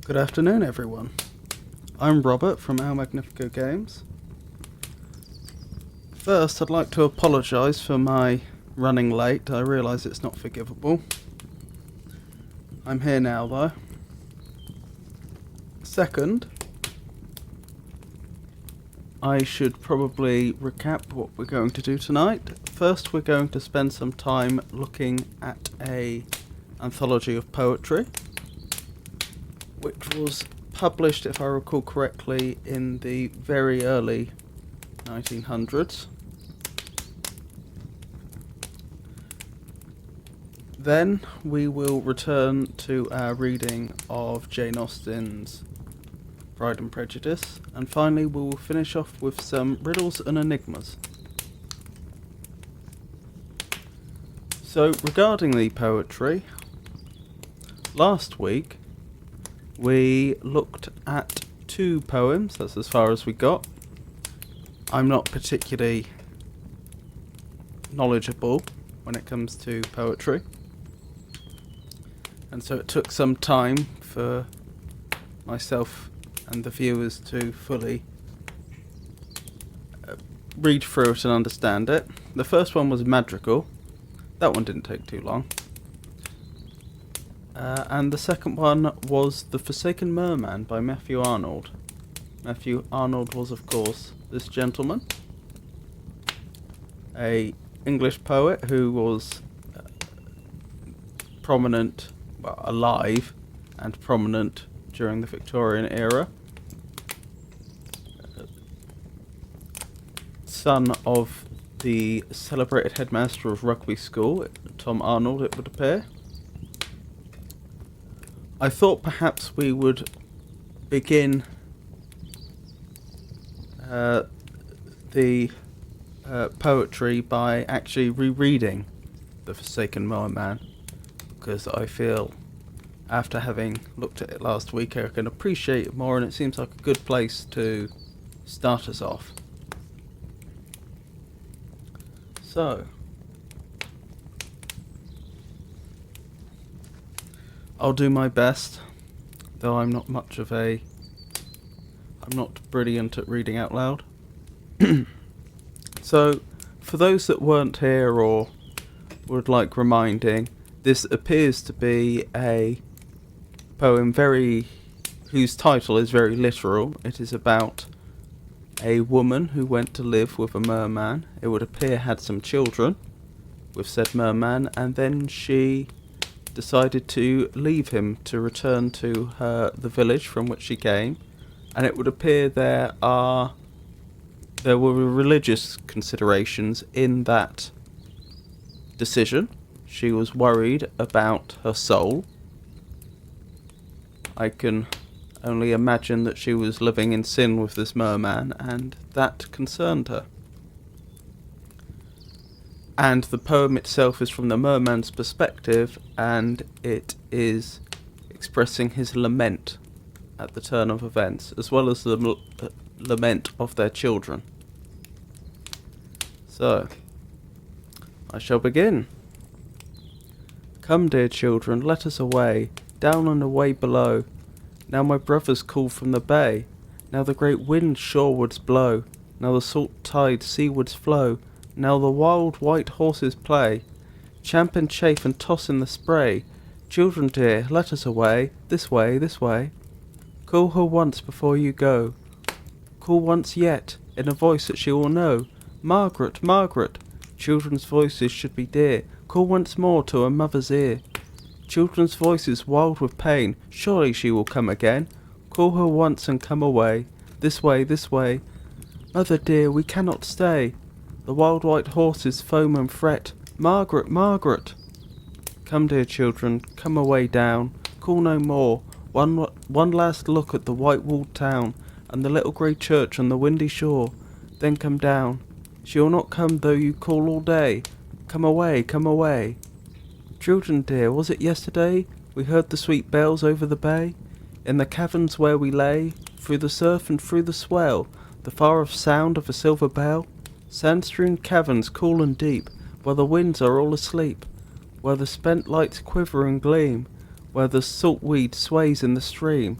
Good afternoon, everyone. I'm Robert from Our Magnifico Games. First, I'd like to apologise for my running late. I realise it's not forgivable. I'm here now, though. Second, I should probably recap what we're going to do tonight. First, we're going to spend some time looking at an anthology of poetry, which was published, if I recall correctly, in the very early 1900s. Then we will return to our reading of Jane Austen's Pride and Prejudice, and finally we will finish off with some riddles and enigmas. So, regarding the poetry, last week we looked at 2 poems. That's as far as we got. I'm not particularly knowledgeable when it comes to poetry, and so it took some time for myself and the viewers to fully read through it and understand it. The first one was Madrigal. That one didn't take too long. And the second one was The Forsaken Merman by Matthew Arnold. Matthew Arnold was, of course, this gentleman, a English poet who was prominent, well, alive and prominent during the Victorian era. Son of the celebrated headmaster of Rugby School, Tom Arnold, it would appear. I thought perhaps we would begin the poetry by actually rereading The Forsaken Merman, because I feel, after having looked at it last week, I can appreciate it more, and it seems like a good place to start us off. So, I'll do my best, though I'm not brilliant at reading out loud. So, for those that weren't here or would like reminding, this appears to be a poem whose title is very literal. It is about a woman who went to live with a merman. It would appear had some children with said merman, and then she decided to leave him to return to the village from which she came. And it would appear there were religious considerations in that decision. She was worried about her soul. I can only imagine that she was living in sin with this merman, and that concerned her. And the poem itself is from the merman's perspective, and it is expressing his lament at the turn of events, as well as the lament of their children. So, I shall begin. Come, dear children, let us away, down and away below. Now my brothers call from the bay, now the great winds shorewards blow, now the salt tides seawards flow, now the wild white horses play, champ and chafe and toss in the spray. Children dear, let us away, this way, this way. Call her once before you go, call once yet, in a voice that she will know. Margaret, Margaret, children's voices should be dear, call once more to her mother's ear. Children's voices wild with pain, surely she will come again. Call her once and come away, this way, this way. Mother dear, we cannot stay. The wild white horses foam and fret. Margaret, Margaret. Come, dear children, come away down. Call no more. One last look at the white walled town, and the little grey church on the windy shore. Then come down. She will not come though you call all day. Come away, come away. Children dear, was it yesterday we heard the sweet bells over the bay? In the caverns where we lay, through the surf and through the swell, the far-off sound of a silver bell? Sand-strewn caverns cool and deep, where the winds are all asleep, where the spent lights quiver and gleam, where the saltweed sways in the stream,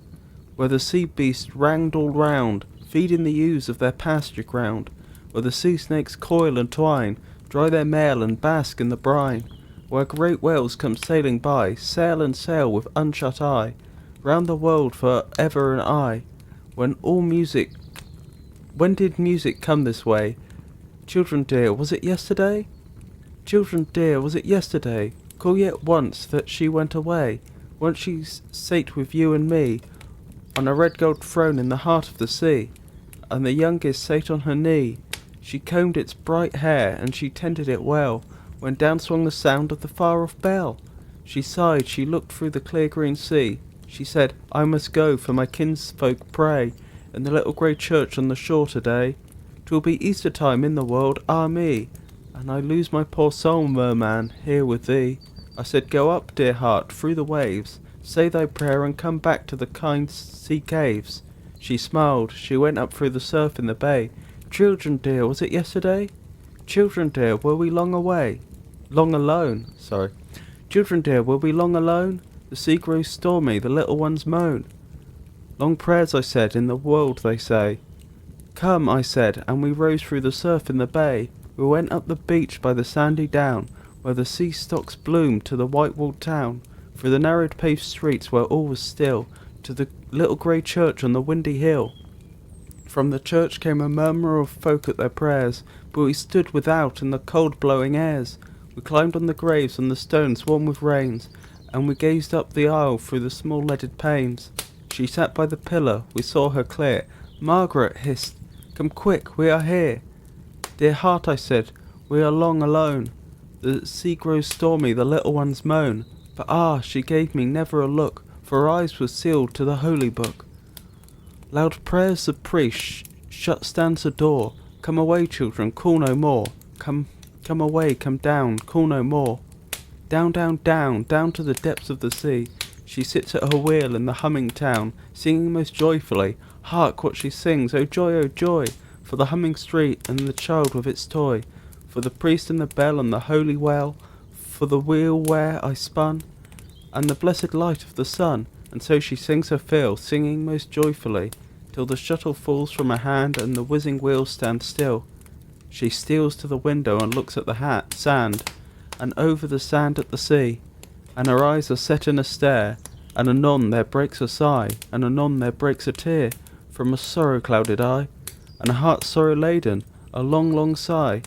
where the sea beasts ranged all round, feeding the ewes of their pasture ground, where the sea snakes coil and twine, dry their mail and bask in the brine, where great whales come sailing by, sail and sail with unshut eye, round the world for ever and aye. When did music come this way? Children dear, was it yesterday? Children dear, was it yesterday? Call yet once that she went away. Once she sate with you and me, on a red gold throne in the heart of the sea, and the youngest sate on her knee. She combed its bright hair, and she tended it well, when down swung the sound of the far-off bell. She sighed, she looked through the clear green sea. She said, I must go, for my kinsfolk pray in the little grey church on the shore today. 'Twill be Easter time in the world, ah me, and I lose my poor soul, merman, here with thee. I said, go up, dear heart, through the waves, say thy prayer and come back to the kind sea caves. She smiled, she went up through the surf in the bay. Children dear, was it yesterday? Children dear, were we long away? Long alone, sorry. Children dear, were we long alone? The sea grows stormy, the little ones moan. Long prayers, I said, in the world, they say. Come, I said, and we rose through the surf in the bay. We went up the beach by the sandy down, where the sea stocks bloomed, to the white-walled town. through the narrow paved streets where all was still, to the little grey church on the windy hill. From the church came a murmur of folk at their prayers, but we stood without in the cold blowing airs. We climbed on the graves and the stones warm with rains, and we gazed up the aisle through the small leaded panes. She sat by the pillar, we saw her clear. Margaret hissed, "Come quick, we are here." "Dear heart," I said, "we are long alone. The sea grows stormy, the little ones moan." But she gave me never a look, for her eyes were sealed to the holy book. Loud prayers the priest shut stands the door. "Come away, children, call no more. Come away, come down, call no more." Down, down, down, down to the depths of the sea. She sits at her wheel in the humming town, singing most joyfully. Hark what she sings, oh joy, for the humming street and the child with its toy, for the priest and the bell and the holy well, for the wheel where I spun, and the blessed light of the sun. And so she sings her fill, singing most joyfully, till the shuttle falls from her hand and the whizzing wheels stand still. She steals to the window and looks at the sand, and over the sand at the sea, and her eyes are set in a stare, and anon there breaks a sigh, and anon there breaks a tear, from a sorrow-clouded eye, and a heart sorrow-laden, a long, long sigh,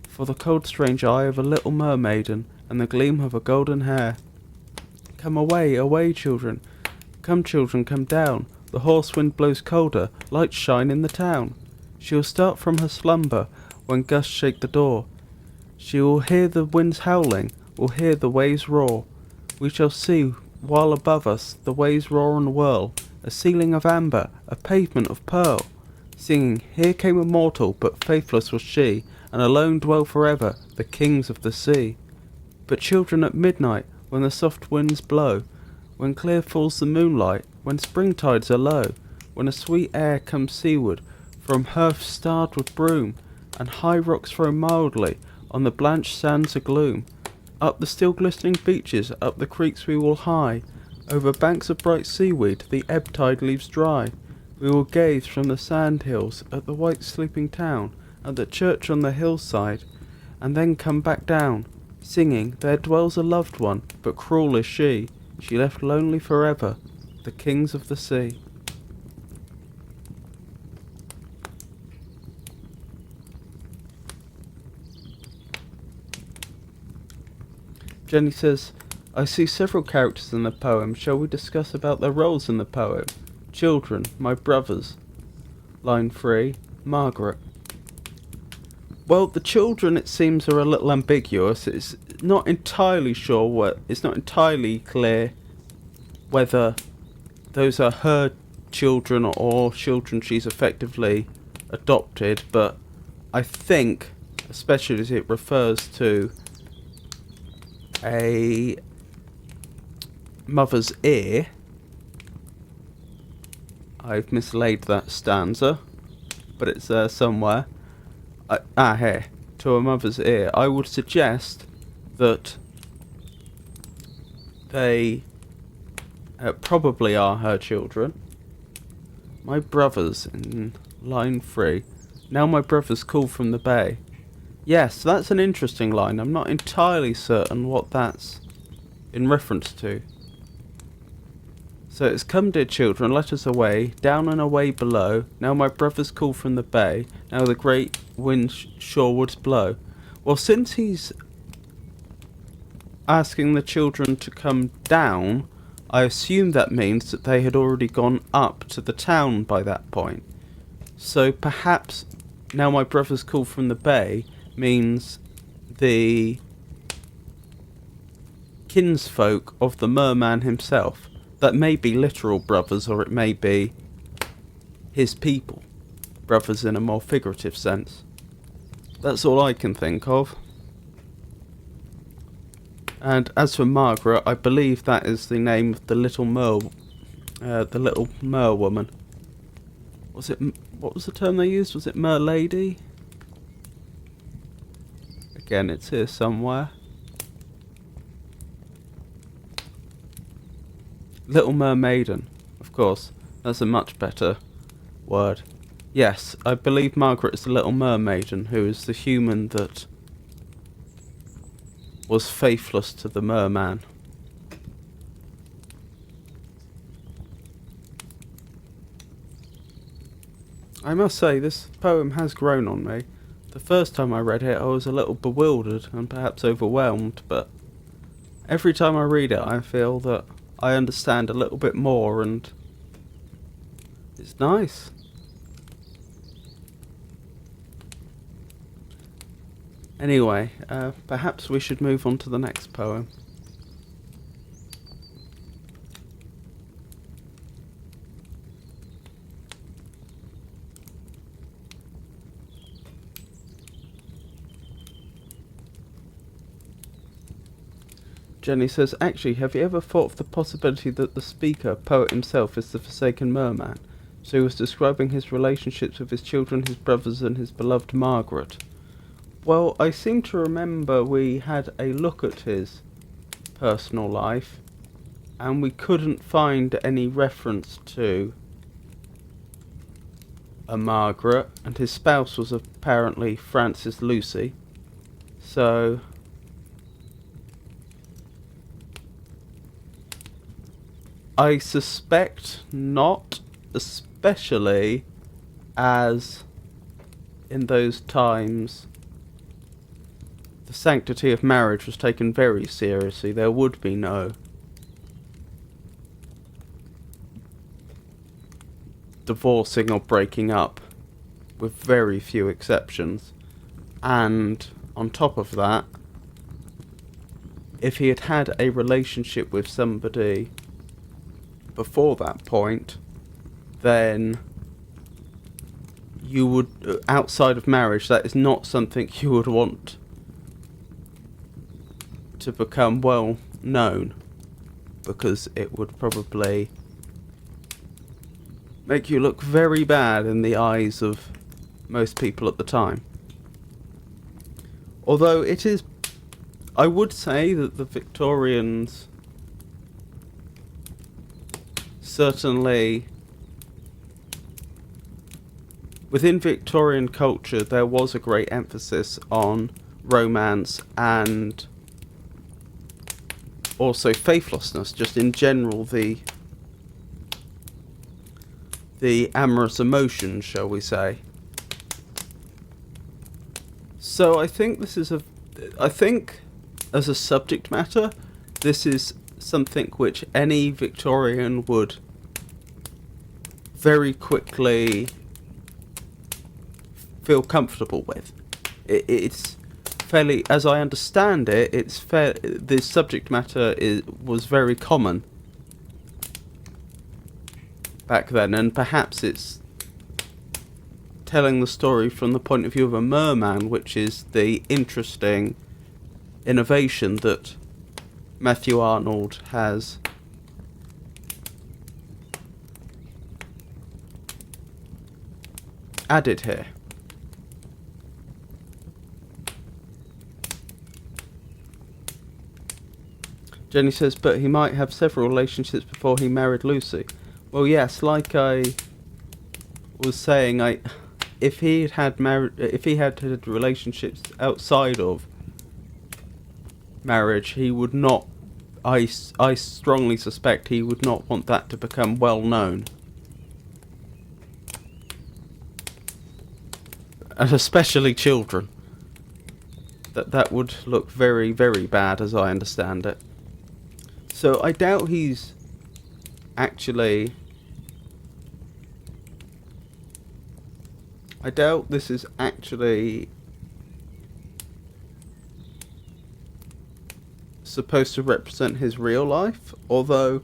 for the cold strange eye of a little mermaiden, and the gleam of her golden hair. Come away, away, children, come down, the hoarse wind blows colder, lights shine in the town. She will start from her slumber, when gusts shake the door. She will hear the winds howling, will hear the waves roar. We shall see, while above us the waves roar and whirl, a ceiling of amber, a pavement of pearl, singing, "Here came a mortal, but faithless was she, and alone dwell forever the kings of the sea." But children, at midnight, when the soft winds blow, when clear falls the moonlight, when spring tides are low, when a sweet air comes seaward from hearths starred with broom, and high rocks throw mildly on the blanched sands agloom, up the still glistening beaches, up the creeks we will hie, over banks of bright seaweed the ebb tide leaves dry. We will gaze from the sand hills at the white sleeping town, at the church on the hillside, and then come back down, singing, "There dwells a loved one, but cruel is she. She left lonely forever the kings of the sea." Jenny says, "I see several characters in the poem. Shall we discuss about their roles in the poem? Children, my brothers." Line 3, Margaret. Well, the children, it seems, are a little ambiguous. It's not entirely clear whether those are her children or children she's effectively adopted, but I think, especially as it refers to a mother's ear, I've mislaid that stanza, but it's there somewhere. Here, to a mother's ear. I would suggest that they probably are her children. My brothers, in line 3. Now my brothers call from the bay. Yes, that's an interesting line. I'm not entirely certain what that's in reference to. So it's, "Come, dear children, let us away, down and away below. Now my brothers call from the bay, now the great winds shorewards blow." Well, since he's asking the children to come down, I assume that means that they had already gone up to the town by that point. So perhaps "now my brothers call from the bay" means the kinsfolk of the merman himself. That may be literal brothers, or it may be his people. Brothers in a more figurative sense. That's all I can think of. And as for Margaret, I believe that is the name of the little mer woman. What was the term they used? Was it mer lady? Again, it's here somewhere. Little mermaiden, of course. That's a much better word. Yes, I believe Margaret is the little mermaiden, who is the human that was faithless to the merman. I must say, this poem has grown on me. The first time I read it, I was a little bewildered and perhaps overwhelmed, but every time I read it, I feel that I understand a little bit more, and it's nice. Anyway, perhaps we should move on to the next poem. Jenny says, actually, have you ever thought of the possibility that the speaker, poet himself, is the forsaken merman? So he was describing his relationships with his children, his brothers, and his beloved Margaret. Well, I seem to remember we had a look at his personal life, and we couldn't find any reference to a Margaret, and his spouse was apparently Frances Lucy. So I suspect not, especially as in those times the sanctity of marriage was taken very seriously. There would be no divorcing or breaking up, with very few exceptions. And on top of that, if he had had a relationship with somebody before that point, then you would, outside of marriage, that is not something you would want to become well known, because it would probably make you look very bad in the eyes of most people at the time. Although it is, I would say that the Victorians certainly, within Victorian culture, there was a great emphasis on romance and also faithlessness, just in general, the amorous emotions, shall we say. So I think as a subject matter, this is something which any Victorian would very quickly feel comfortable with. It's fairly, as I understand it, the subject matter was very common back then, and perhaps it's telling the story from the point of view of a merman, which is the interesting innovation that Matthew Arnold has added here. Jenny says, but he might have several relationships before he married Lucy. Well, yes, like I was saying, if he had had relationships outside of marriage, he would not. I strongly suspect he would not want that to become well known, and especially children. That would look very, very bad, as I understand it. So I doubt he's actually. I doubt this is actually supposed to represent his real life, although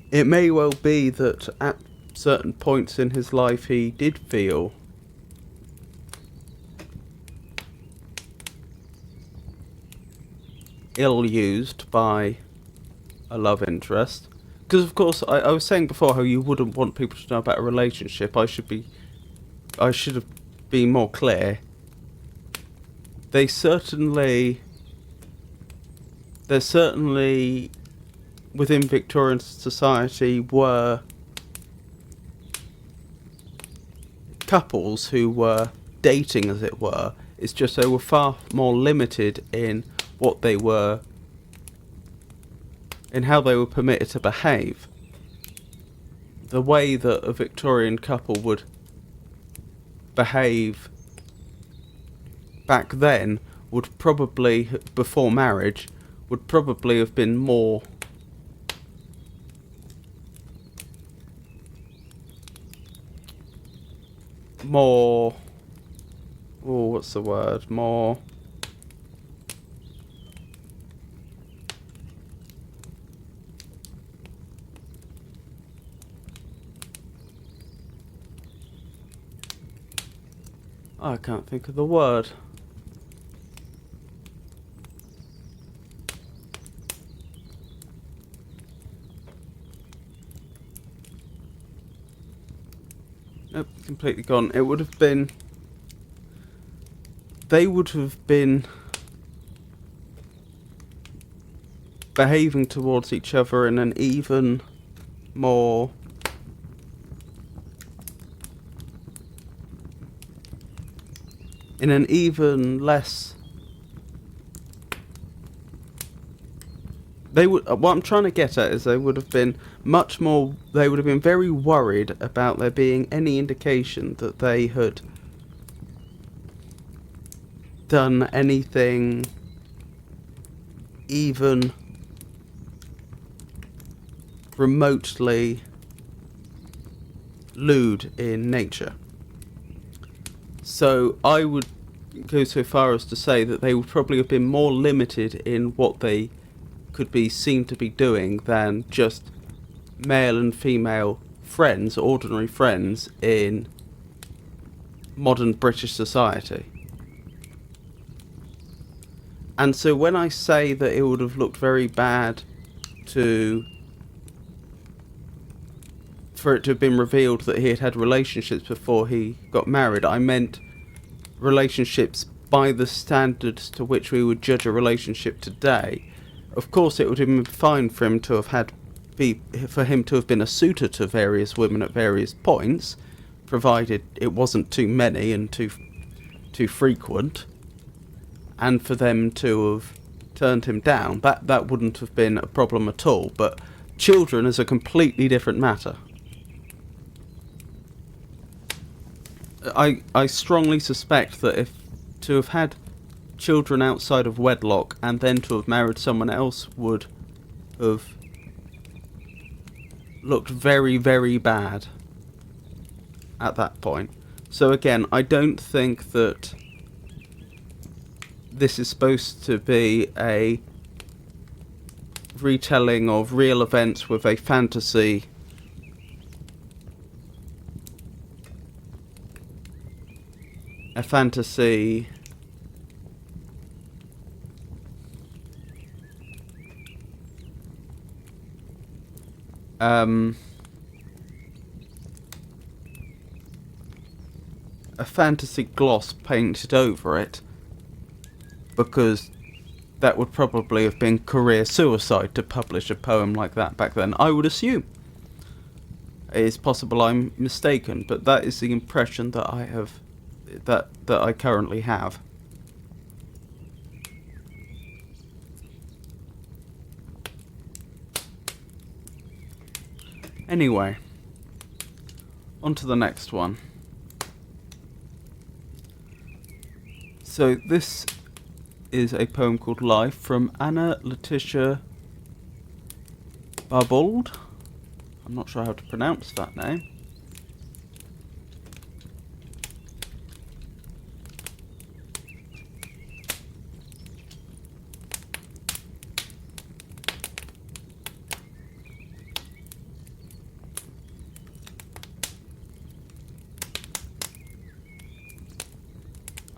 it may well be that at certain points in his life he did feel ill-used by a love interest. Because of course, I was saying before how you wouldn't want people to know about a relationship. I should have been more clear. There certainly within Victorian society were couples who were dating, as it were. It's just they were far more limited in what they were, in how they were permitted to behave. The way that a Victorian couple would behave back then would probably, before marriage, would probably have been more what's the word? More I can't think of the word. Nope, completely gone. It would have been... They would have been behaving towards each other in an even more... in an even less... They would. What I'm trying to get at is they would have been much more... They would have been very worried about there being any indication that they had done anything even remotely lewd in nature. So I would go so far as to say that they would probably have been more limited in what they could be seen to be doing than just male and female friends, ordinary friends in modern British society. And so when I say that it would have looked very bad for it to have been revealed that he had had relationships before he got married, I meant relationships by the standards to which we would judge a relationship today. Of course, it would have been fine for him to have been a suitor to various women at various points, provided it wasn't too many and too frequent, and for them to have turned him down. That wouldn't have been a problem at all. But children is a completely different matter. I strongly suspect that if to have had children outside of wedlock and then to have married someone else would have looked very, very bad at that point. So again, I don't think that this is supposed to be a retelling of real events with a fantasy gloss painted over it, because that would probably have been career suicide to publish a poem like that back then, I would assume. It's possible I'm mistaken, but that is the impression that I have, that I currently have. Anyway, on to the next one. So this is a poem called Life from Anna Letitia Barbauld. I'm not sure how to pronounce that name.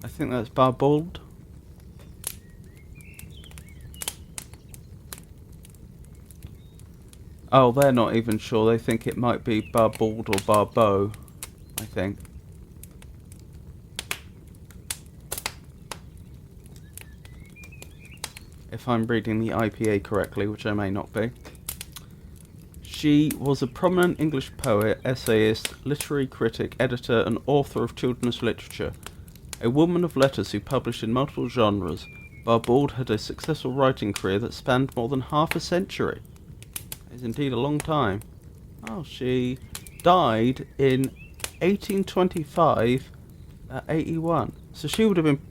I think that's Barbauld. Oh, they're not even sure. They think it might be Barbauld or Barbeau, I think. If I'm reading the IPA correctly, which I may not be. She was a prominent English poet, essayist, literary critic, editor and author of children's literature. A woman of letters who published in multiple genres, Barbauld had a successful writing career that spanned more than half a century. It is indeed a long time. Oh, she died in 1825 at 81. So she would have been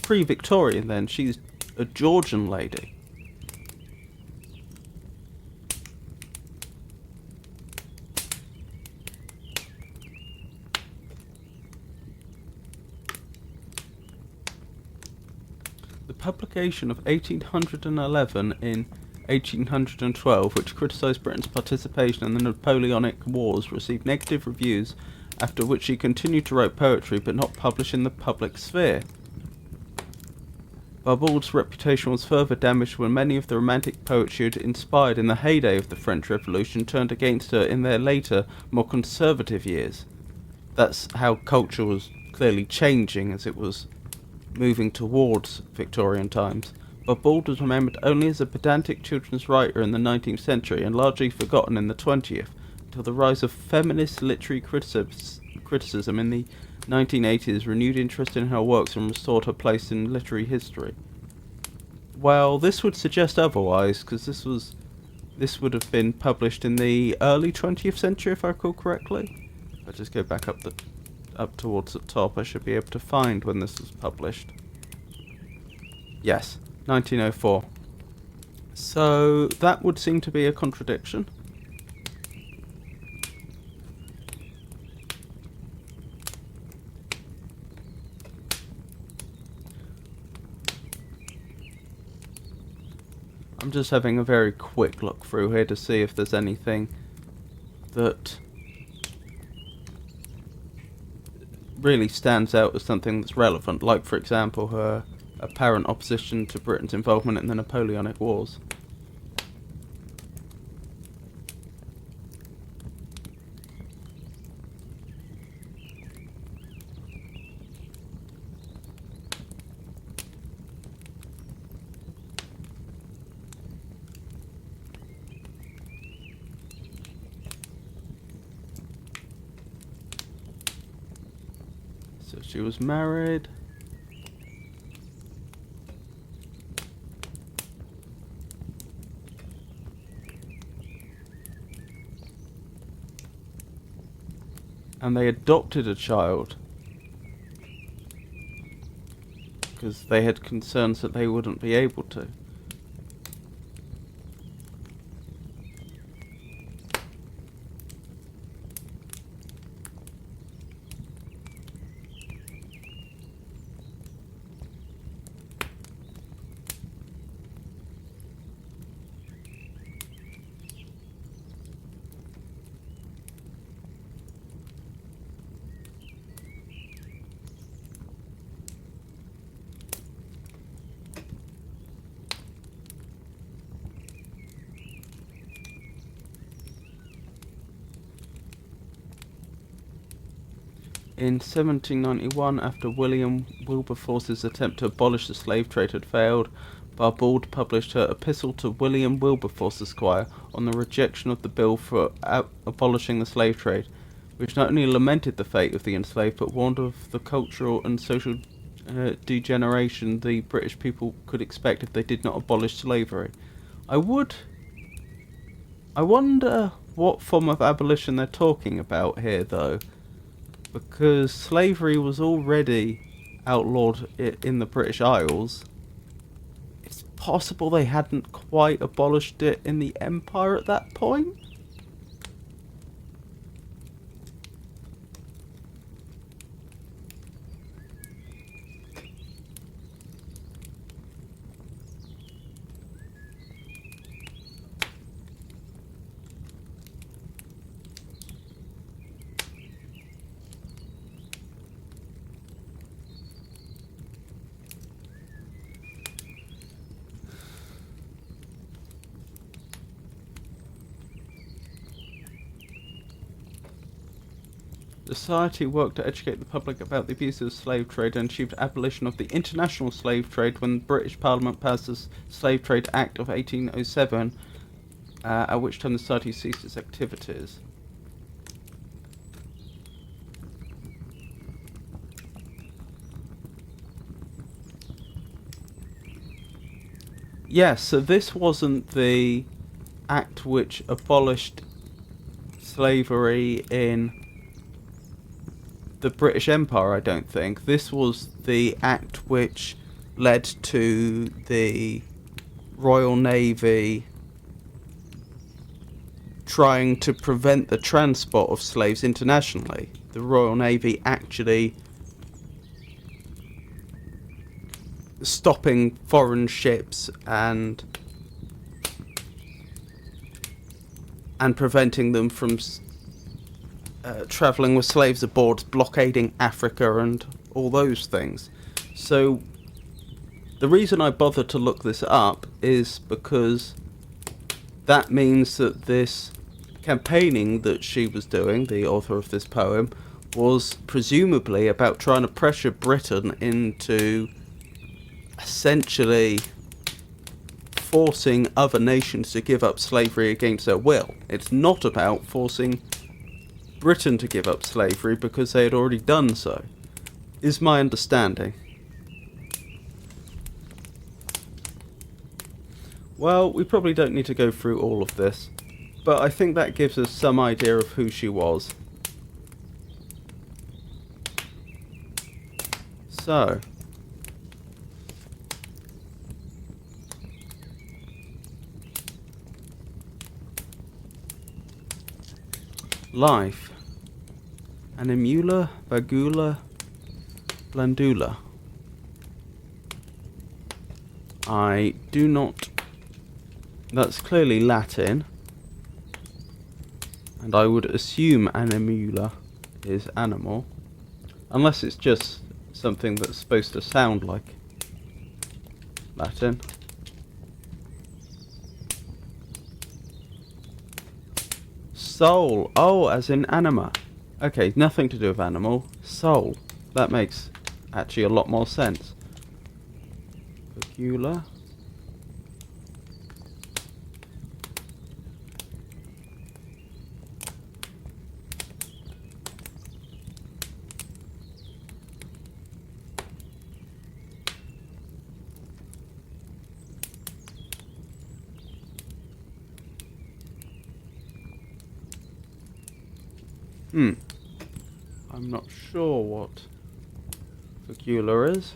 pre-Victorian then. She's a Georgian lady. The publication of 1811 in 1812, which criticised Britain's participation in the Napoleonic Wars, received negative reviews, after which she continued to write poetry but not publish in the public sphere. Barbauld's reputation was further damaged when many of the romantic poets she had inspired in the heyday of the French Revolution turned against her in their later, more conservative years. That's how culture was clearly changing as it was moving towards Victorian times. Barbauld was remembered only as a pedantic children's writer in the 19th century and largely forgotten in the 20th, until the rise of feminist literary criticism in the 1980s renewed interest in her works and restored her place in literary history. Well, this would suggest otherwise, because this would have been published in the early 20th century, if I recall correctly. If I just go back up towards the top, I should be able to find when this was published. Yes, 1904. So that would seem to be a contradiction. I'm just having a very quick look through here to see if there's anything that really stands out as something that's relevant, like for example her apparent opposition to Britain's involvement in the Napoleonic Wars. So she was married. And they adopted a child because they had concerns that they wouldn't be able to. In 1791, after William Wilberforce's attempt to abolish the slave trade had failed, Barbauld published her Epistle to William Wilberforce Esquire on the rejection of the bill for abolishing the slave trade, which not only lamented the fate of the enslaved but warned of the cultural and social degeneration the British people could expect if they did not abolish slavery. I wonder what form of abolition they're talking about here, though, because slavery was already outlawed in the British Isles. It's possible they hadn't quite abolished it in the Empire at that point? The Society worked to educate the public about the abuses of the slave trade and achieved abolition of the international slave trade when the British Parliament passed the Slave Trade Act of 1807, at which time the Society ceased its activities. Yes, so this wasn't the act which abolished slavery in the British Empire, I don't think. This was the act which led to the Royal Navy trying to prevent the transport of slaves internationally. The Royal Navy actually stopping foreign ships and preventing them from travelling with slaves aboard, blockading Africa and all those things. So the reason I bothered to look this up is because that means that this campaigning that she was doing, the author of this poem, was presumably about trying to pressure Britain into essentially forcing other nations to give up slavery against their will. It's not about forcing Britain to give up slavery because they had already done so, is my understanding. Well, we probably don't need to go through all of this, but I think that gives us some idea of who she was. So, life. Animula, vagula, blandula. I do not... That's clearly Latin. And I would assume animula is animal. Unless it's just something that's supposed to sound like Latin. Soul. Oh, as in anima. Okay, nothing to do with animal. Soul. That makes actually a lot more sense. Vagula. I'm not sure what vagula is.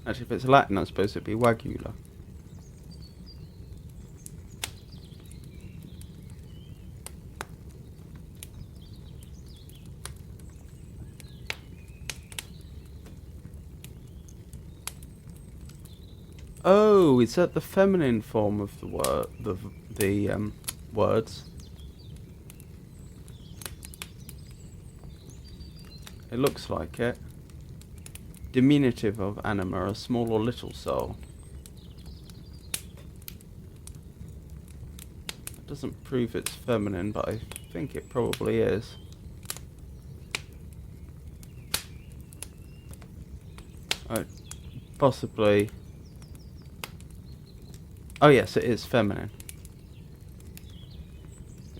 Actually, if it's Latin, I suppose it'd be vagula. Oh, is that the feminine form of the word? The words. It looks like it. Diminutive of anima, a small or little soul. It doesn't prove it's feminine, but I think it probably is. Possibly. Oh yes, it is feminine.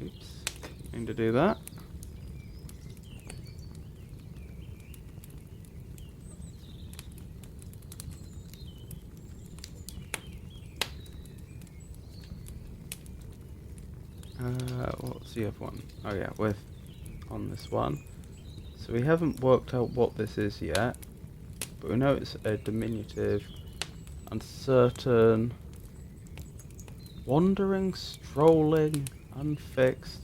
Oops, going to do that. What's the other one? Oh yeah, we're on this one. So we haven't worked out what this is yet, but we know it's a diminutive, uncertain, wandering, strolling, unfixed.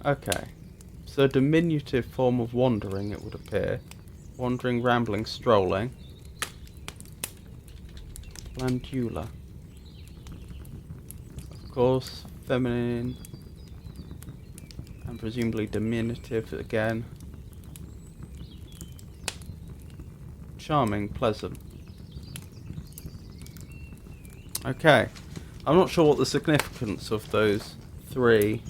Okay, so diminutive form of wandering, it would appear. Wandering, rambling, strolling. Blandula. Of course, feminine, and presumably diminutive again. Charming, pleasant. Okay, I'm not sure what the significance of those three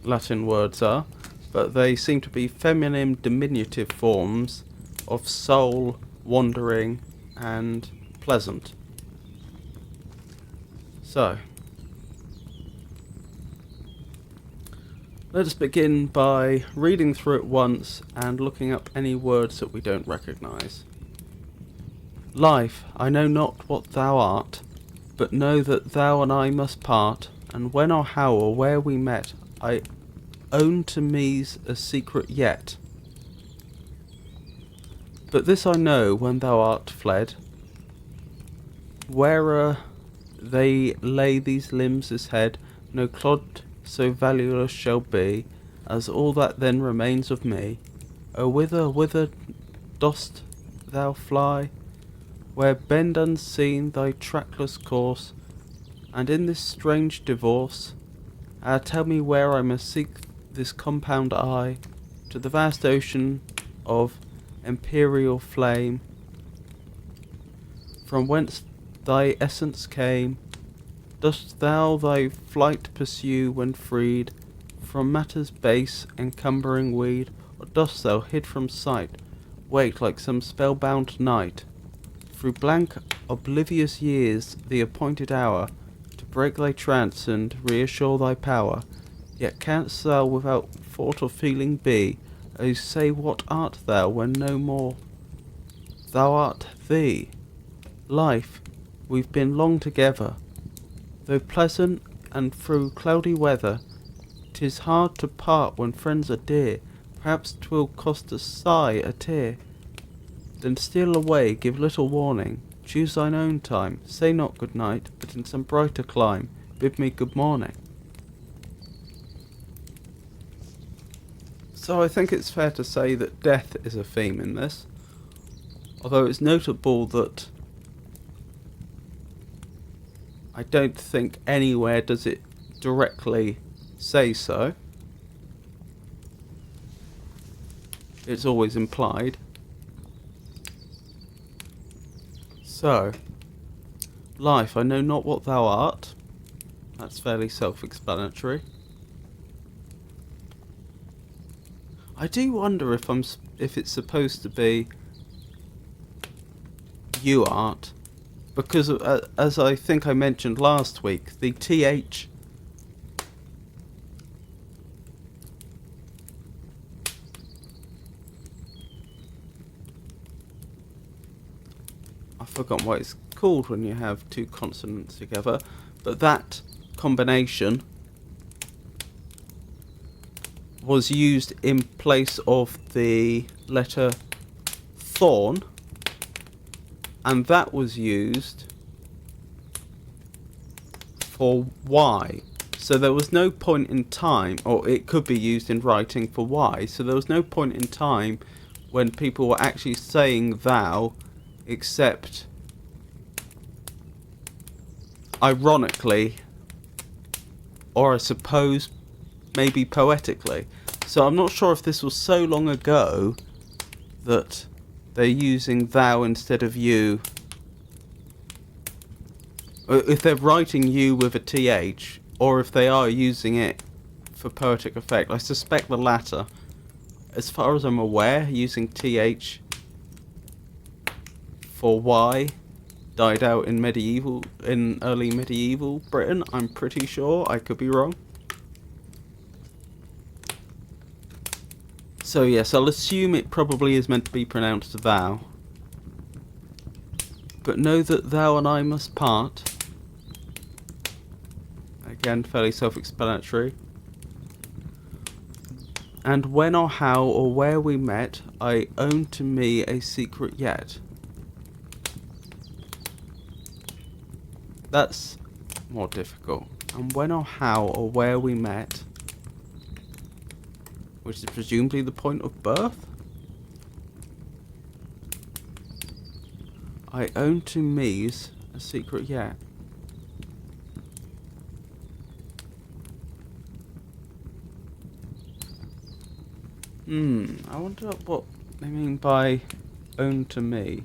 Latin words are, but they seem to be feminine diminutive forms of soul, wandering, and pleasant. So, let us begin by reading through it once and looking up any words that we don't recognise. Life, I know not what thou art, but know that thou and I must part, and when or how or where we met, own to me's a secret yet. But this I know, when thou art fled, where'er they lay these limbs, this head, no clod so valueless shall be as all that then remains of me. O whither, whither dost thou fly, where bend unseen thy trackless course, and in this strange divorce, tell me where I must seek this compound eye, to the vast ocean of imperial flame, from whence thy essence came. Dost thou thy flight pursue when freed from matter's base encumbering weed, or dost thou, hid from sight, wait like some spellbound knight, through blank oblivious years the appointed hour, to break thy trance and reassure thy power? Yet canst thou without thought or feeling be? Oh, say, what art thou when no more? Thou art thee. Life, we've been long together, though pleasant and through cloudy weather. 'Tis hard to part when friends are dear. Perhaps 'twill cost a sigh, a tear. Then steal away, give little warning. Choose thine own time. Say not good night, but in some brighter clime bid me good morning. So I think it's fair to say that death is a theme in this, although it's notable that I don't think anywhere does it directly say so. It's always implied. So, life, I know not what thou art. That's fairly self-explanatory. I do wonder if it's supposed to be you art, because as I think I mentioned last week, the TH I've forgotten what it's called when you have two consonants together, but that combination was used in place of the letter thorn, and that was used for Y. So there was no point in time, or it could be used in writing for Y, so there was no point in time when people were actually saying thou, except ironically, or I suppose maybe poetically. So I'm not sure if this was so long ago that they're using thou instead of you, or if they're writing you with a th, or if they are using it for poetic effect. I suspect the latter. As far as I'm aware, using th for y died out in early medieval Britain. I'm pretty sure. I could be wrong. So yes, I'll assume it probably is meant to be pronounced thou. But know that thou and I must part. Again, fairly self-explanatory. And when or how or where we met, I own to me a secret yet. That's more difficult. And when or how or where we met, which is presumably the point of birth, I own to me's a secret yet. I wonder what they mean by own to me.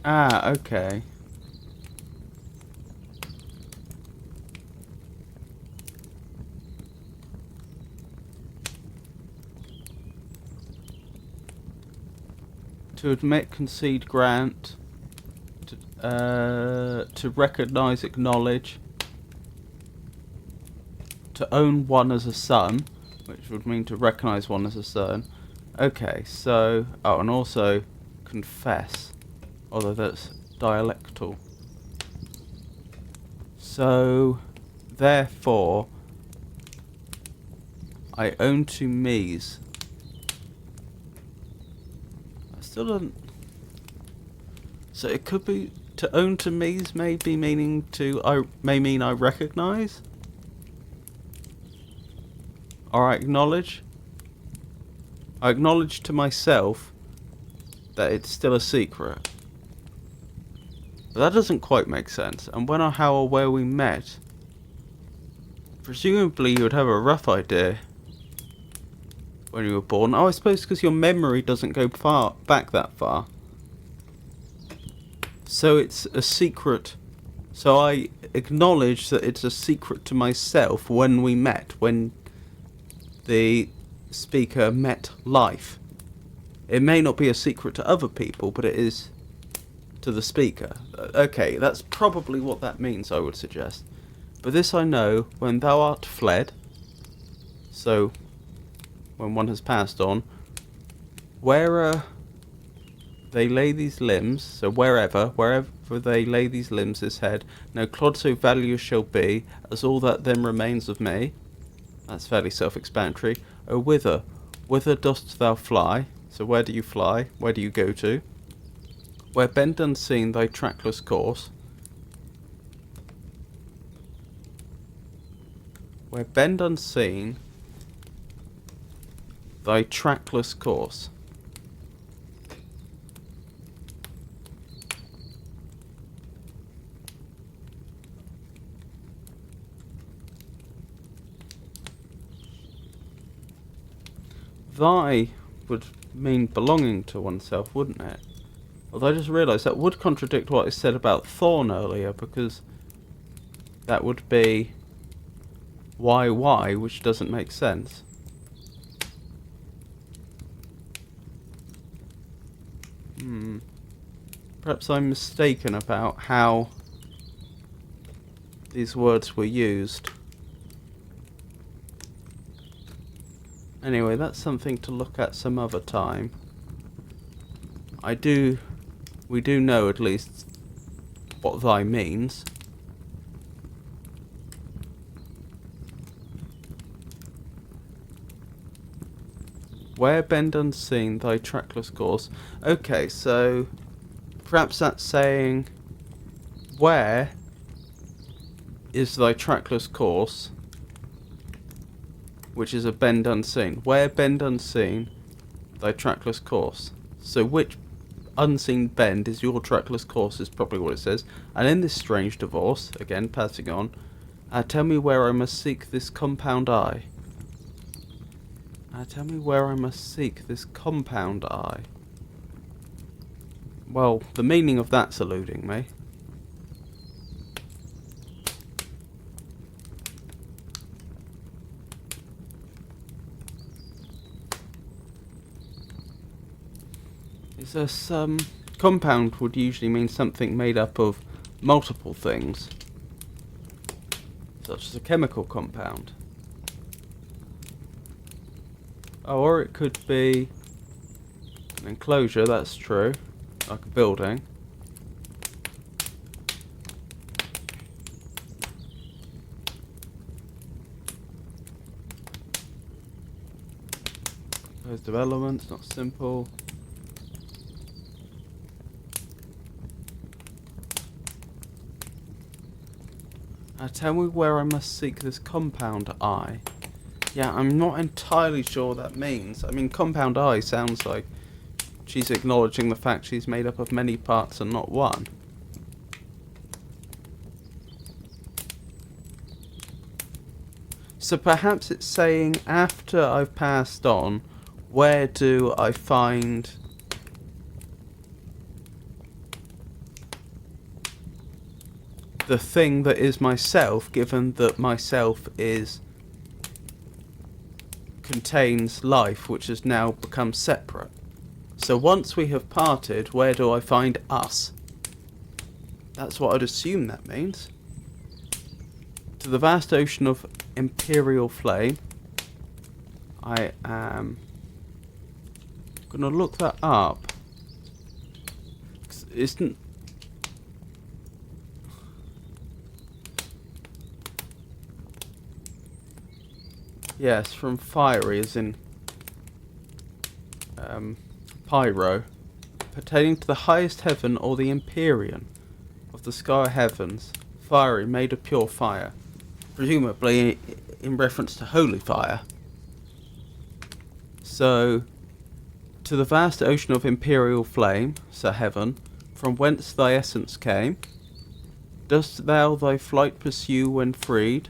Ah, okay. To admit, concede, grant. To recognise, acknowledge. To own one as a son, which would mean to recognise one as a son. Okay, so... Oh, and also confess. Although that's dialectal. So, therefore, I own to me's. I still don't... So it could be... To own to me's may be meaning to... may mean I recognise? Or I acknowledge? I acknowledge to myself that it's still a secret. But that doesn't quite make sense. And when or how or where we met, presumably you would have a rough idea when you were born. Oh, I suppose because your memory doesn't go back that far. So it's a secret. So I acknowledge that it's a secret to myself when we met, when the speaker met life. It may not be a secret to other people, but it is to the speaker. Okay, that's probably what that means, I would suggest. But this I know, when thou art fled, so when one has passed on, where they lay these limbs, so wherever they lay these limbs, this head, no clod so valueless shall be, as all that then remains of me. That's fairly self-explanatory. Oh, whither dost thou fly? So where do you fly? Where do you go to? Where bend unseen thy trackless course. Where bend unseen thy trackless course. Thy would mean belonging to oneself, wouldn't it? Although I just realised that would contradict what I said about Thorn earlier, because that would be why, which doesn't make sense. Perhaps I'm mistaken about how these words were used. Anyway, that's something to look at some other time. We do know at least what thy means. Where bend unseen thy trackless course. Okay, so perhaps that's saying where is thy trackless course, which is a bend unseen. Where bend unseen thy trackless course. So which unseen bend is your trackless course is probably what it says. And in this strange divorce, again passing on, tell me where I must seek this compound eye. Tell me where I must seek this compound eye. Well, the meaning of that's eluding me. Is there some... Compound would usually mean something made up of multiple things, such as a chemical compound. Oh, or it could be an enclosure, that's true, like a building. Composed of elements, not simple. Tell me where I must seek this compound eye. Yeah, I'm not entirely sure what that means. I mean, compound eye sounds like she's acknowledging the fact she's made up of many parts and not one. So perhaps it's saying, after I've passed on, where do I find the thing that is myself, given that myself contains life, which has now become separate. So once we have parted, where do I find us? That's what I'd assume that means. To the vast ocean of imperial flame. I am gonna look that up. Isn't... Yes, from fiery as in pyro. Pertaining to the highest heaven or the empyrean of the sky heavens. Fiery, made of pure fire. Presumably in reference to holy fire. So, to the vast ocean of imperial flame, so heaven, from whence thy essence came, dost thou thy flight pursue when freed?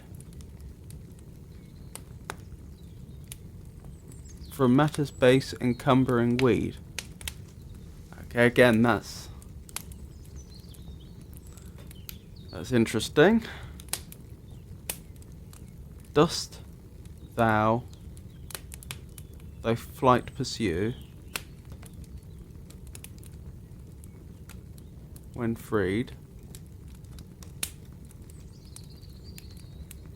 From matter's base encumbering weed. Okay, again, that's interesting. Dost thou thy flight pursue when freed?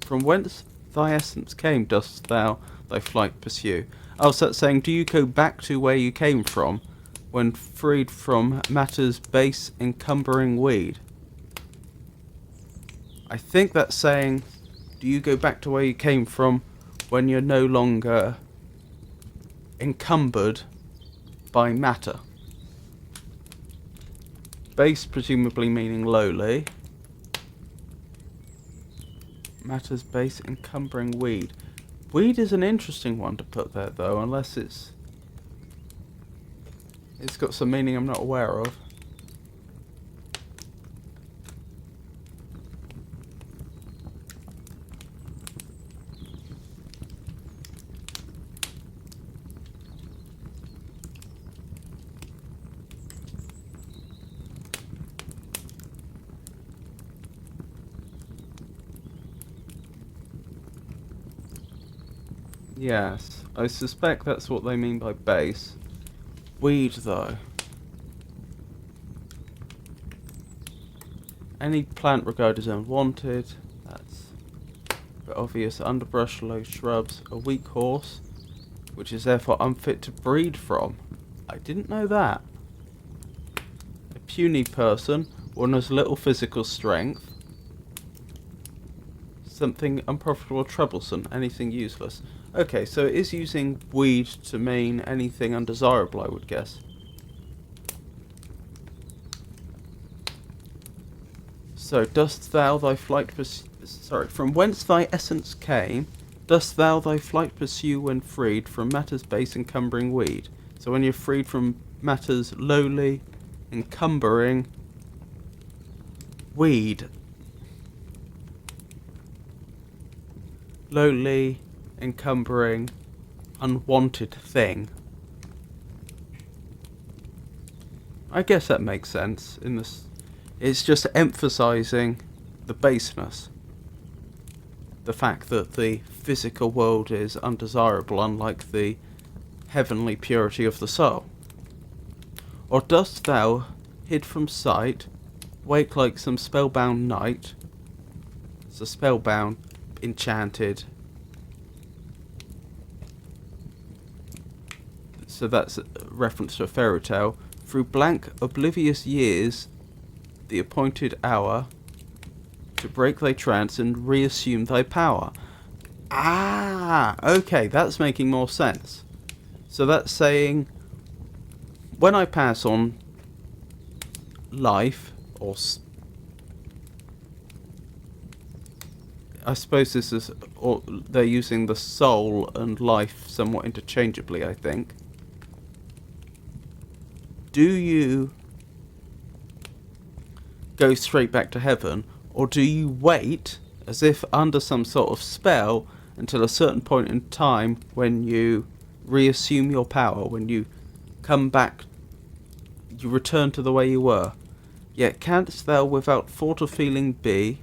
From whence thy essence came, dost thou thy flight pursue? Oh, so that's saying, do you go back to where you came from when freed from matter's base encumbering weed? I think that's saying, do you go back to where you came from when you're no longer encumbered by matter? Base presumably meaning lowly. Matter's base encumbering weed. Weed is an interesting one to put there though, unless it's got some meaning I'm not aware of. Yes, I suspect that's what they mean by base. Weed, though. Any plant regarded as unwanted. That's a bit obvious. Underbrush, low shrubs. A weak horse, which is therefore unfit to breed from. I didn't know that. A puny person, one has little physical strength. Something unprofitable or troublesome. Anything useless. Okay, so it is using weed to mean anything undesirable, I would guess. So, dost thou thy flight from whence thy essence came, dost thou thy flight pursue when freed from matter's base encumbering weed? So when you're freed from matter's lowly, encumbering weed. Lowly, encumbering, unwanted thing. I guess that makes sense in this. It's just emphasizing the baseness. The fact that the physical world is undesirable, unlike the heavenly purity of the soul. Or dost thou, hid from sight, wake like some spellbound knight? So spellbound, enchanted. So that's a reference to a fairy tale. Through blank, oblivious years, the appointed hour, to break thy trance and reassume thy power. Ah, okay, that's making more sense. So that's saying, when I pass on life, or I suppose this is, or they're using the soul and life somewhat interchangeably, I think. Do you go straight back to heaven, or do you wait, as if under some sort of spell, until a certain point in time when you reassume your power, when you come back, you return to the way you were? Yet canst thou without thought or feeling be?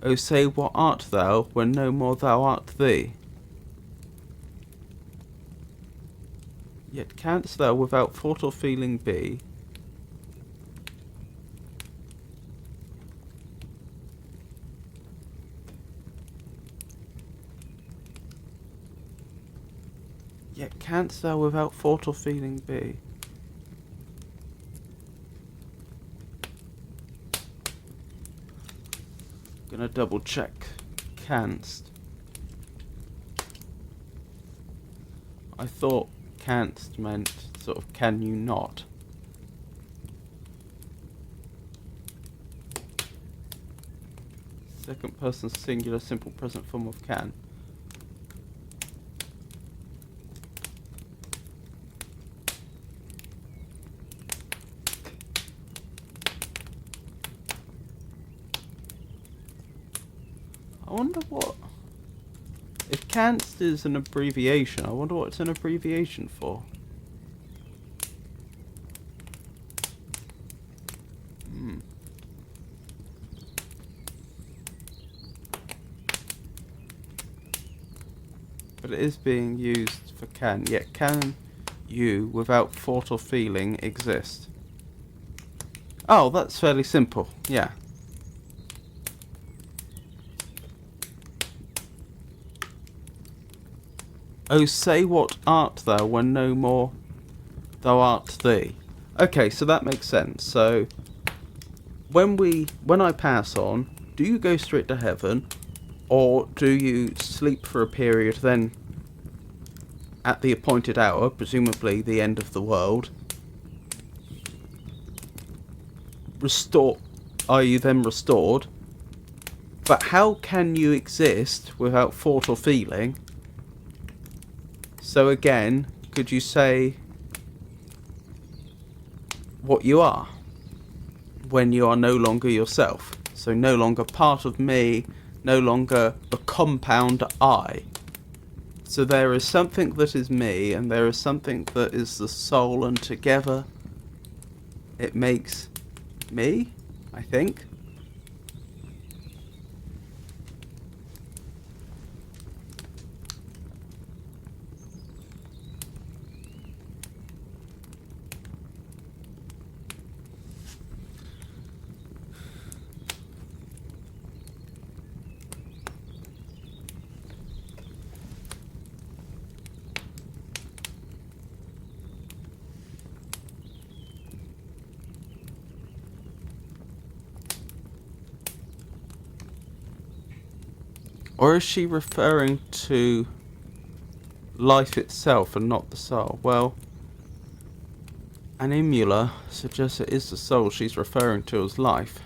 O say, what art thou, when no more thou art thee? Yet canst thou without thought or feeling be? Yet canst thou without thought or feeling be? Gonna double check. Canst. I thought canst meant sort of can you not. Second person singular simple present form of can. I wonder what... If canst is an abbreviation, I wonder what it's an abbreviation for. But it is being used for can. Yet can you, without thought or feeling, exist? Oh, that's fairly simple. Yeah. Oh, say what art thou when no more thou art thee. Okay, so that makes sense. So when I pass on, do you go straight to heaven, or do you sleep for a period, then at the appointed hour, presumably the end of the world, are you then restored? But how can you exist without thought or feeling? So again, could you say what you are when you are no longer yourself? So no longer part of me, no longer a compound I. So there is something that is me, and there is something that is the soul, and together it makes me, I think. Or is she referring to life itself and not the soul? Well, animula suggests it is the soul she's referring to as life.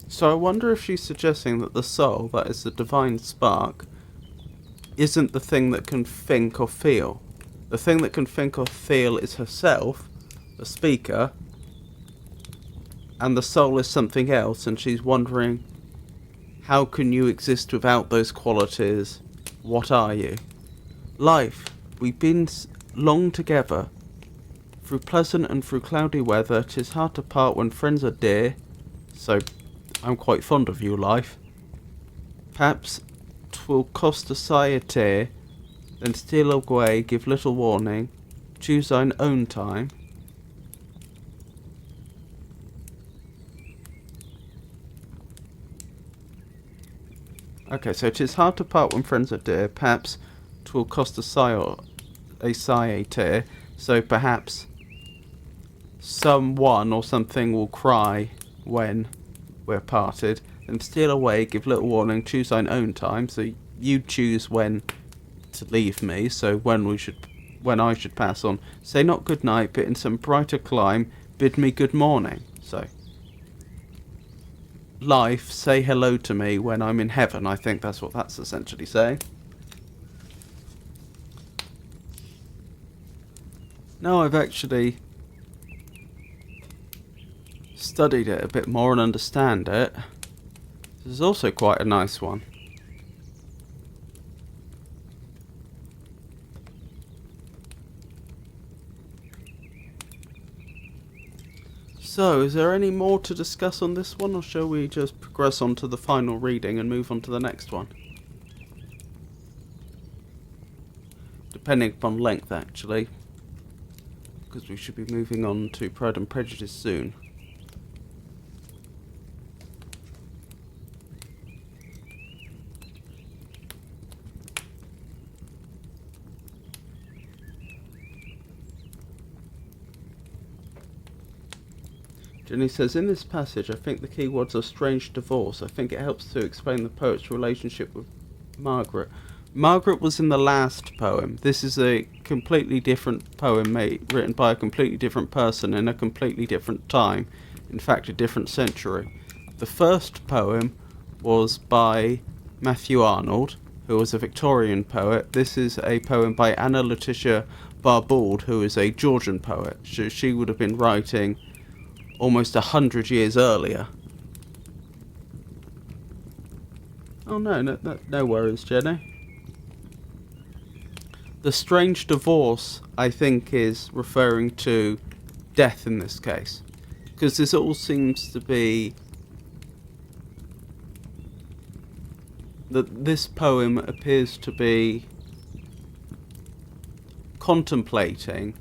So I wonder if she's suggesting that the soul, that is the divine spark, isn't the thing that can think or feel. The thing that can think or feel is herself, the speaker, and the soul is something else, and she's wondering, how can you exist without those qualities? What are you? Life, we've been long together, through pleasant and through cloudy weather. 'Tis hard to part when friends are dear, so I'm quite fond of you, life. Perhaps 'twill cost a sigh a tear, then steal away, give little warning, choose thine own time. Okay, so 'tis hard to part when friends are dear. Perhaps 'twill cost a sigh a tear. So perhaps someone or something will cry when we're parted, then steal away, give little warning, choose thine own time. So you choose when to leave me, so when I should pass on. Say not good night, but in some brighter clime bid me good morning. So life, say hello to me when I'm in heaven. I think that's what that's essentially saying. Now I've actually studied it a bit more and understand it, this is also quite a nice one. So, is there any more to discuss on this one, or shall we just progress on to the final reading and move on to the next one? Depending upon length, actually, because we should be moving on to Pride and Prejudice soon. Jenny says, in this passage, I think the key words are strange divorce. I think it helps to explain the poet's relationship with Margaret. Margaret was in the last poem. This is a completely different poem written by a completely different person in a completely different time. In fact, a different century. The first poem was by Matthew Arnold, who was a Victorian poet. This is a poem by Anna Letitia Barbauld, who is a Georgian poet. She would have been writing almost 100 years earlier. Oh no worries, Jenny. The strange divorce, I think, is referring to death in this case, because this all seems to be that this poem appears to be contemplating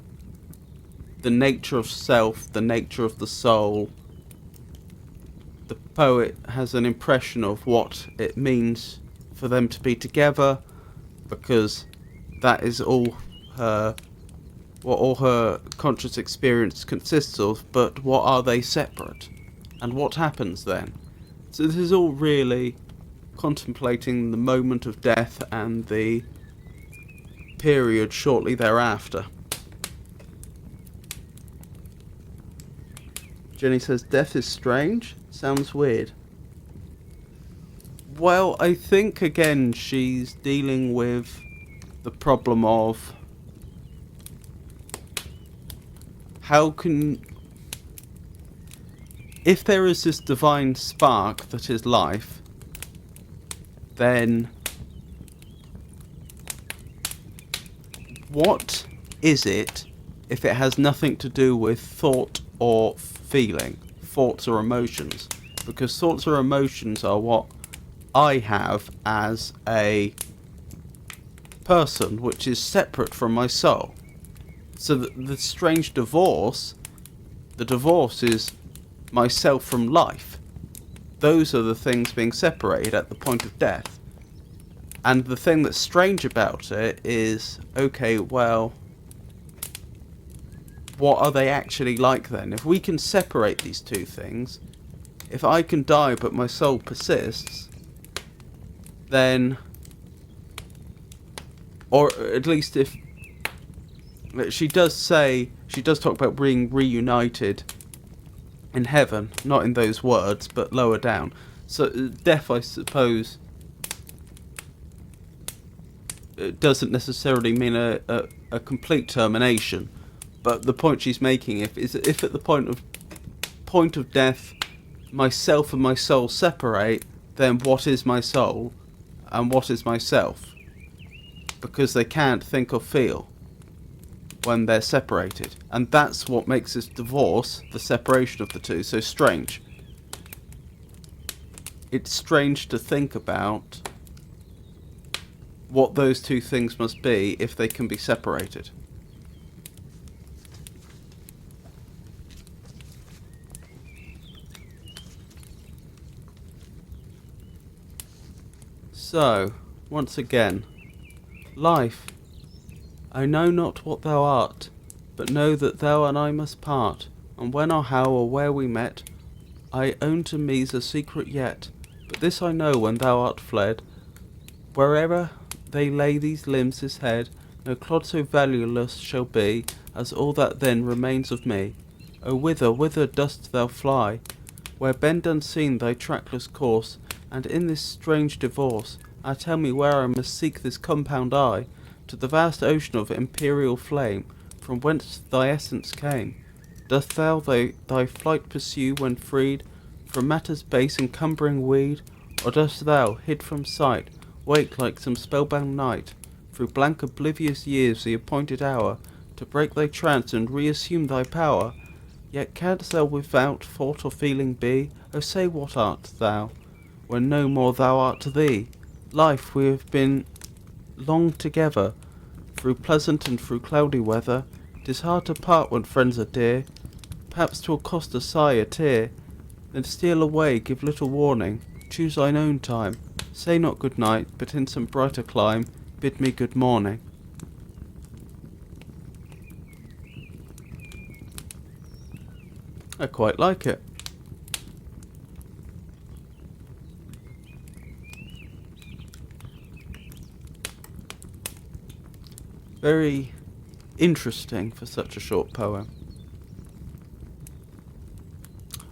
the nature of self, the nature of the soul. The poet has an impression of what it means for them to be together, because that is all what all her conscious experience consists of. But what are they separate? And what happens then? So this is all really contemplating the moment of death and the period shortly thereafter. Jenny says, death is strange? Sounds weird. Well, I think, again, she's dealing with the problem of how can... If there is this divine spark that is life, then what is it if it has nothing to do with thought or feeling, thoughts or emotions? Because thoughts or emotions are what I have as a person, which is separate from my soul. So the strange divorce, the divorce is myself from life. Those are the things being separated at the point of death. And the thing that's strange about it is, okay, well, what are they actually like then? If we can separate these two things, if I can die but my soul persists, then, or at least if, she does talk about being reunited in heaven, not in those words, but lower down. So death, I suppose, it doesn't necessarily mean a complete termination. But the point she's making is if at the point of death, myself and my soul separate, then what is my soul and what is myself? Because they can't think or feel when they're separated. And that's what makes this divorce, the separation of the two, so strange. It's strange to think about what those two things must be if they can be separated. So, once again, life, I know not what thou art, but know that thou and I must part, and when or how or where we met, I own to me's a secret yet, but this I know when thou art fled, wherever they lay these limbs this head, no clod so valueless shall be, as all that then remains of me. O whither dost thou fly, where bend unseen thy trackless course, and in this strange divorce, tell me where I must seek this compound eye, to the vast ocean of imperial flame, from whence thy essence came? Dost thou thy flight pursue when freed from matter's base encumbering weed? Or dost thou, hid from sight, wake like some spellbound knight, through blank oblivious years the appointed hour, to break thy trance and reassume thy power? Yet canst thou without thought or feeling be? Oh, say what art thou, when no more thou art thee? Life, we have been long together, through pleasant and through cloudy weather. 'Tis hard to part when friends are dear. Perhaps 'twill cost a sigh, a tear. Then steal away, give little warning. Choose thine own time. Say not good night, but in some brighter clime, bid me good morning. I quite like it. Very interesting for such a short poem.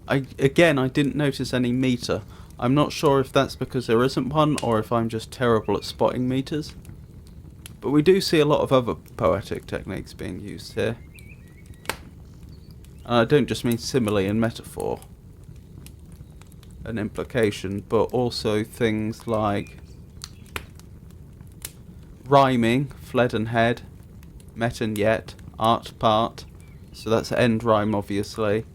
I didn't notice any meter. I'm not sure if that's because there isn't one or if I'm just terrible at spotting meters. But we do see a lot of other poetic techniques being used here. And I don't just mean simile and metaphor and implication, but also things like rhyming, fled and head, met and yet, art part, so that's end rhyme obviously.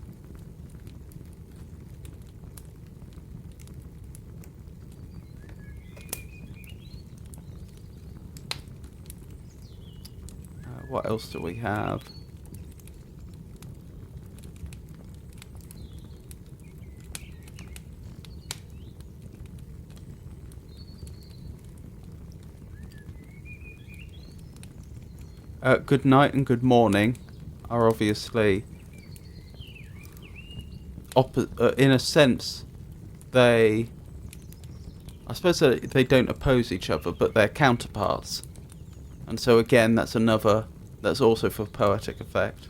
What else do we have? Good night and good morning are obviously in a sense I suppose that they don't oppose each other, but they're counterparts. And so again, that's also for poetic effect.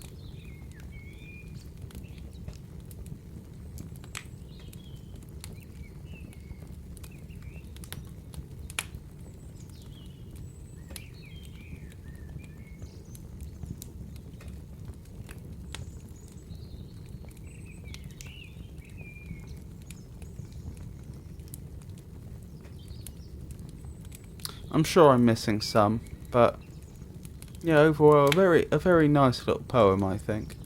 I'm sure I'm missing some, but yeah, overall a very nice little poem, I think.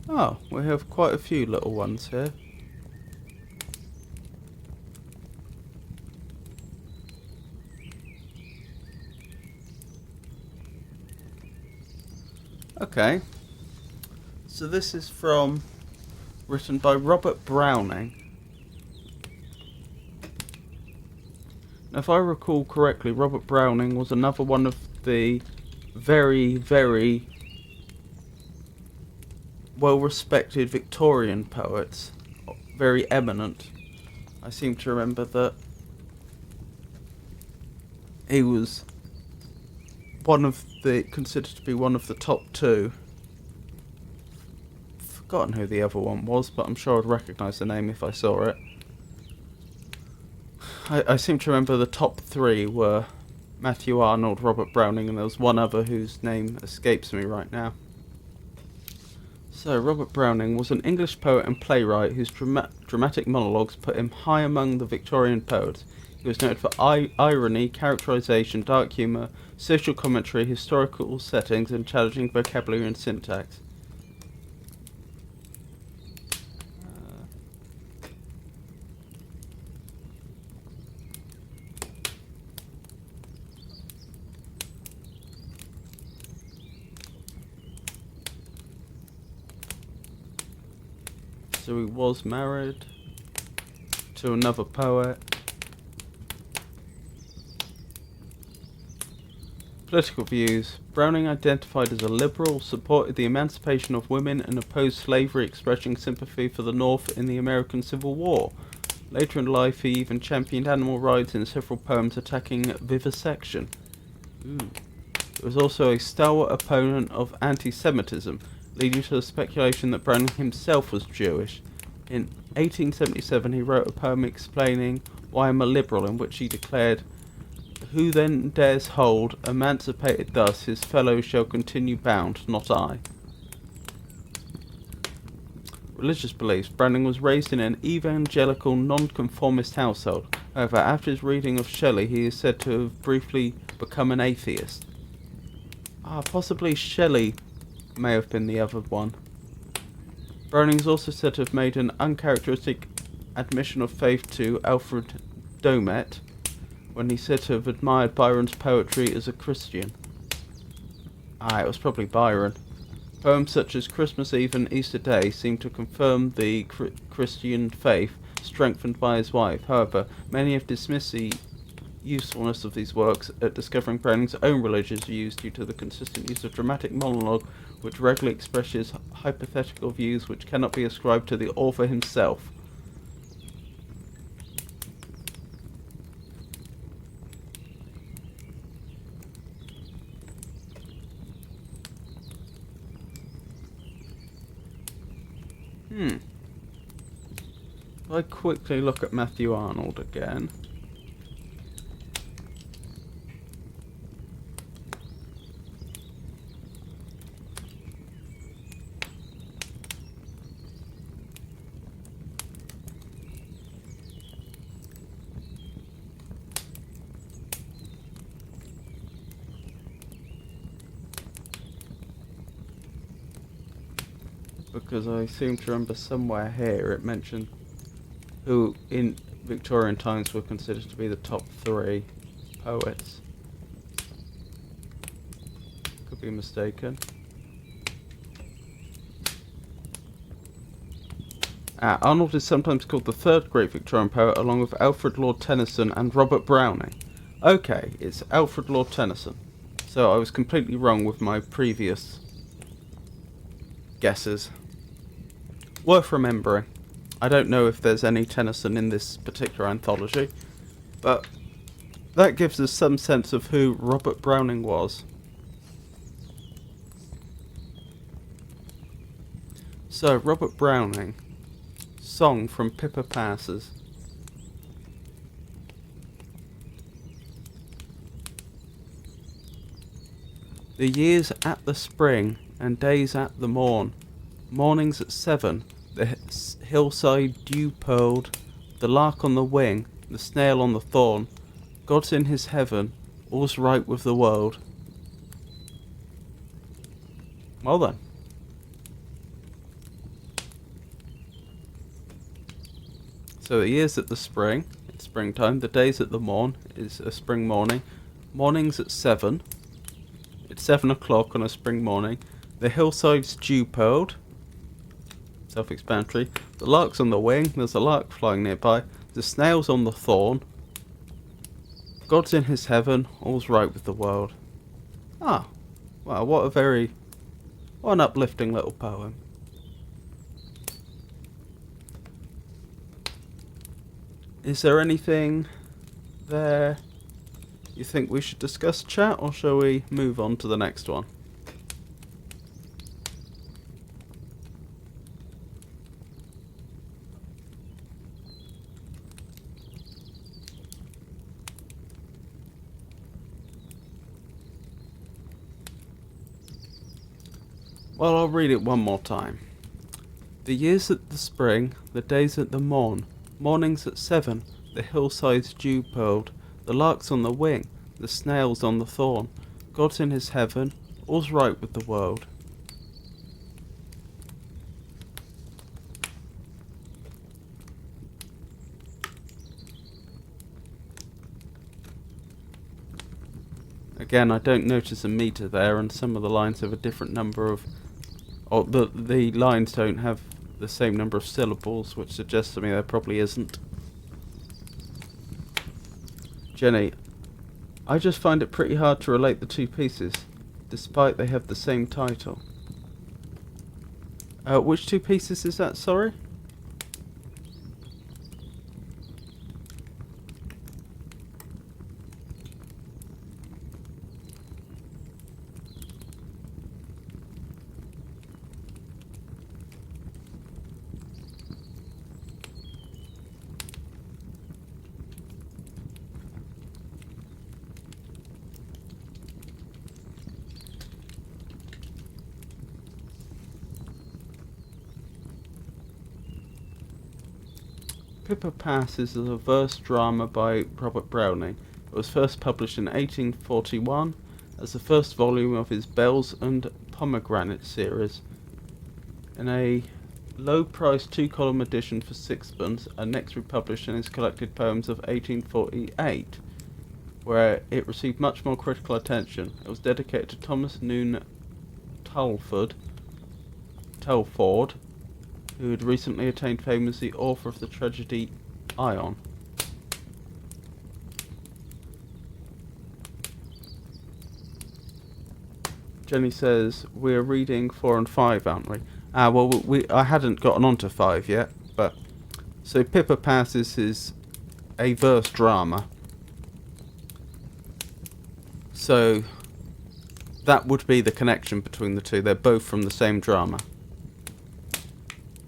Oh, we have quite a few little ones here. Okay, so this is written by Robert Browning. Now, if I recall correctly, Robert Browning was another one of the very, very well-respected Victorian poets, very eminent. I seem to remember that he was considered to be one of the top two. Forgotten who the other one was, but I'm sure I'd recognise the name if I saw it. I seem to remember the top three were Matthew Arnold, Robert Browning, and there was one other whose name escapes me right now. So, Robert Browning was an English poet and playwright whose dramatic monologues put him high among the Victorian poets. He was noted for irony, characterization, dark humour, social commentary, historical settings, and challenging vocabulary and syntax. So he was married to another poet. Political views. Browning identified as a liberal, supported the emancipation of women and opposed slavery, expressing sympathy for the North in the American Civil War. Later in life he even championed animal rights in several poems attacking vivisection. He was also a stalwart opponent of anti-Semitism, leading to the speculation that Browning himself was Jewish. In 1877 he wrote a poem explaining why I'm a liberal, in which he declared, Who then dares hold, emancipated thus, his fellows shall continue bound, not I. Religious beliefs. Browning was raised in an evangelical, nonconformist household. However, after his reading of Shelley, he is said to have briefly become an atheist. Possibly Shelley may have been the other one. Browning is also said to have made an uncharacteristic admission of faith to Alfred Domet, when he said to have admired Byron's poetry as a Christian. It was probably Byron. Poems such as Christmas Eve and Easter Day seem to confirm the Christian faith strengthened by his wife. However, many have dismissed the usefulness of these works at discovering Browning's own religious views due to the consistent use of dramatic monologue, which regularly expresses hypothetical views which cannot be ascribed to the author himself. If I quickly look at Matthew Arnold again. Because I seem to remember somewhere here it mentioned who in Victorian times were considered to be the top 3 poets. Could be mistaken. Arnold is sometimes called the 3rd great Victorian poet, along with Alfred Lord Tennyson and Robert Browning. Okay, it's Alfred Lord Tennyson. So I was completely wrong with my previous guesses. Worth remembering. I don't know if there's any Tennyson in this particular anthology, but that gives us some sense of who Robert Browning was. So, Robert Browning, song from Pippa Passes. The years at the spring and days at the morn, mornings at 7, the hillside dew pearled, the lark on the wing, the snail on the thorn, God's in his heaven, all's right with the world. Well then. So the years at the spring, it's springtime, the days at the morn is a spring morning, mornings at 7, it's 7 o'clock on a spring morning, the hillside's dew pearled, self-explanatory, the lark's on the wing, there's a lark flying nearby, the snail's on the thorn, God's in his heaven, all's right with the world. Wow, what an uplifting little poem. Is there anything there you think we should discuss, chat, or shall we move on to the next one? Well, I'll read it one more time. The years at the spring, the days at the morn, mornings at 7, the hillside's dew pearled, the lark's on the wing, the snail's on the thorn, God's in his heaven, all's right with the world. Again, I don't notice a meter there, and some of the lines have a different number of... Or the lines don't have the same number of syllables, which suggests to me there probably isn't. Jenny, I just find it pretty hard to relate the two pieces, despite they have the same title. Which 2 pieces is that, sorry? Pippa Passes is a verse drama by Robert Browning. It was first published in 1841 as the first volume of his Bells and Pomegranate series. In a low-priced 2-column edition for sixpence, and next republished in his collected poems of 1848, where it received much more critical attention. It was dedicated to Thomas Noon Telford, who had recently attained fame as the author of the tragedy Ion. Jenny says, we're reading 4 and 5, aren't we? I hadn't gotten on to 5 yet, but... So Pippa Passes is a verse drama. So that would be the connection between the two. They're both from the same drama.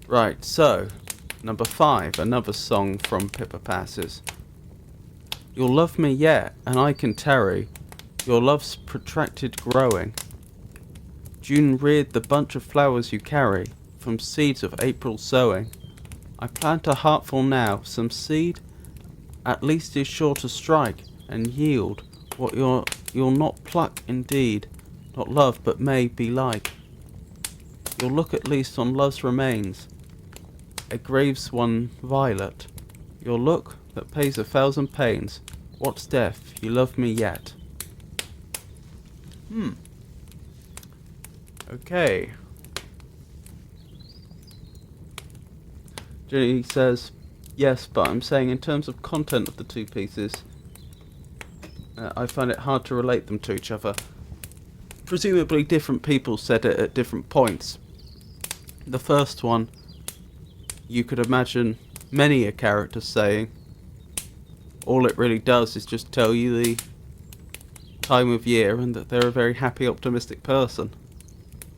Right, so, number 5, another song from Pippa Passes. You'll love me yet, and I can tarry. Your love's protracted growing. June reared the bunch of flowers you carry, from seeds of April sowing. I plant a heartful now, some seed at least is sure to strike, and yield what you'll not pluck indeed, not love but may be like. You'll look at least on love's remains, a grave's one violet. Your look that pays 1,000 pains. What's death? You love me yet. Okay. Jenny says, yes, but I'm saying in terms of content of the two pieces, I find it hard to relate them to each other. Presumably different people said it at different points. The first one, you could imagine many a character saying, all it really does is just tell you the time of year and that they're a very happy, optimistic person.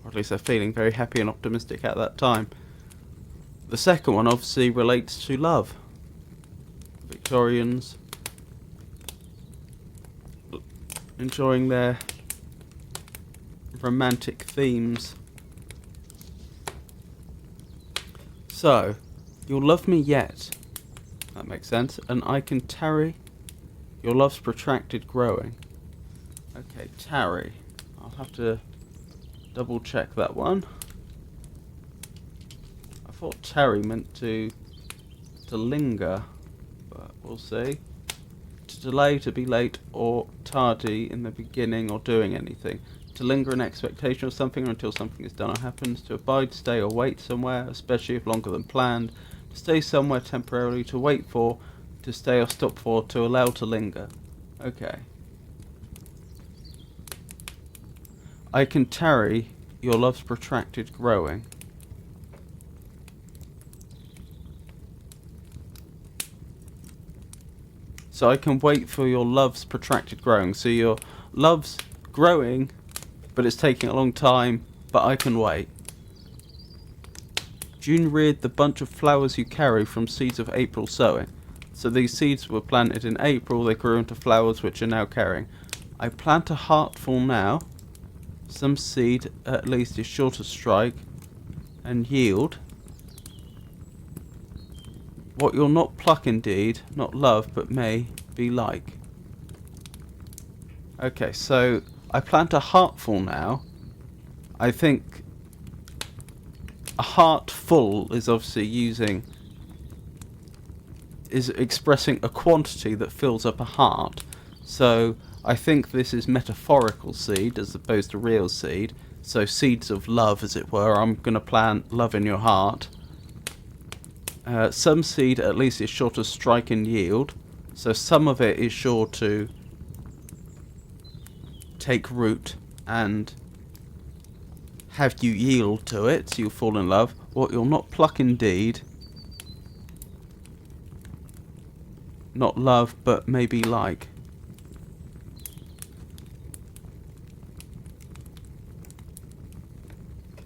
Or at least they're feeling very happy and optimistic at that time. The second one obviously relates to love. Victorians enjoying their romantic themes. So, you'll love me yet. That makes sense. And I can tarry. Your love's protracted growing. Okay, tarry. I'll have to double check that one. I thought tarry meant to linger, but we'll see. To delay, to be late, or tardy in the beginning or doing anything. To linger in expectation of something until something is done or happens. To abide, stay, or wait somewhere, especially if longer than planned. To stay somewhere temporarily, to wait for, to stay or stop for, to allow to linger. Okay. I can tarry, your love's protracted growing. So I can wait for your love's protracted growing. So your love's growing, but it's taking a long time, but I can wait. June reared the bunch of flowers you carry from seeds of April sowing. So these seeds were planted in April, they grew into flowers which are now carrying. I plant a heartful now. Some seed at least is sure to strike and yield what you'll not pluck indeed, not love, but may be like. Okay, so I plant a heartful now. I think a heart full is obviously is expressing a quantity that fills up a heart. So I think this is metaphorical seed as opposed to real seed. So seeds of love, as it were. I'm going to plant love in your heart. Some seed at least is sure to strike and yield. So some of it is sure to take root and have you yield to it, so you'll fall in love. What you'll not pluck indeed, not love, but maybe like.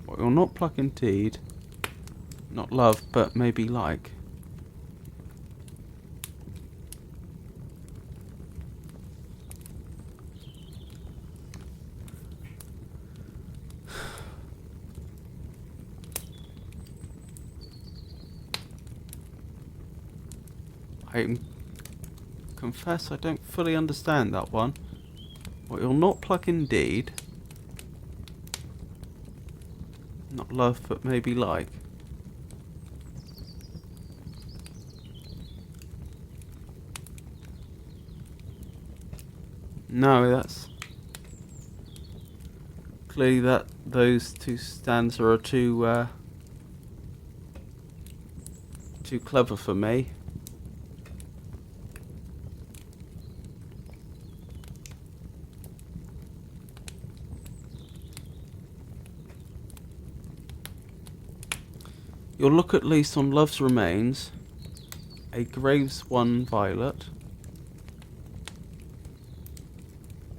What you'll not pluck indeed, not love, but maybe like. I confess I don't fully understand that one. What you'll not pluck indeed. Not love, but maybe like. No, that's clearly those two stanzas are too clever for me. You'll look at least on love's remains, a grave's one violet.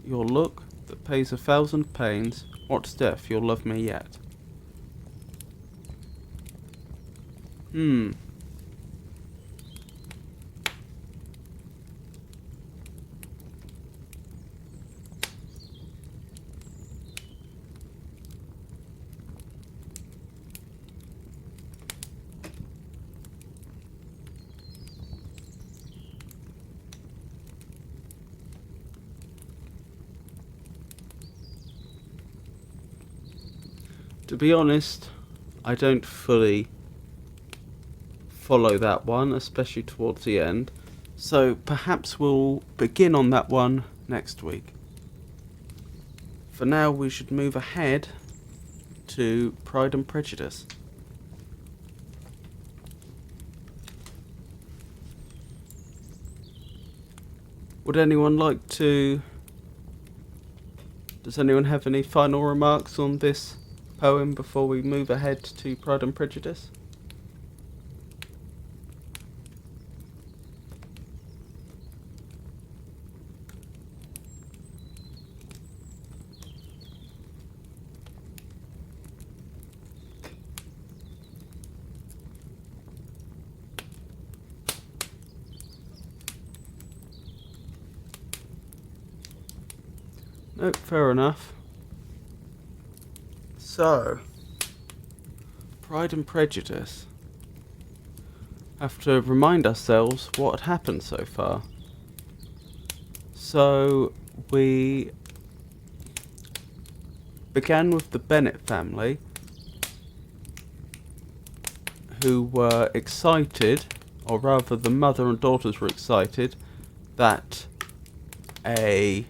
Your look that pays 1,000 pains, what's death, you'll love me yet. To be honest, I don't fully follow that one, especially towards the end. So perhaps we'll begin on that one next week. For now, we should move ahead to Pride and Prejudice. Would anyone like to... Does anyone have any final remarks on this poem before we move ahead to Pride and Prejudice? Nope, fair enough. So, Pride and Prejudice. Have to remind ourselves what had happened so far. So, we began with the Bennet family, who were excited, or rather the mother and daughters were excited, that a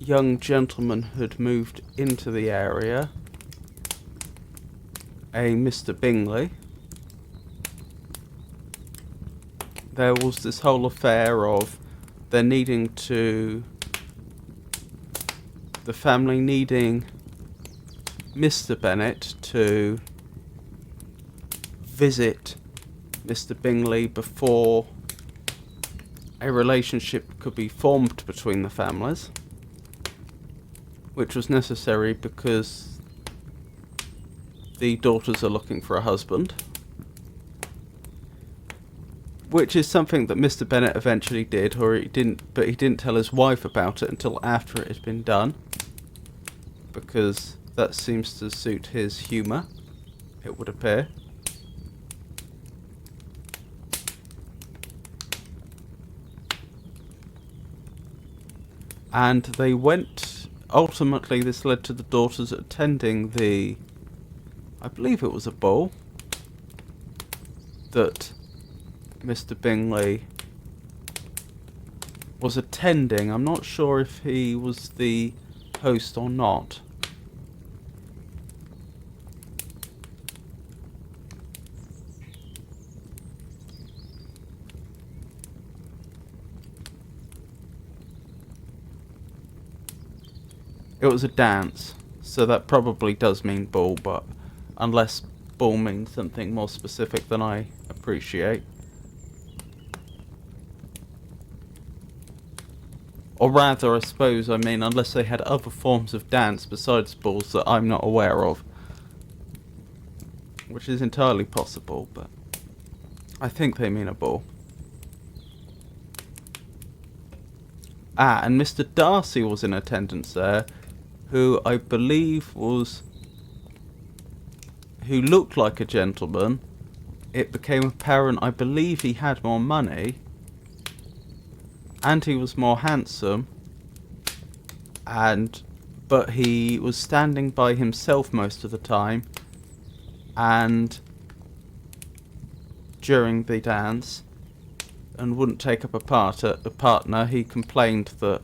young gentleman had moved into the area, a Mr. Bingley. There was this whole affair of there needing to, the family needing Mr. Bennet to visit Mr. Bingley before a relationship could be formed between the families, which was necessary because the daughters are looking for a husband, which is something that Mr. Bennet eventually did, or he didn't tell his wife about it until after it had been done, because that seems to suit his humour, it would appear. And they went, ultimately this led to the daughters attending the, I believe it was a ball, that Mr. Bingley was attending. I'm not sure if he was the host or not. It was a dance, so that probably does mean ball, but unless ball means something more specific than I appreciate. Or rather, I suppose, I mean, unless they had other forms of dance besides balls that I'm not aware of. Which is entirely possible, but I think they mean a ball. Ah, and Mr. Darcy was in attendance there, who I believe was, who looked like a gentleman, it became apparent, I believe he had more money, and he was more handsome, but he was standing by himself most of the time, and during the dance, and wouldn't take up a partner. He complained that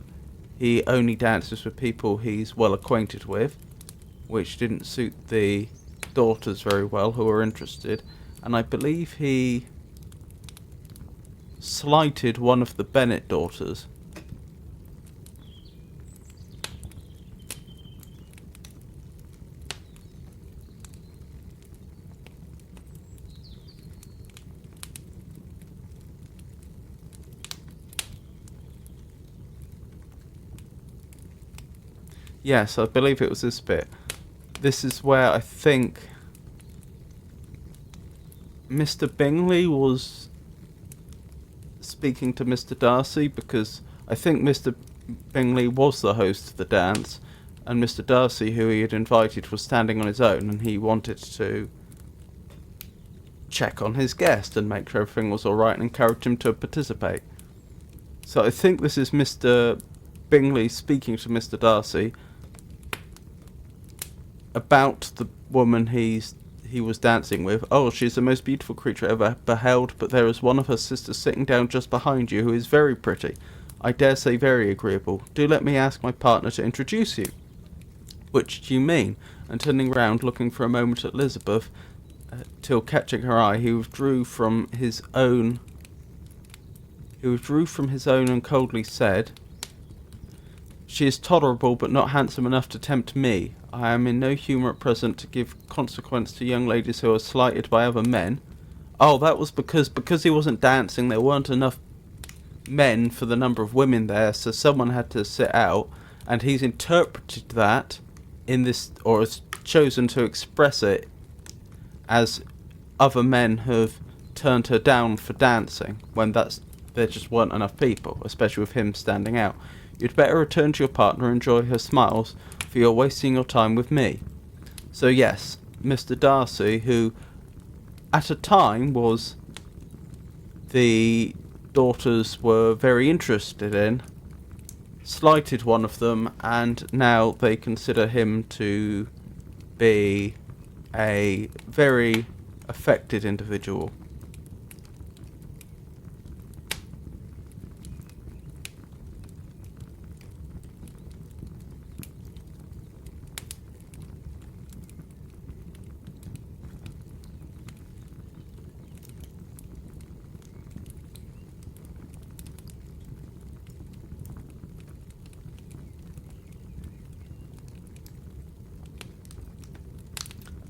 he only dances with people he's well acquainted with, which didn't suit the daughters very well, who were interested, and I believe he slighted one of the Bennet daughters. Yes, I believe it was this bit. This is where I think Mr. Bingley was speaking to Mr. Darcy, because I think Mr. Bingley was the host of the dance, and Mr. Darcy, who he had invited, was standing on his own, and he wanted to check on his guest and make sure everything was alright and encourage him to participate. So I think this is Mr. Bingley speaking to Mr. Darcy about the woman he was dancing with. "Oh, she's the most beautiful creature I ever beheld, but there is one of her sisters sitting down just behind you who is very pretty. I dare say very agreeable. Do let me ask my partner to introduce you." "Which do you mean?" And turning round, looking for a moment at Elizabeth, till catching her eye, he withdrew from his own and coldly said, "She is tolerable, but not handsome enough to tempt me. I am in no humour at present to give consequence to young ladies who are slighted by other men." Oh, that was because he wasn't dancing, there weren't enough men for the number of women there, so someone had to sit out, and he's interpreted that in this, or has chosen to express it as other men have turned her down for dancing, when there just weren't enough people, especially with him standing out. "You'd better return to your partner and enjoy her smiles, for you're wasting your time with me." So yes, Mr. Darcy, who at a time was the daughters were very interested in, slighted one of them, and now they consider him to be a very affected individual.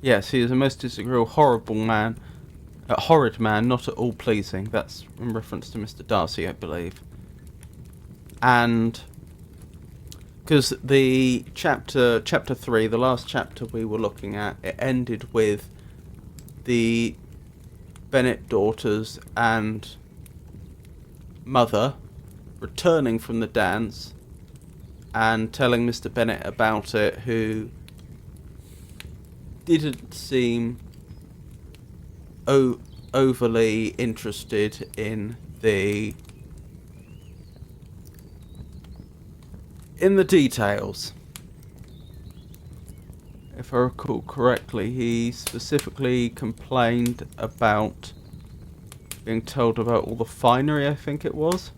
Yes, he is a most disagreeable, horrid man, not at all pleasing. That's in reference to Mr. Darcy, I believe. And because the chapter 3, the last chapter we were looking at, it ended with the Bennet daughters and mother returning from the dance and telling Mr. Bennet about it, who didn't seem overly interested in the details. If I recall correctly, he specifically complained about being told about all the finery, I think it was.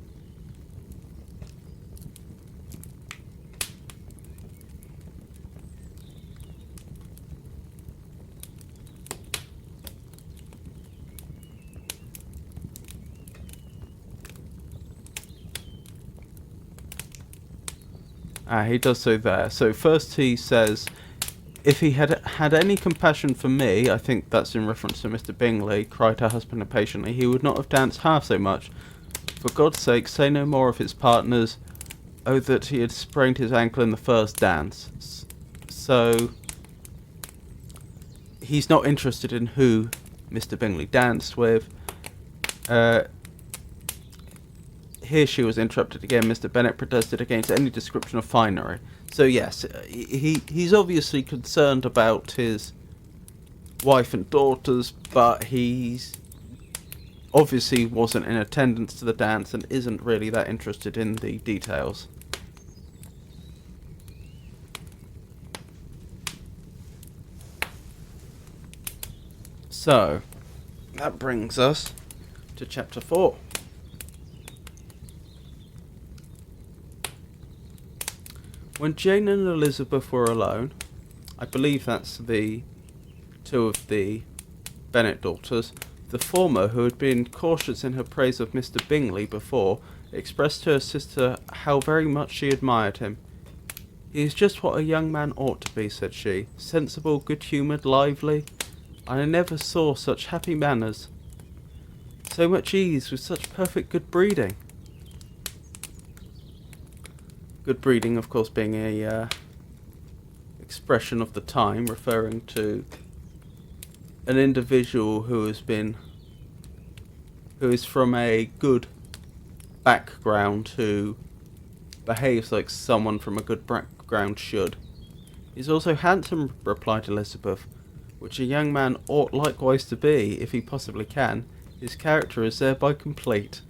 He does so there. So first he says, "If he had had any compassion for me," I think that's in reference to Mr. Bingley, cried her husband impatiently, "he would not have danced half so much. For God's sake, say no more of his partners. Oh, that he had sprained his ankle in the first dance." So he's not interested in who Mr. Bingley danced with. Here she was interrupted again. Mr. Bennet protested against any description of finery. So yes, he's obviously concerned about his wife and daughters, but he's obviously wasn't in attendance to the dance and isn't really that interested in the details. So, that brings us to chapter 4. When Jane and Elizabeth were alone, I believe that's the two of the Bennet daughters, the former, who had been cautious in her praise of Mr. Bingley before, expressed to her sister how very much she admired him. "He is just what a young man ought to be," said she, "sensible, good-humoured, lively. I never saw such happy manners, so much ease, with such perfect good breeding." Good breeding, of course, being a expression of the time, referring to an individual who is from a good background, who behaves like someone from a good background should. "He's also handsome," replied Elizabeth, "which a young man ought likewise to be, if he possibly can. His character is thereby complete."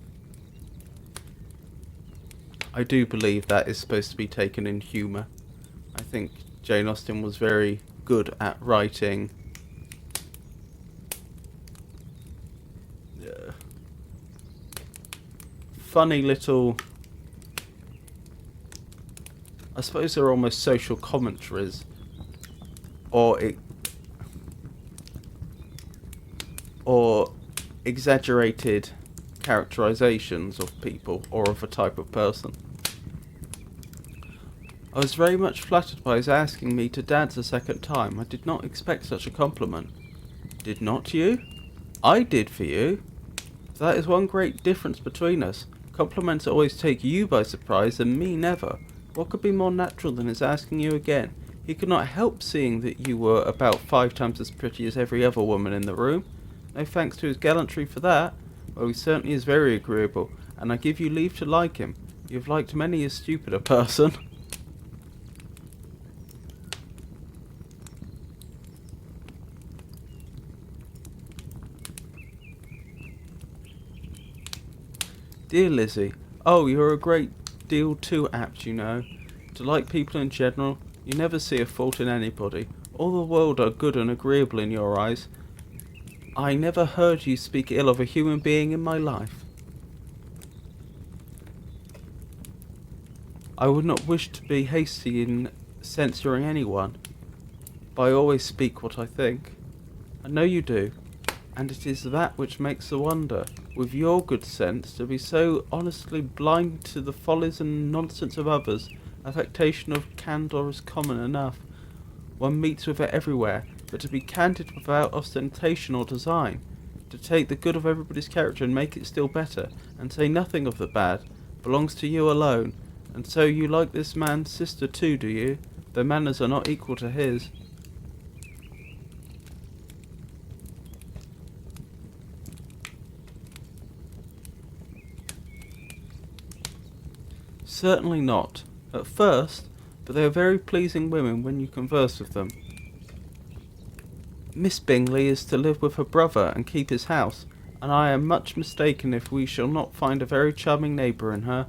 I do believe that is supposed to be taken in humour. I think Jane Austen was very good at writing funny little, I suppose they're almost social commentaries, or exaggerated characterizations of people or of a type of person. "I was very much flattered by his asking me to dance a second time. I did not expect such a compliment." "Did not you? I did for you. That is one great difference between us. Compliments always take you by surprise, and me never. What could be more natural than his asking you again? He could not help seeing that you were about 5 times as pretty as every other woman in the room. No thanks to his gallantry for that. Well, he certainly is very agreeable, and I give you leave to like him. You have liked many a stupider person." "Dear Lizzie, oh, you're a great deal too apt, you know, to like people in general. You never see a fault in anybody. All the world are good and agreeable in your eyes. I never heard you speak ill of a human being in my life." "I would not wish to be hasty in censuring anyone, but I always speak what I think. I know you do, and it is that which makes the wonder, with your good sense, to be so honestly blind to the follies and nonsense of others. Affectation of candour is common enough. One meets with it everywhere, but to be candid without ostentation or design, to take the good of everybody's character and make it still better, and say nothing of the bad, belongs to you alone. And so you like this man's sister too, do you? Though manners are not equal to his." "Certainly not. At first, but they are very pleasing women when you converse with them. Miss Bingley is to live with her brother and keep his house, and I am much mistaken if we shall not find a very charming neighbour in her."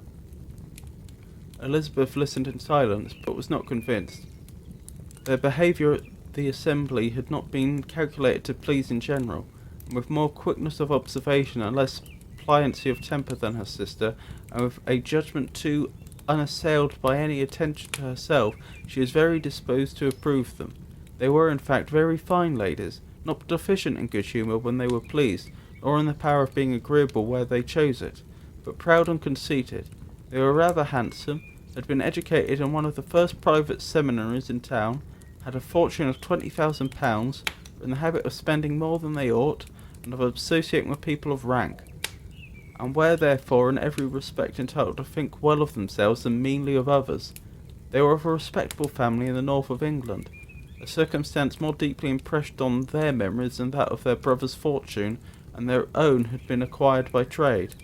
Elizabeth listened in silence, but was not convinced. Their behaviour at the assembly had not been calculated to please in general, and with more quickness of observation and less pliancy of temper than her sister, and with a judgment too unassailed by any attention to herself, she was very disposed to approve them. They were, in fact, very fine ladies, not deficient in good humour when they were pleased, nor in the power of being agreeable where they chose it, but proud and conceited. They were rather handsome, had been educated in one of the first private seminaries in town, had a fortune of £20,000, were in the habit of spending more than they ought, and of associating with people of rank, and were therefore in every respect entitled to think well of themselves and meanly of others. They were of a respectable family in the north of England, a circumstance more deeply impressed on their memories than that of their brother's fortune, and their own had been acquired by trade.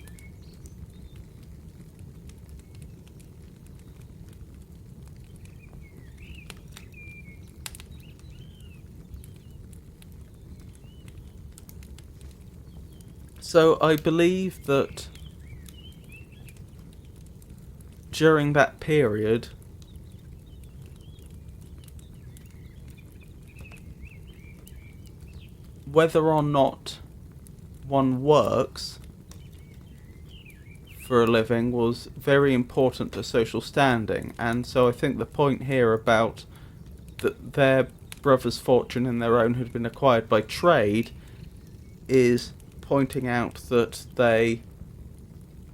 So I believe that during that period, whether or not one works for a living was very important to social standing. And so I think the point here about that their brother's fortune and their own had been acquired by trade is pointing out that they,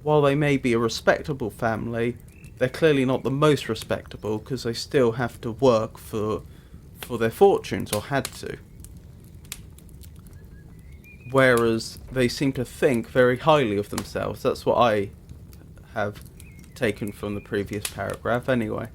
while they may be a respectable family, they're clearly not the most respectable, because they still have to work for their fortunes, or had to. Whereas they seem to think very highly of themselves. That's what I have taken from the previous paragraph anyway.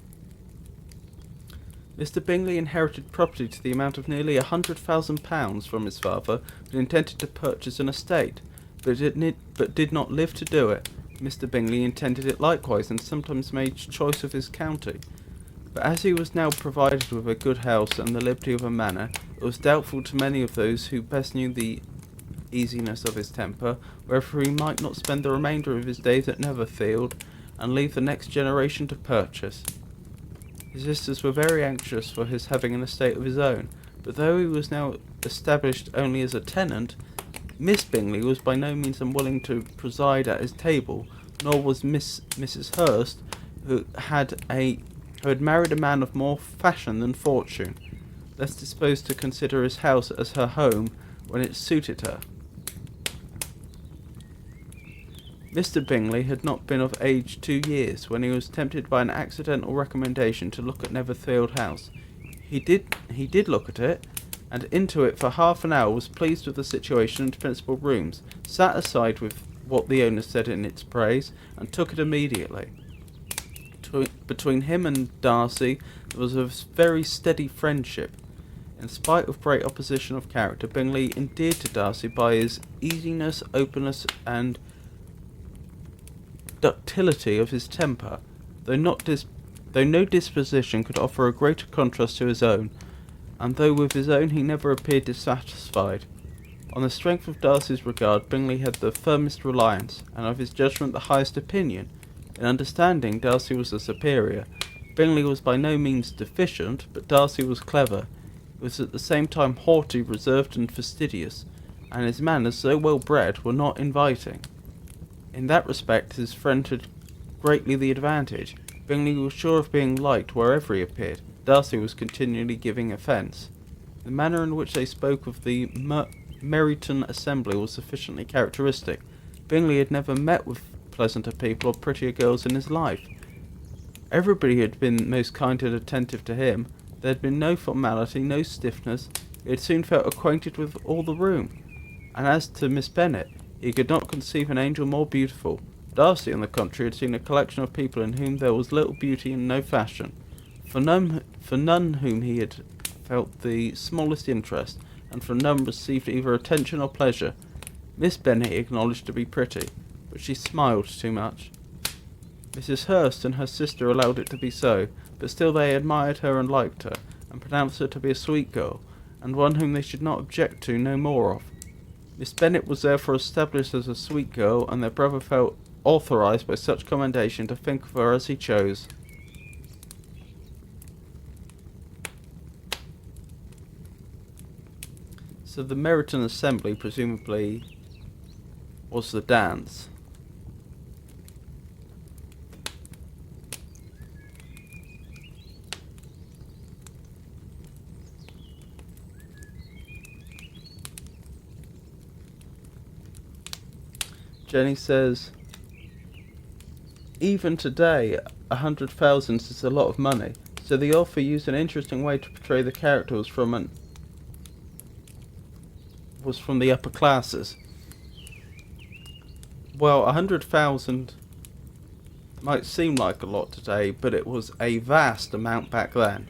Mr. Bingley inherited property to the amount of nearly £100,000 from his father, but intended to purchase an estate, but did not live to do it. Mr. Bingley intended it likewise, and sometimes made choice of his county. But as he was now provided with a good house and the liberty of a manor, it was doubtful to many of those who best knew the easiness of his temper, wherefore he might not spend the remainder of his days at Netherfield, and leave the next generation to purchase. His sisters were very anxious for his having an estate of his own, but though he was now established only as a tenant, Miss Bingley was by no means unwilling to preside at his table, nor was Mrs. Hurst, who had married a man of more fashion than fortune, less disposed to consider his house as her home when it suited her. Mr. Bingley had not been of age 2 years when he was tempted by an accidental recommendation to look at Netherfield House. He did look at it, and into it for half an hour, was pleased with the situation and principal rooms, sat aside with what the owner said in its praise, and took it immediately. Between him and Darcy there was a very steady friendship. In spite of great opposition of character, Bingley endeared to Darcy by his easiness, openness, and ductility of his temper, though no disposition could offer a greater contrast to his own, and though with his own he never appeared dissatisfied. On the strength of Darcy's regard, Bingley had the firmest reliance, and of his judgment the highest opinion. In understanding, Darcy was the superior. Bingley was by no means deficient, but Darcy was clever. He was at the same time haughty, reserved, and fastidious, and his manners, though well bred, were not inviting. In that respect his friend had greatly the advantage. Bingley was sure of being liked wherever he appeared. Darcy was continually giving offence. The manner in which they spoke of the Meryton assembly was sufficiently characteristic. Bingley had never met with pleasanter people or prettier girls in his life. Everybody had been most kind and attentive to him. There had been no formality, no stiffness. He had soon felt acquainted with all the room. And as to Miss Bennet, he could not conceive an angel more beautiful. Darcy, on the contrary, had seen a collection of people in whom there was little beauty and no fashion, for none whom he had felt the smallest interest, and from none received either attention or pleasure. Miss Bennet he acknowledged to be pretty, but she smiled too much. Mrs. Hurst and her sister allowed it to be so, but still they admired her and liked her, and pronounced her to be a sweet girl, and one whom they should not object to no more of. Miss Bennet was therefore established as a sweet girl, and their brother felt authorised by such commendation to think of her as he chose. So the Meryton assembly presumably was the dance. Jenny says, even today, 100,000 is a lot of money, so the author used an interesting way to portray the characters from the upper classes. Well, 100,000 might seem like a lot today, but it was a vast amount back then.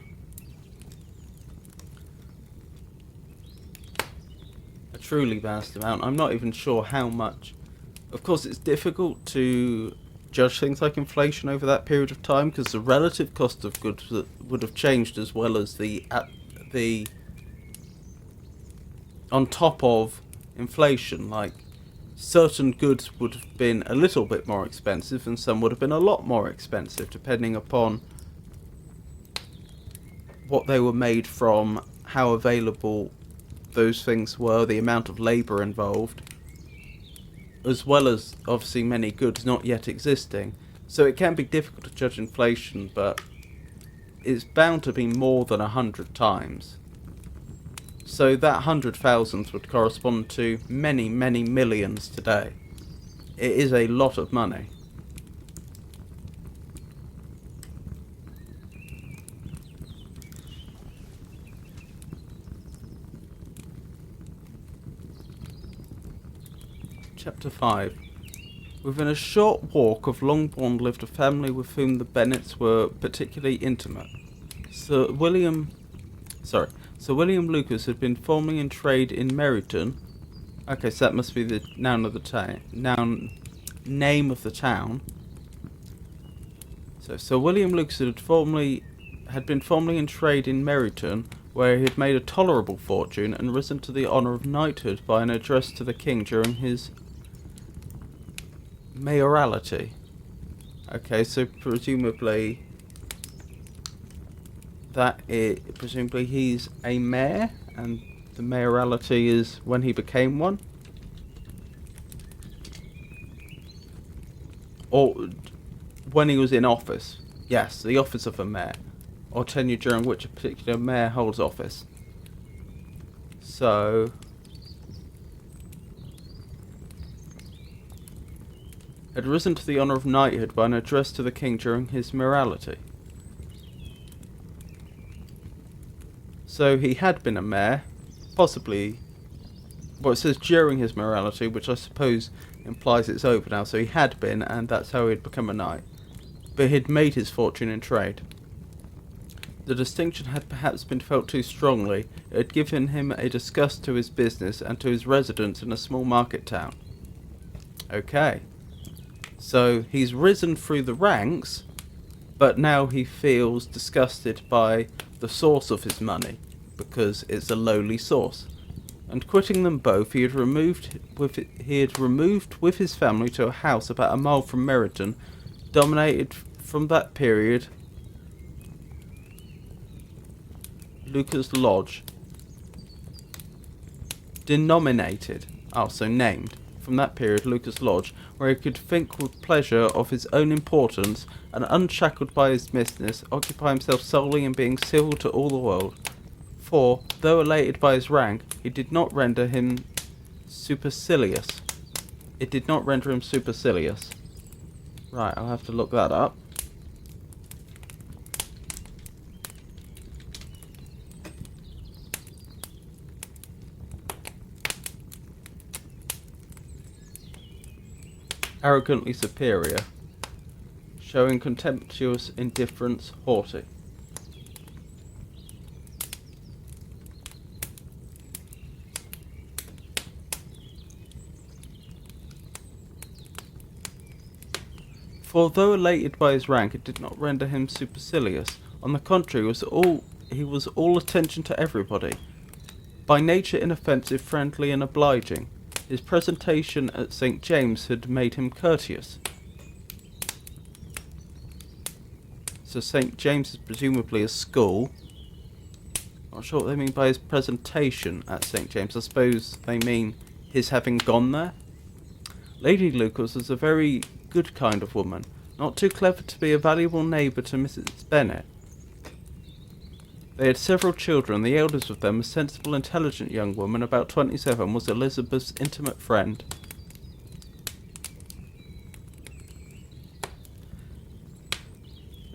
A truly vast amount. I'm not even sure how much. Of course, it's difficult to judge things like inflation over that period of time, because the relative cost of goods would have changed, as well as the on top of inflation. Like, certain goods would have been a little bit more expensive and some would have been a lot more expensive, depending upon what they were made from, how available those things were, the amount of labour involved, as well as obviously many goods not yet existing. So it can be difficult to judge inflation, but it's bound to be more than 100 times. So that 100,000 would correspond to many, many millions today. It is a lot of money. Chapter 5. Within a short walk of Longbourn lived a family with whom the Bennets were particularly intimate. Sir William Lucas had been formerly in trade in Meryton. Okay, so that must be the name of the town. So Sir William Lucas had been formerly in trade in Meryton, where he had made a tolerable fortune and risen to the honour of knighthood by an address to the king during his mayoralty. Okay, so presumably he's a mayor, and the mayoralty is when he became one, or when he was in office. Yes, the office of a mayor, or tenure during which a particular mayor holds office. So had risen to the honour of knighthood by an address to the king during his mayoralty. So he had been a mayor, possibly. Well, it says during his mayoralty, which I suppose implies it's over now. So he had been, and that's how he'd become a knight. But he'd made his fortune in trade. The distinction had perhaps been felt too strongly. It had given him a disgust to his business and to his residence in a small market town. Okay. So he's risen through the ranks, but now he feels disgusted by the source of his money, because it's a lowly source. And quitting them both, he had removed with his family to a house about a mile from Meryton, denominated from that period Lucas Lodge. Named from that period Lucas Lodge, where he could think with pleasure of his own importance, and unshackled by his business, occupy himself solely in being civil to all the world. For, though elated by his rank, it did not render him supercilious. Right, I'll have to look that up. Arrogantly superior, showing contemptuous indifference, haughty. For though elated by his rank, it did not render him supercilious. On the contrary, he was all attention to everybody. By nature inoffensive, friendly, and obliging. His presentation at St. James had made him courteous. So St. James is presumably a school. Not sure what they mean by his presentation at St. James. I suppose they mean his having gone there. Lady Lucas was a very good kind of woman, not too clever to be a valuable neighbour to Mrs. Bennet. They had several children. The eldest of them, a sensible, intelligent young woman, about 27, was Elizabeth's intimate friend.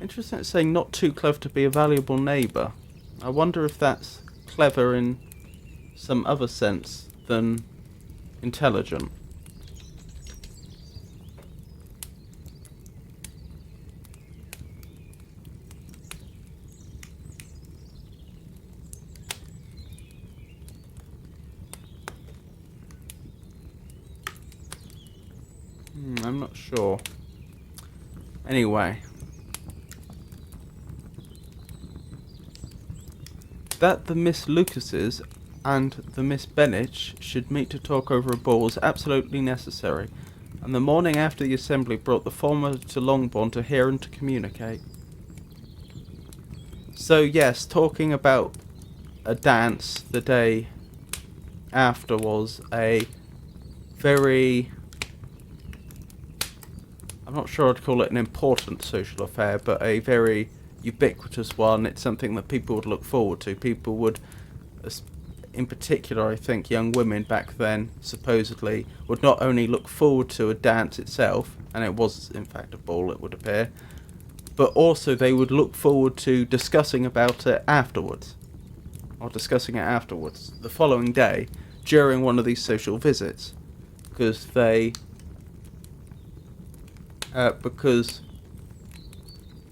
Interesting it's saying not too clever to be a valuable neighbour. I wonder if that's clever in some other sense than intelligent. I'm not sure. Anyway. That the Miss Lucases and the Miss Bennets should meet to talk over a ball was absolutely necessary, and the morning after the assembly brought the former to Longbourn to hear and to communicate. So yes, talking about a dance the day after was a very, I'm not sure I'd call it an important social affair, but a very ubiquitous one. It's something that people would look forward to. People would, in particular I think young women back then supposedly, would not only look forward to a dance itself, and it was in fact a ball it would appear, but also they would look forward to discussing about it afterwards, or discussing it afterwards the following day during one of these social visits, because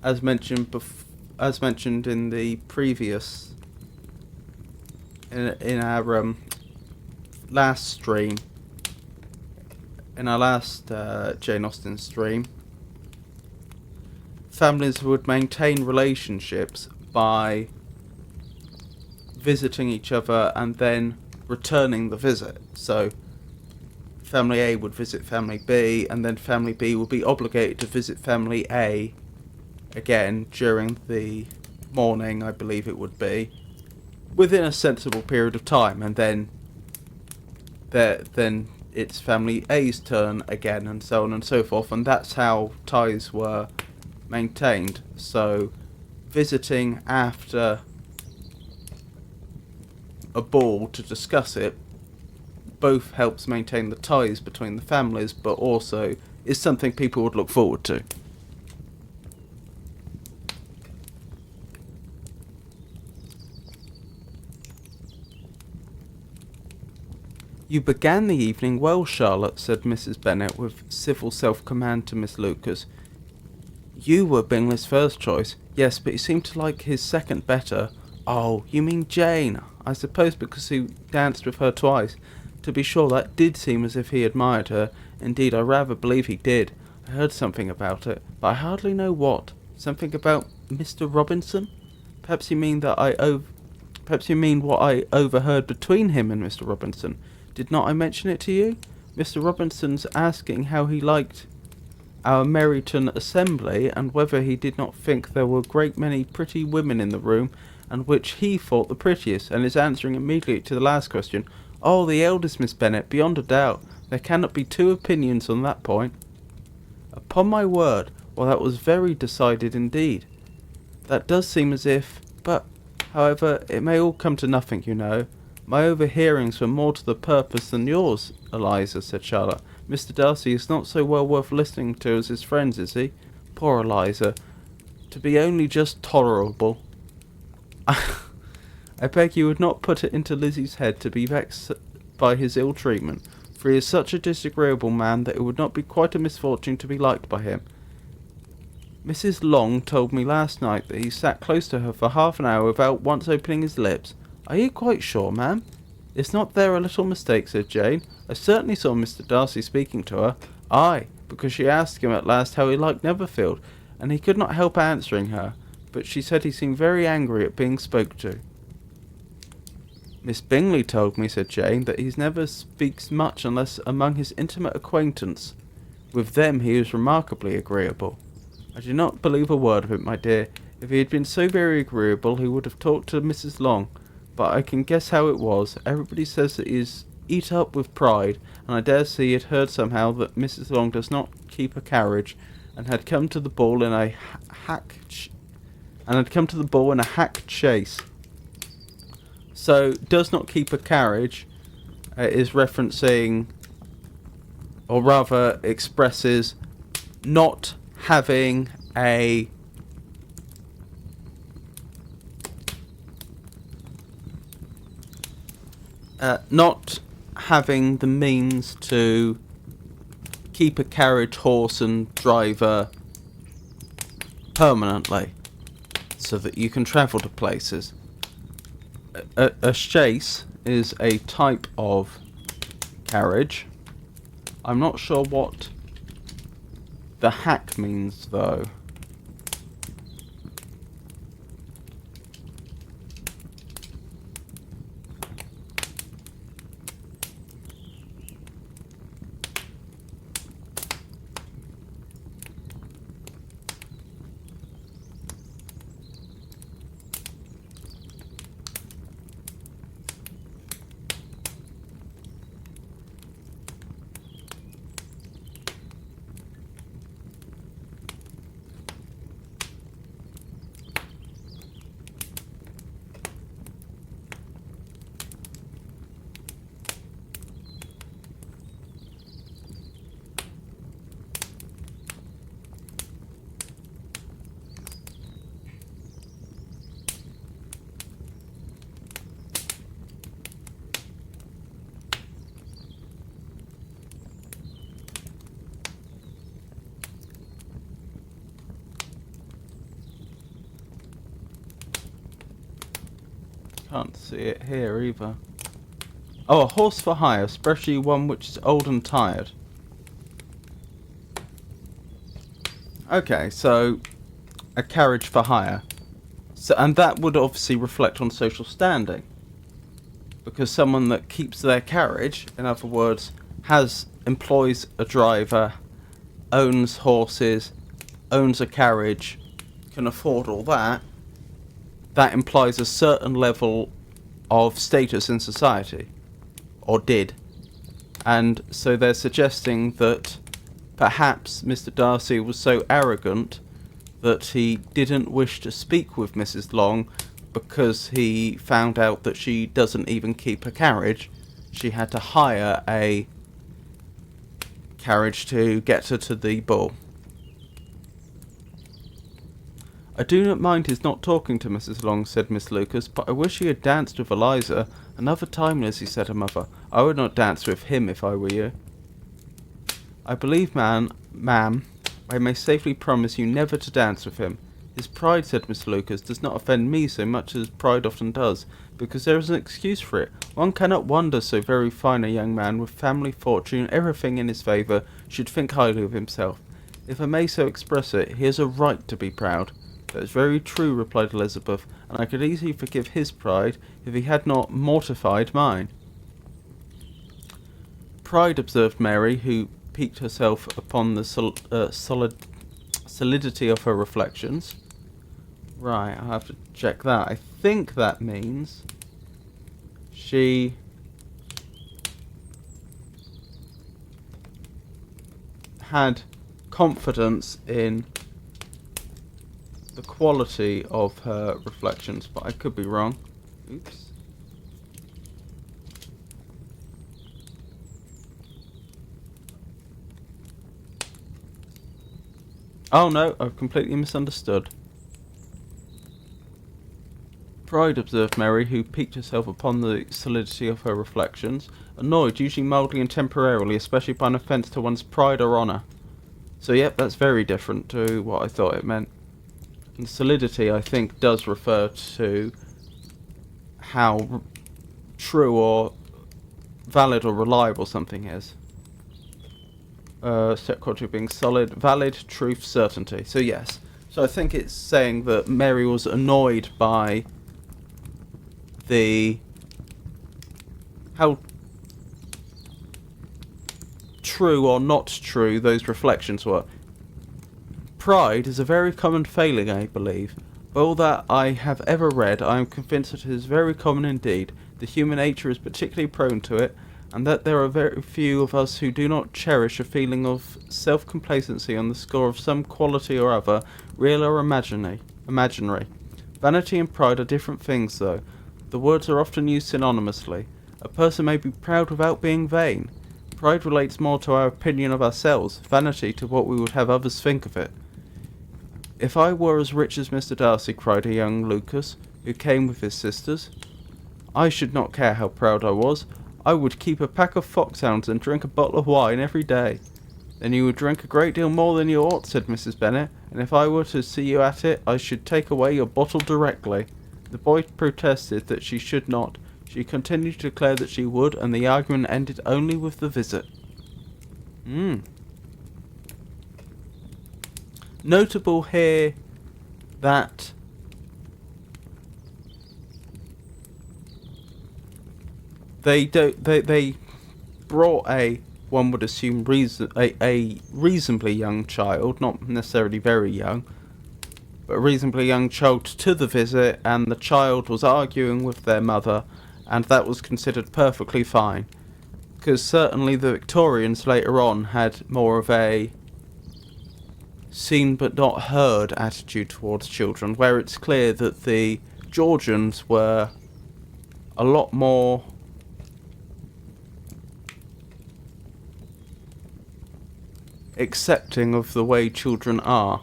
as mentioned in the previous in our last stream, in our last Jane Austen stream, families would maintain relationships by visiting each other and then returning the visit. So Family A would visit Family B, and then Family B would be obligated to visit Family A again during the morning, I believe it would be, within a sensible period of time, and then it's Family A's turn again, and so on and so forth, and that's how ties were maintained. So visiting after a ball to discuss it both helps maintain the ties between the families, but also is something people would look forward to. "You began the evening well, Charlotte," said Mrs. Bennet with civil self-command to Miss Lucas. "You were Bingley's first choice." "Yes, but he seemed to like his second better." "Oh, you mean Jane. I suppose because he danced with her twice. To be sure, that did seem as if he admired her. Indeed, I rather believe he did. I heard something about it, but I hardly know what. Something about Mr. Robinson? Perhaps you mean what I overheard between him and Mr. Robinson. Did not I mention it to you? Mr. Robinson's asking how he liked our Meryton assembly, and whether he did not think there were a great many pretty women in the room, and which he thought the prettiest, and is answering immediately to the last question. Oh, the eldest Miss Bennet, beyond a doubt. There cannot be two opinions on that point." "Upon my word, well, that was very decided indeed. That does seem as if... But, however, it may all come to nothing, you know. My overhearings were more to the purpose than yours, Eliza," said Charlotte. "Mr. Darcy is not so well worth listening to as his friends, is he? Poor Eliza, to be only just tolerable." "I beg you would not put it into Lizzie's head to be vexed by his ill treatment, for he is such a disagreeable man that it would not be quite a misfortune to be liked by him. Mrs. Long told me last night that he sat close to her for half an hour without once opening his lips." "Are you quite sure, ma'am?" "Is not there a little mistake?" said Jane. "I certainly saw Mr. Darcy speaking to her." "Aye, because she asked him at last how he liked Netherfield, and he could not help answering her, but she said he seemed very angry at being spoke to." "Miss Bingley told me," said Jane, "that he never speaks much unless among his intimate acquaintance. With them he is remarkably agreeable." "I do not believe a word of it, my dear. If he had been so very agreeable he would have talked to Mrs. Long, but I can guess how it was. Everybody says that he is eat up with pride, and I dare say he had heard somehow that Mrs. Long does not keep a carriage, and had come to the ball in a hack chaise." So, does not keep a carriage is referencing, or rather expresses, not having a not having the means to keep a carriage, horse and driver permanently, so that you can travel to places. A chaise is a type of carriage. I'm not sure what the hack means, though. Can't see it here either. Oh, a horse for hire, especially one which is old and tired. Okay, so a carriage for hire. So, and that would obviously reflect on social standing. Because someone that keeps their carriage, in other words, employs a driver, owns horses, owns a carriage, can afford all that, that implies a certain level of status in society. Or did. And so they're suggesting that perhaps Mr. Darcy was so arrogant that he didn't wish to speak with Mrs. Long because he found out that she doesn't even keep a carriage. She had to hire a carriage to get her to the ball. I do not mind his not talking to Mrs. Long, said Miss Lucas, but I wish he had danced with Eliza. Another time, Lizzie, said her mother. I would not dance with him if I were you. I believe, ma'am, I may safely promise you never to dance with him. His pride, said Miss Lucas, does not offend me so much as pride often does, because there is an excuse for it. One cannot wonder so very fine a young man, with family, fortune, everything in his favour, should think highly of himself. If I may so express it, he has a right to be proud. That is very true, replied Elizabeth, and I could easily forgive his pride if he had not mortified mine. Pride, observed Mary, who piqued herself upon the solidity of her reflections. Right, I'll have to check that. I think that means she had confidence in the quality of her reflections, but I could be wrong. Oops. Oh no, I've completely misunderstood. Pride, observed Mary, who piqued herself upon the solidity of her reflections. Annoyed, usually mildly and temporarily, especially by an offence to one's pride or honour. So yep, that's very different to what I thought it meant. And solidity, I think, does refer to how true or valid or reliable something is. Step quality being solid, valid, truth, certainty. So yes. So I think it's saying that Mary was annoyed by how true or not true those reflections were. Pride is a very common failing, I believe. By all that I have ever read, I am convinced that it is very common indeed. The human nature is particularly prone to it, and that there are very few of us who do not cherish a feeling of self-complacency on the score of some quality or other, real or imaginary. Vanity and pride are different things, though. The words are often used synonymously. A person may be proud without being vain. Pride relates more to our opinion of ourselves, vanity to what we would have others think of it. If I were as rich as Mr. Darcy, cried a young Lucas, who came with his sisters, I should not care how proud I was. I would keep a pack of foxhounds and drink a bottle of wine every day. Then you would drink a great deal more than you ought, said Mrs. Bennet, and if I were to see you at it, I should take away your bottle directly. The boy protested that she should not. She continued to declare that she would, and the argument ended only with the visit. Notable here that they brought one would assume a reasonably young child, not necessarily very young, but a reasonably young child to the visit, and the child was arguing with their mother, and that was considered perfectly fine. Because certainly the Victorians later on had more of a seen but not heard attitude towards children, where it's clear that the Georgians were a lot more accepting of the way children are.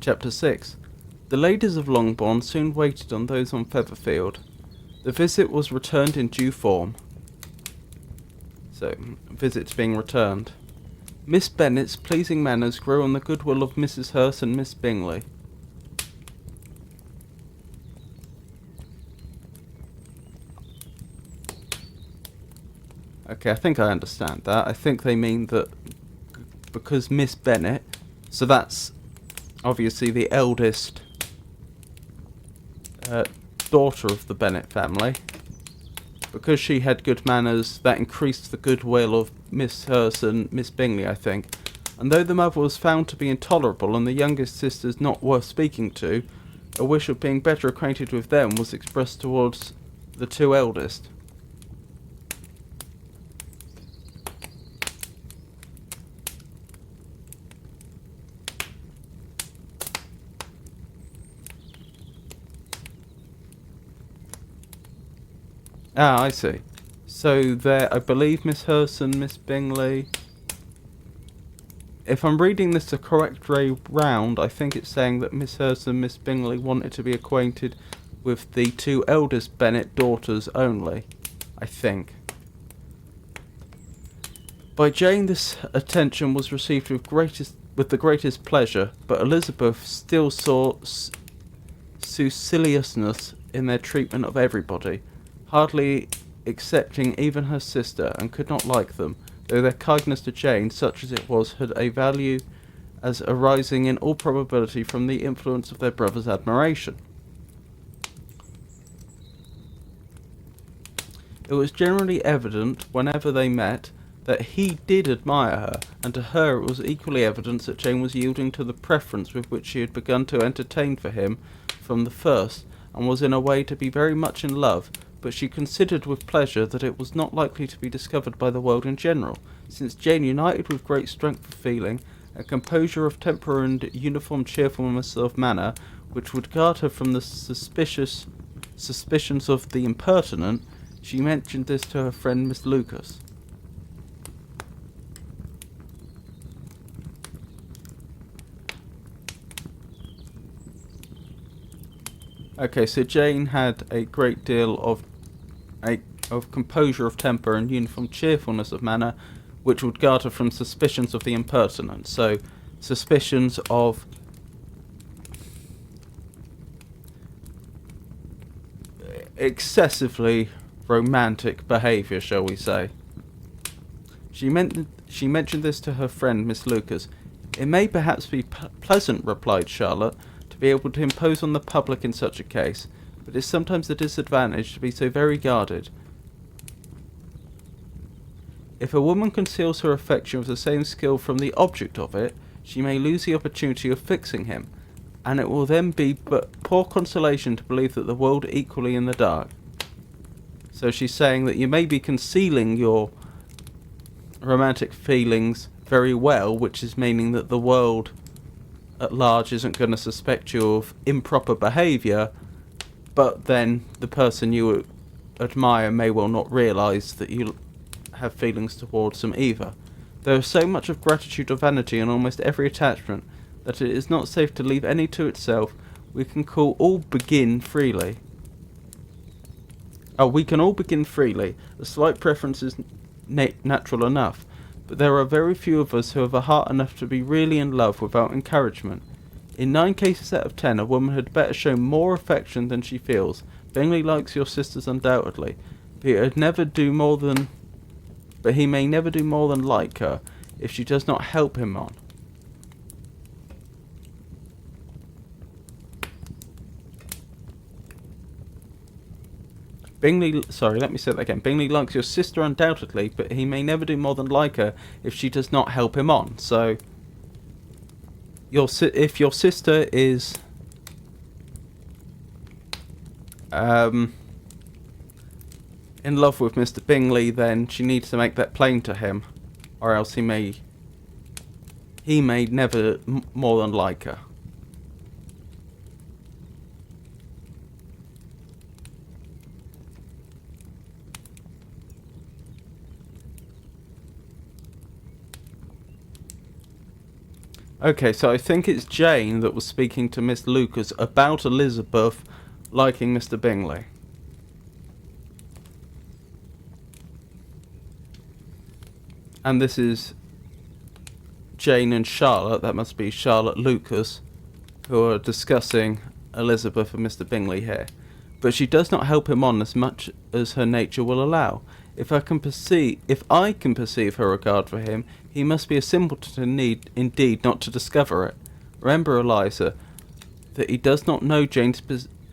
Chapter 6. The ladies of Longbourn soon waited on those on Featherfield. The visit was returned in due form. So, visits being returned. Miss Bennet's pleasing manners grew on the goodwill of Mrs. Hurst and Miss Bingley. Okay, I think I understand that. I think they mean that because Miss Bennet, so that's obviously the eldest daughter of the Bennet family, because she had good manners, that increased the goodwill of Miss Hurst and Miss Bingley, I think. And though the mother was found to be intolerable and the youngest sisters not worth speaking to, a wish of being better acquainted with them was expressed towards the two eldest. Ah, I see. So there, I believe Miss Hurst and Miss Bingley. If I'm reading this the correct way round, I think it's saying that Miss Hurst and Miss Bingley wanted to be acquainted with the two eldest Bennet daughters only. I think. By Jane, this attention was received with the greatest pleasure, but Elizabeth still saw superciliousness in their treatment of everybody, hardly excepting even her sister, and could not like them, though their kindness to Jane, such as it was, had a value as arising in all probability from the influence of their brother's admiration. It was generally evident, whenever they met, that he did admire her, and to her it was equally evident that Jane was yielding to the preference with which she had begun to entertain for him from the first, and was in a way to be very much in love, but she considered with pleasure that it was not likely to be discovered by the world in general, since Jane, united with great strength of feeling, a composure of temper and uniform cheerfulness of manner, which would guard her from the suspicions of the impertinent, she mentioned this to her friend Miss Lucas. Okay, so Jane had a great deal of composure of temper and uniform cheerfulness of manner, which would guard her from suspicions of the impertinent. So, suspicions of excessively romantic behaviour, shall we say. She mentioned this to her friend Miss Lucas. It may perhaps be pleasant, replied Charlotte, to be able to impose on the public in such a case, but it is sometimes a disadvantage to be so very guarded. If a woman conceals her affection with the same skill from the object of it, she may lose the opportunity of fixing him, and it will then be but poor consolation to believe that the world equally in the dark. So she's saying that you may be concealing your romantic feelings very well, which is meaning that the world at large isn't going to suspect you of improper behaviour, but then the person you admire may well not realise that you have feelings towards them either. There is so much of gratitude or vanity in almost every attachment that it is not safe to leave any to itself. We can all begin freely. We can all begin freely. A slight preference is natural enough, but there are very few of us who have a heart enough to be really in love without encouragement. In 9 cases out of 10, a woman had better show more affection than she feels. Bingley likes your sisters undoubtedly, but he may never do more than like her, if she does not help him on. Let me say that again. Bingley likes your sister undoubtedly, but he may never do more than like her if she does not help him on. So, if your sister is in love with Mr. Bingley, then she needs to make that plain to him, or else he may never more than like her. Okay, so I think it's Jane that was speaking to Miss Lucas about Elizabeth liking Mr. Bingley. and this is Jane and Charlotte, that must be Charlotte Lucas, who are discussing Elizabeth and Mr. Bingley here. But she does not help him on as much as her nature will allow. If I can perceive her regard for him, he must be a simpleton indeed not to discover it. Remember, Eliza, that he does not know Jane's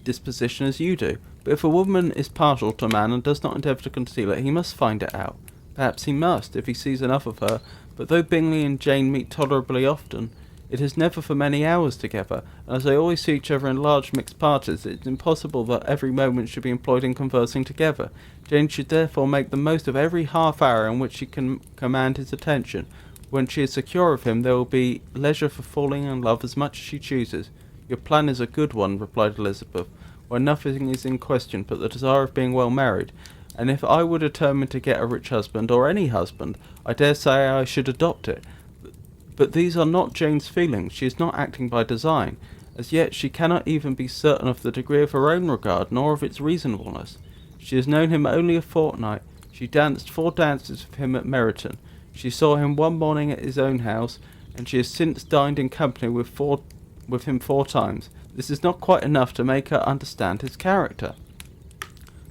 disposition as you do. But if a woman is partial to a man and does not endeavour to conceal it, he must find it out. Perhaps he must, if he sees enough of her, but though Bingley and Jane meet tolerably often, it is never for many hours together, and as they always see each other in large mixed parties, it is impossible that every moment should be employed in conversing together. Jane should therefore make the most of every half hour in which she can command his attention. When she is secure of him, there will be leisure for falling in love as much as she chooses. Your plan is a good one, replied Elizabeth, where nothing is in question but the desire of being well married, and if I were determined to get a rich husband, or any husband, I dare say I should adopt it. But these are not Jane's feelings. She is not acting by design. As yet she cannot even be certain of the degree of her own regard, nor of its reasonableness. She has known him only a fortnight. She danced 4 dances with him at Meryton. She saw him one morning at his own house, and she has since dined in company with him 4 times. This is not quite enough to make her understand his character.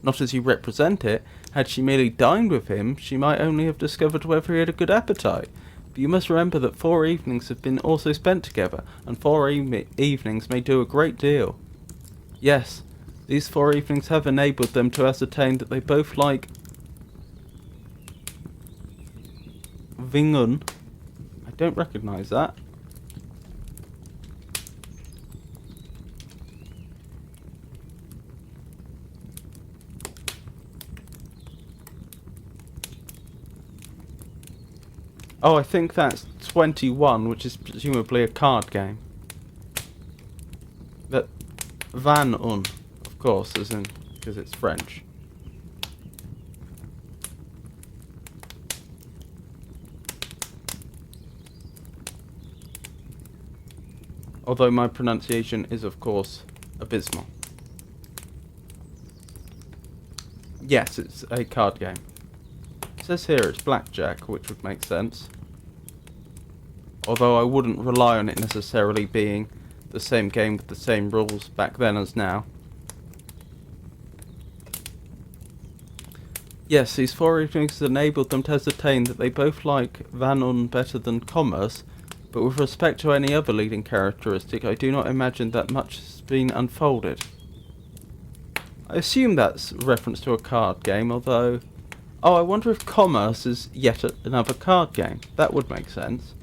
Not as you represent it. Had she merely dined with him, she might only have discovered whether he had a good appetite. But you must remember that 4 evenings have been also spent together, and 4 evenings may do a great deal. Yes, these 4 evenings have enabled them to ascertain that they both like Vingun. I don't recognise that. Oh, I think that's 21, which is presumably a card game. That Van Un, of course, as in because it's French. Although my pronunciation is, of course, abysmal. Yes, it's a card game. It says here it's blackjack, which would make sense. Although I wouldn't rely on it necessarily being the same game with the same rules back then as now. Yes, these 4 evenings enabled them to ascertain that they both like Van Un better than commerce, but with respect to any other leading characteristic, I do not imagine that much has been unfolded. I assume that's reference to a card game, although... Oh, I wonder if commerce is yet another card game. That would make sense.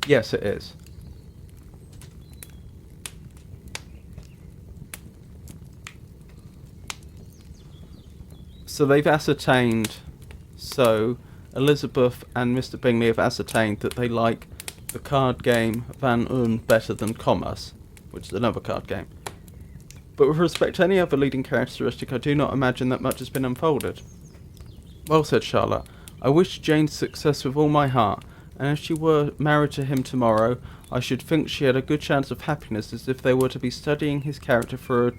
Yes, it is. So they've ascertained, Elizabeth and Mr. Bingley have ascertained that they like the card game Van Un better than commerce, which is another card game. But with respect to any other leading characteristic, I do not imagine that much has been unfolded. Well said, Charlotte. I wish Jane success with all my heart, and if she were married to him tomorrow, I should think she had a good chance of happiness, as if they were to be studying his character for a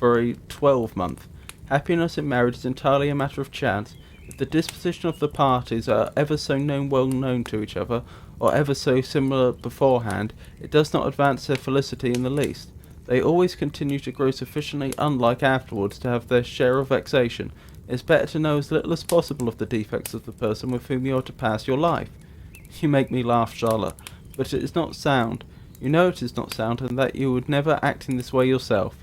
12-month. Happiness in marriage is entirely a matter of chance. If the disposition of the parties are ever so well known to each other, or ever so similar beforehand, it does not advance their felicity in the least. They always continue to grow sufficiently unlike afterwards to have their share of vexation. It is better to know as little as possible of the defects of the person with whom you are to pass your life. You make me laugh, Charlotte, but it is not sound. You know it is not sound, and that you would never act in this way yourself.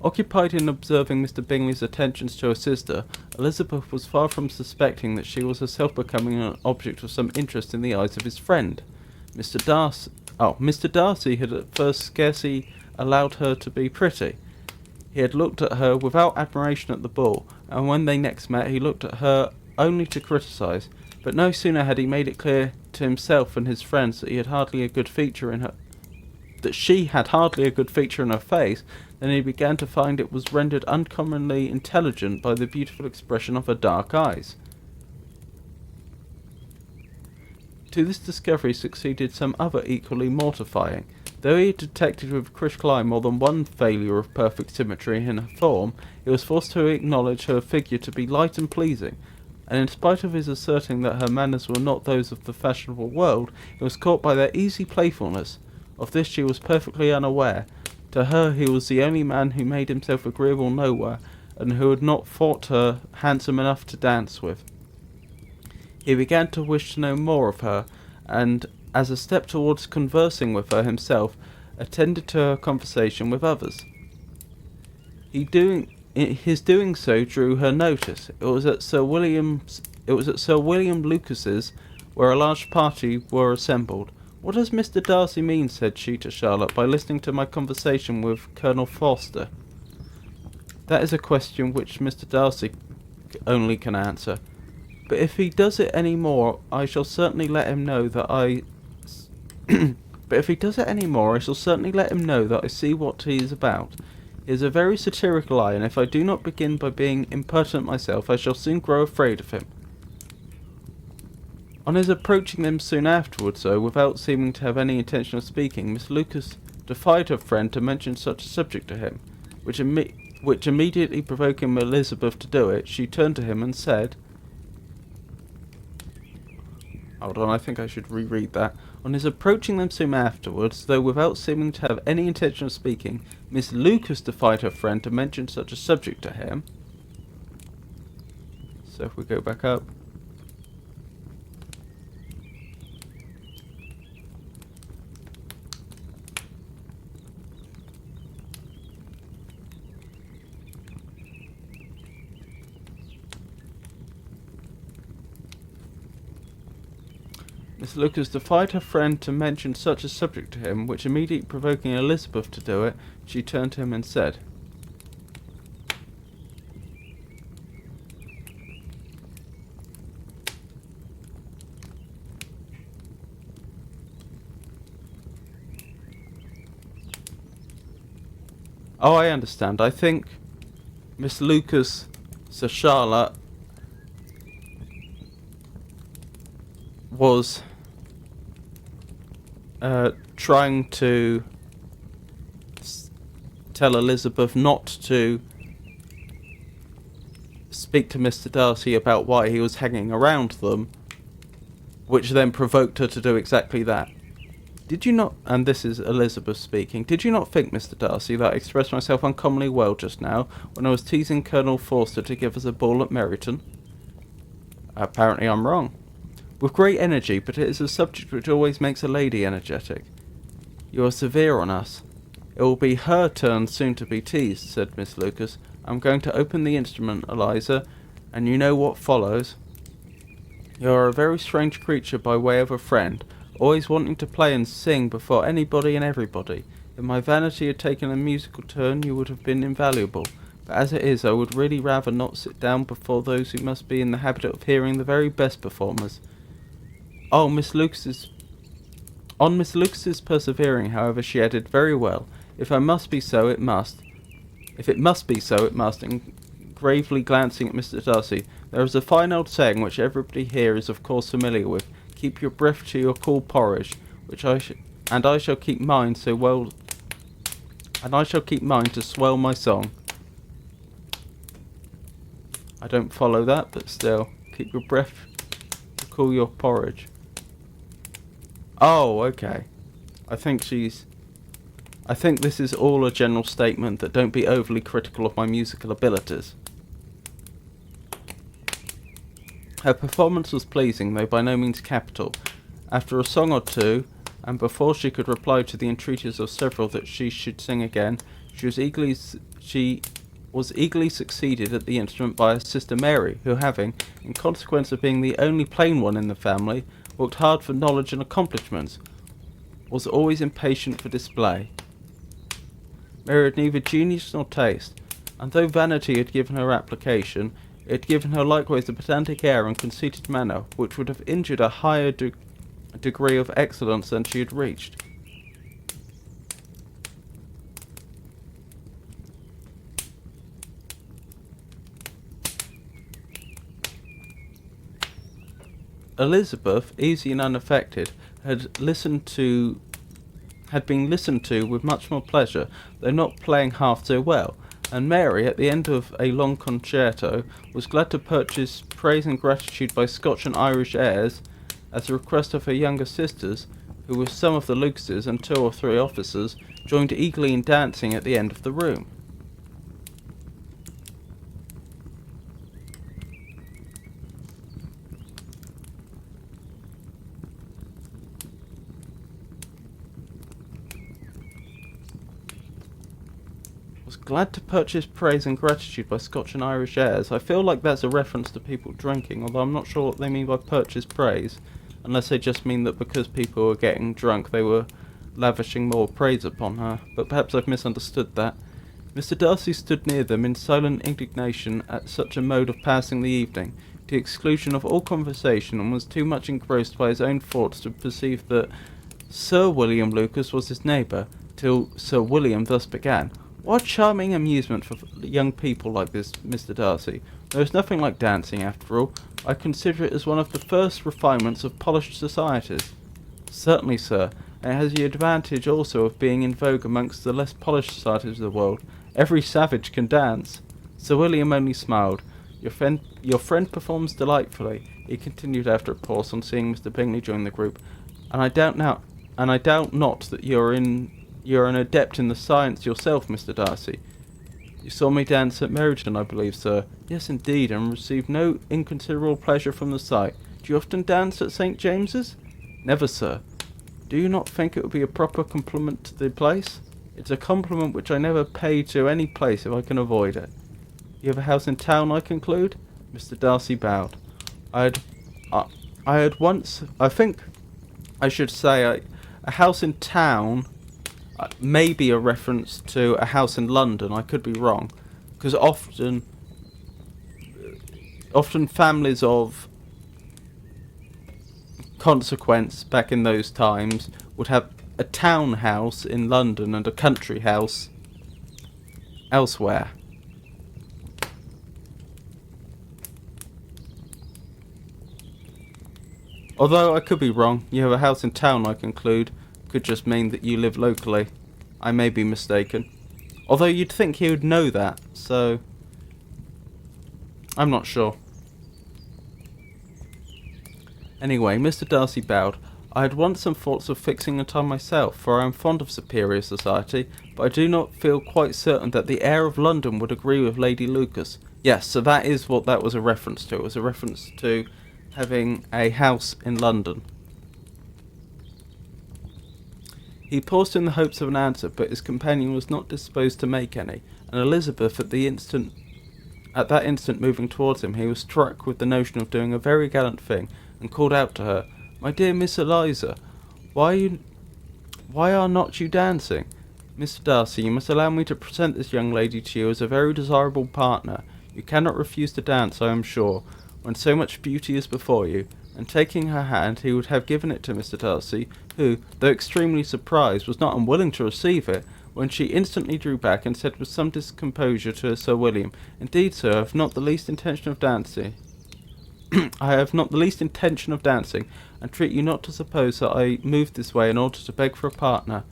Occupied in observing Mr. Bingley's attentions to her sister, Elizabeth was far from suspecting that she was herself becoming an object of some interest in the eyes of his friend. Mr. Darcy had at first scarcely allowed her to be pretty. He had looked at her without admiration at the ball, and when they next met he looked at her only to criticise. But no sooner had he made it clear to himself and his friends that she had hardly a good feature in her face, then he began to find it was rendered uncommonly intelligent by the beautiful expression of her dark eyes. To this discovery succeeded some other equally mortifying. Though he had detected with critical eye more than one failure of perfect symmetry in her form, he was forced to acknowledge her figure to be light and pleasing, and in spite of his asserting that her manners were not those of the fashionable world, he was caught by their easy playfulness. Of this she was perfectly unaware. To her he was the only man who made himself agreeable nowhere, and who had not thought her handsome enough to dance with. He began to wish to know more of her, and, as a step towards conversing with her himself, attended to her conversation with others. His doing so drew her notice. It was at Sir William Lucas's, where a large party were assembled. "What does Mr. Darcy mean," said she to Charlotte, "by listening to my conversation with Colonel Forster?" "That is a question which Mr. Darcy only can answer. But if he does it any more, I shall certainly let him know that I see what he is about. He has a very satirical eye, and if I do not begin by being impertinent myself, I shall soon grow afraid of him." On his approaching them soon afterwards, though, without seeming to have any intention of speaking, Miss Lucas defied her friend to mention such a subject to him, which immediately provoking Elizabeth to do it, she turned to him and said, hold on, I think I should reread that. On his approaching them soon afterwards, though without seeming to have any intention of speaking, Miss Lucas defied her friend to mention such a subject to him. So if we go back up. Miss Lucas defied her friend to mention such a subject to him, which immediately provoking Elizabeth to do it, she turned to him and said, "Oh, I understand. I think Miss Lucas, Sir Charlotte, was trying to tell Elizabeth not to speak to Mr. Darcy about why he was hanging around them, which then provoked her to do exactly that. Did you not," and this is Elizabeth speaking, "did you not think, Mr. Darcy, that I expressed myself uncommonly well just now, when I was teasing Colonel Forster to give us a ball at Meryton?" "Apparently I'm wrong." "With great energy, but it is a subject which always makes a lady energetic. You are severe on us." "It will be her turn soon to be teased," said Miss Lucas. "I'm going to open the instrument, Eliza, and you know what follows. You are a very strange creature by way of a friend, always wanting to play and sing before anybody and everybody. If my vanity had taken a musical turn, you would have been invaluable. But as it is, I would really rather not sit down before those who must be in the habit of hearing the very best performers." On Miss Lucas's persevering, however, she added, "Very well. If it must be so, it must," and gravely glancing at Mr. Darcy, "there is a fine old saying which everybody here is of course familiar with. Keep your breath to your cool porridge, I shall keep mine to swell my song." I don't follow that, but still, keep your breath to cool your porridge. Oh, okay. I think this is all a general statement that don't be overly critical of my musical abilities. Her performance was pleasing, though by no means capital. After a song or two, and before she could reply to the entreaties of several that she should sing again, she was eagerly succeeded at the instrument by her sister Mary, who having, in consequence of being the only plain one in the family, worked hard for knowledge and accomplishments, was always impatient for display. Mary had neither genius nor taste, and though vanity had given her application, it had given her likewise a pedantic air and conceited manner, which would have injured a higher degree of excellence than she had reached. Elizabeth, easy and unaffected, had been listened to with much more pleasure, though not playing half so well, and Mary, at the end of a long concerto, was glad to purchase praise and gratitude by Scotch and Irish airs, at the request of her younger sisters, who with some of the Lucases and 2 or 3 officers, joined eagerly in dancing at the end of the room. Glad to purchase praise and gratitude by Scotch and Irish airs. I feel like that's a reference to people drinking, although I'm not sure what they mean by purchase praise, unless they just mean that because people were getting drunk they were lavishing more praise upon her, but perhaps I've misunderstood that. Mr. Darcy stood near them in silent indignation at such a mode of passing the evening, to the exclusion of all conversation, and was too much engrossed by his own thoughts to perceive that Sir William Lucas was his neighbour, till Sir William thus began. What charming amusement for young people like this, Mr. Darcy. There is nothing like dancing, after all. I consider it as one of the first refinements of polished societies. Certainly, sir, and it has the advantage also of being in vogue amongst the less polished societies of the world. Every savage can dance. Sir William only smiled. Your friend performs delightfully, he continued after a pause on seeing Mr. Bingley join the group, and I doubt not that you're an adept in the science yourself, Mr. Darcy. You saw me dance at Meryton, I believe, sir. Yes, indeed, and received no inconsiderable pleasure from the sight. Do you often dance at St. James's? Never, sir. Do you not think it would be a proper compliment to the place? It's a compliment which I never pay to any place if I can avoid it. You have a house in town, I conclude? Mr. Darcy bowed. I had once, I think I should say, a house in town. Maybe a reference to a house in London. I could be wrong, because often families of consequence back in those times would have a townhouse in London and a country house elsewhere. Although I could be wrong. You have a house in town, I conclude. Could just mean that you live locally. I may be mistaken. Although you'd think he would know that, so I'm not sure. Anyway, Mr. Darcy bowed. I had once some thoughts of fixing a time myself, for I am fond of superior society, but I do not feel quite certain that the air of London would agree with Lady Lucas. Yes, so that is what that was a reference to. It was a reference to having a house in London. He paused in the hopes of an answer, but his companion was not disposed to make any, and Elizabeth at that instant moving towards him, he was struck with the notion of doing a very gallant thing, and called out to her, "My dear Miss Eliza, why are not you dancing? Mr. Darcy, you must allow me to present this young lady to you as a very desirable partner. You cannot refuse to dance, I am sure, when so much beauty is before you." And taking her hand, he would have given it to Mr. Darcy, who, though extremely surprised, was not unwilling to receive it, when she instantly drew back and said with some discomposure to Sir William, "Indeed, sir, I have not the least intention of dancing. I have not the least intention of dancing, and treat you not to suppose that I moved this way in order to beg for a partner."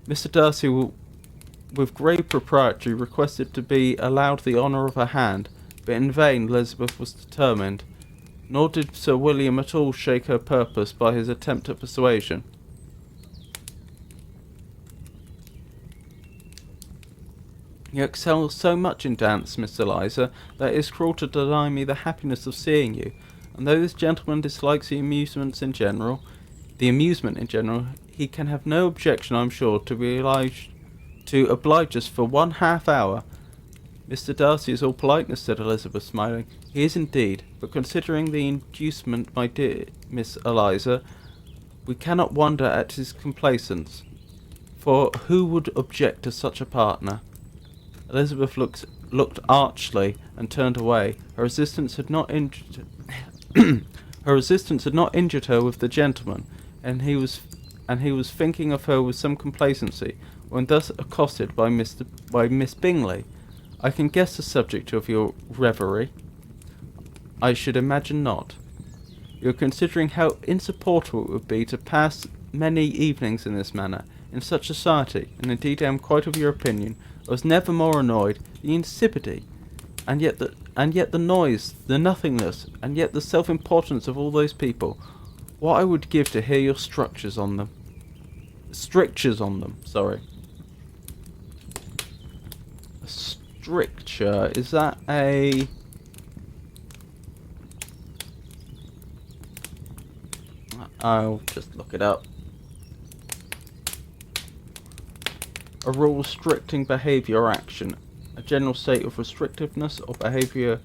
Mr. Darcy, with grave propriety, requested to be allowed the honour of her hand, but in vain. Elizabeth was determined. Nor did Sir William at all shake her purpose by his attempt at persuasion. "You excel so much in dance, Miss Eliza, that it is cruel to deny me the happiness of seeing you, and though this gentleman dislikes the amusement in general, he can have no objection, I am sure, to oblige us for 1/2 hour. Mr. Darcy is all politeness," said Elizabeth, smiling. "He is indeed, but considering the inducement, my dear Miss Eliza, we cannot wonder at his complaisance, for who would object to such a partner?" Elizabeth looked archly and turned away. Her resistance had not injured her with the gentleman, and he was thinking of her with some complacency when thus accosted by Miss Bingley. "I can guess the subject of your reverie." "I should imagine not." You're considering how insupportable it would be to pass many evenings in this manner, in such society, and indeed I am quite of your opinion. I was never more annoyed. The insipidity, and yet the noise, the nothingness, and yet the self-importance of all those people. What I would give to hear your strictures on them. Sorry. A stricture, is that a... I'll just look it up. A rule restricting behaviour or action. A general state of restrictiveness or behaviour,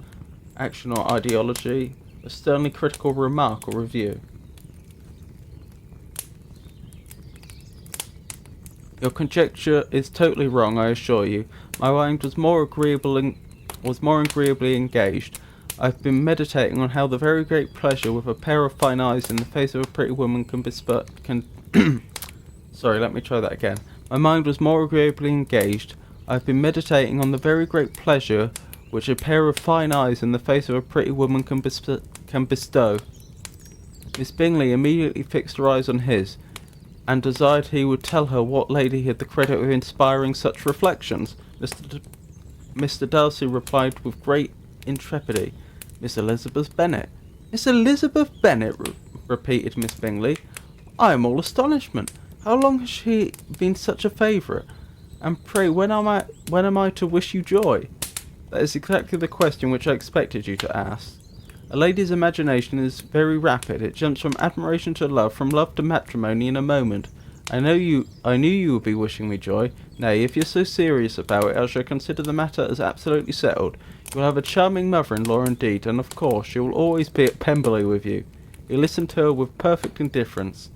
action or ideology. A sternly critical remark or review. Your conjecture is totally wrong, I assure you. My mind was more agreeably engaged. I've been meditating on how the very great pleasure with a pair of fine eyes in the face of a pretty woman Sorry, let me try that again. My mind was more agreeably engaged. I've been meditating on the very great pleasure which a pair of fine eyes in the face of a pretty woman can bestow. Miss Bingley immediately fixed her eyes on his, and desired he would tell her what lady had the credit of inspiring such reflections. Mr. Darcy replied with great intrepidity, Miss Elizabeth Bennet. Miss Elizabeth Bennet, repeated Miss Bingley. I am all astonishment. How long has she been such a favourite? And pray, when am I to wish you joy? That is exactly the question which I expected you to ask. A lady's imagination is very rapid. It jumps from admiration to love, from love to matrimony in a moment. I knew you would be wishing me joy. Nay, if you're so serious about it, I shall consider the matter as absolutely settled. You will have a charming mother-in-law indeed, and of course she will always be at Pemberley with you. You listened to her with perfect indifference.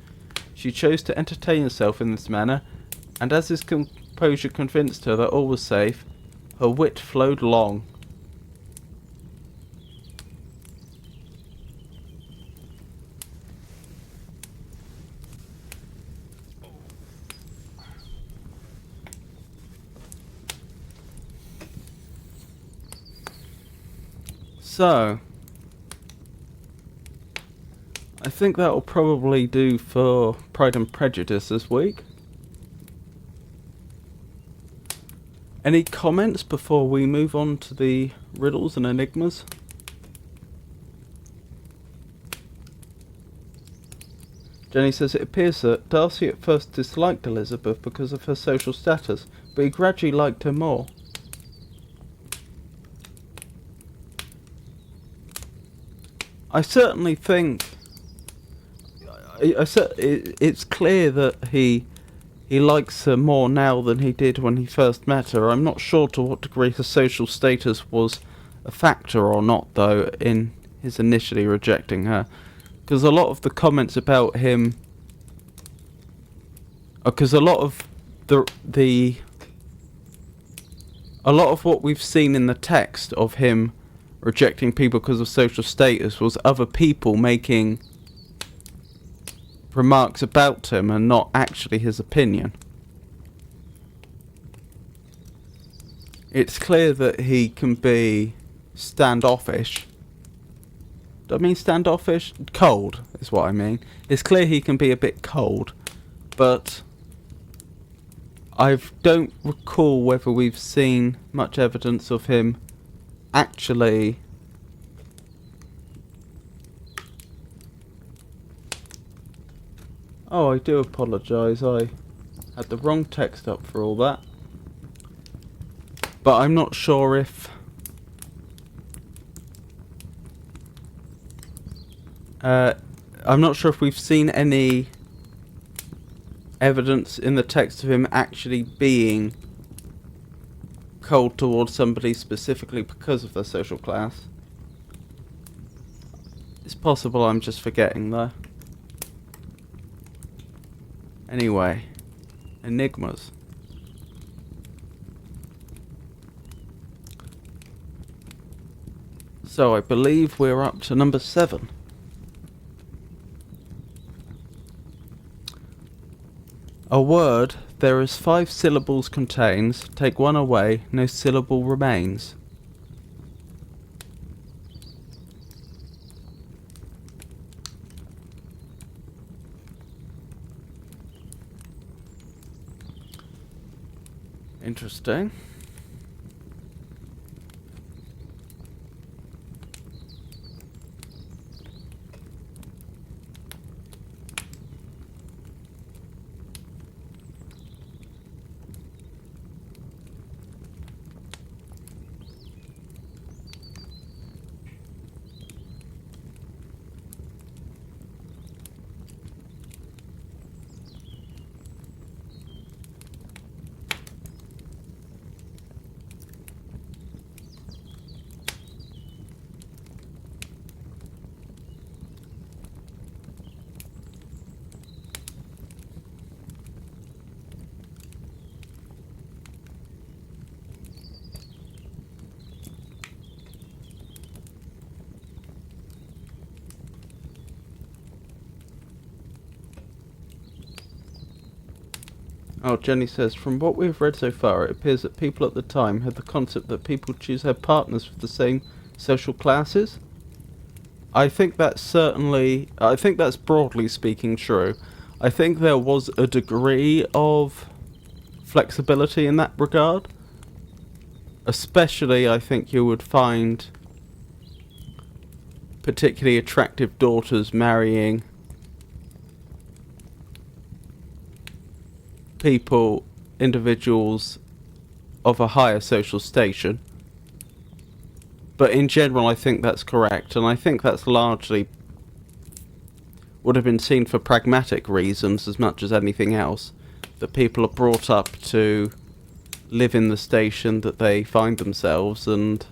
She chose to entertain herself in this manner, and as his composure convinced her that all was safe, her wit flowed long. So, I think that will probably do for Pride and Prejudice this week. Any comments before we move on to the riddles and enigmas? Jenny says it appears that Darcy at first disliked Elizabeth because of her social status, but he gradually liked her more. I certainly think it's clear that he likes her more now than he did when he first met her. I'm not sure to what degree her social status was a factor or not, though, in his initially rejecting her. Because a lot of the comments about him... Because a lot of a lot of what we've seen in the text of him rejecting people because of social status was other people making remarks about him and not actually his opinion. It's clear that he can be standoffish. Do I mean standoffish? Cold is what I mean. It's clear he can be a bit cold, but I don't recall whether we've seen much evidence of him actually Oh, I do apologise, I had the wrong text up for all that. But I'm not sure if we've seen any evidence in the text of him actually being cold towards somebody specifically because of their social class. It's possible I'm just forgetting though. Anyway, enigmas. So I believe we're up to number 7. A word there is 5 syllables contains, take one away, no syllable remains. Interesting. Oh, Jenny says, from what we've read so far, it appears that people at the time had the concept that people choose their partners with the same social classes. I think that's broadly speaking true. I think there was a degree of flexibility in that regard. Especially, I think you would find particularly attractive daughters marrying individuals of a higher social station. But in general, I think that's correct, and I think that's largely would have been seen for pragmatic reasons as much as anything else, that people are brought up to live in the station that they find themselves, and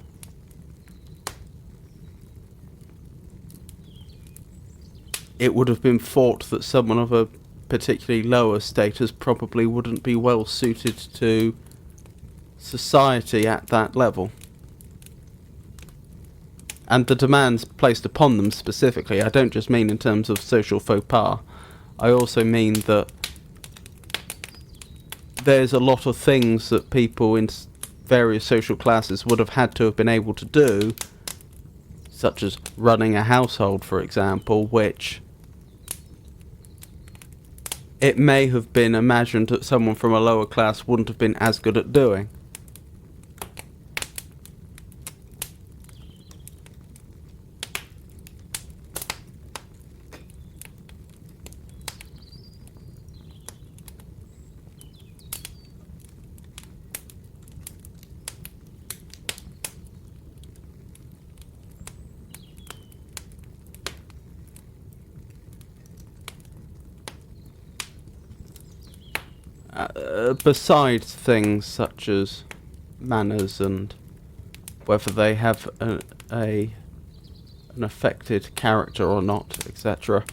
it would have been thought that someone of a particularly lower status probably wouldn't be well suited to society at that level. And the demands placed upon them specifically, I don't just mean in terms of social faux pas, I also mean that there's a lot of things that people in various social classes would have had to have been able to do, such as running a household, for example, which it may have been imagined that someone from a lower class wouldn't have been as good at doing. Besides things such as manners and whether they have an affected character or not, etc.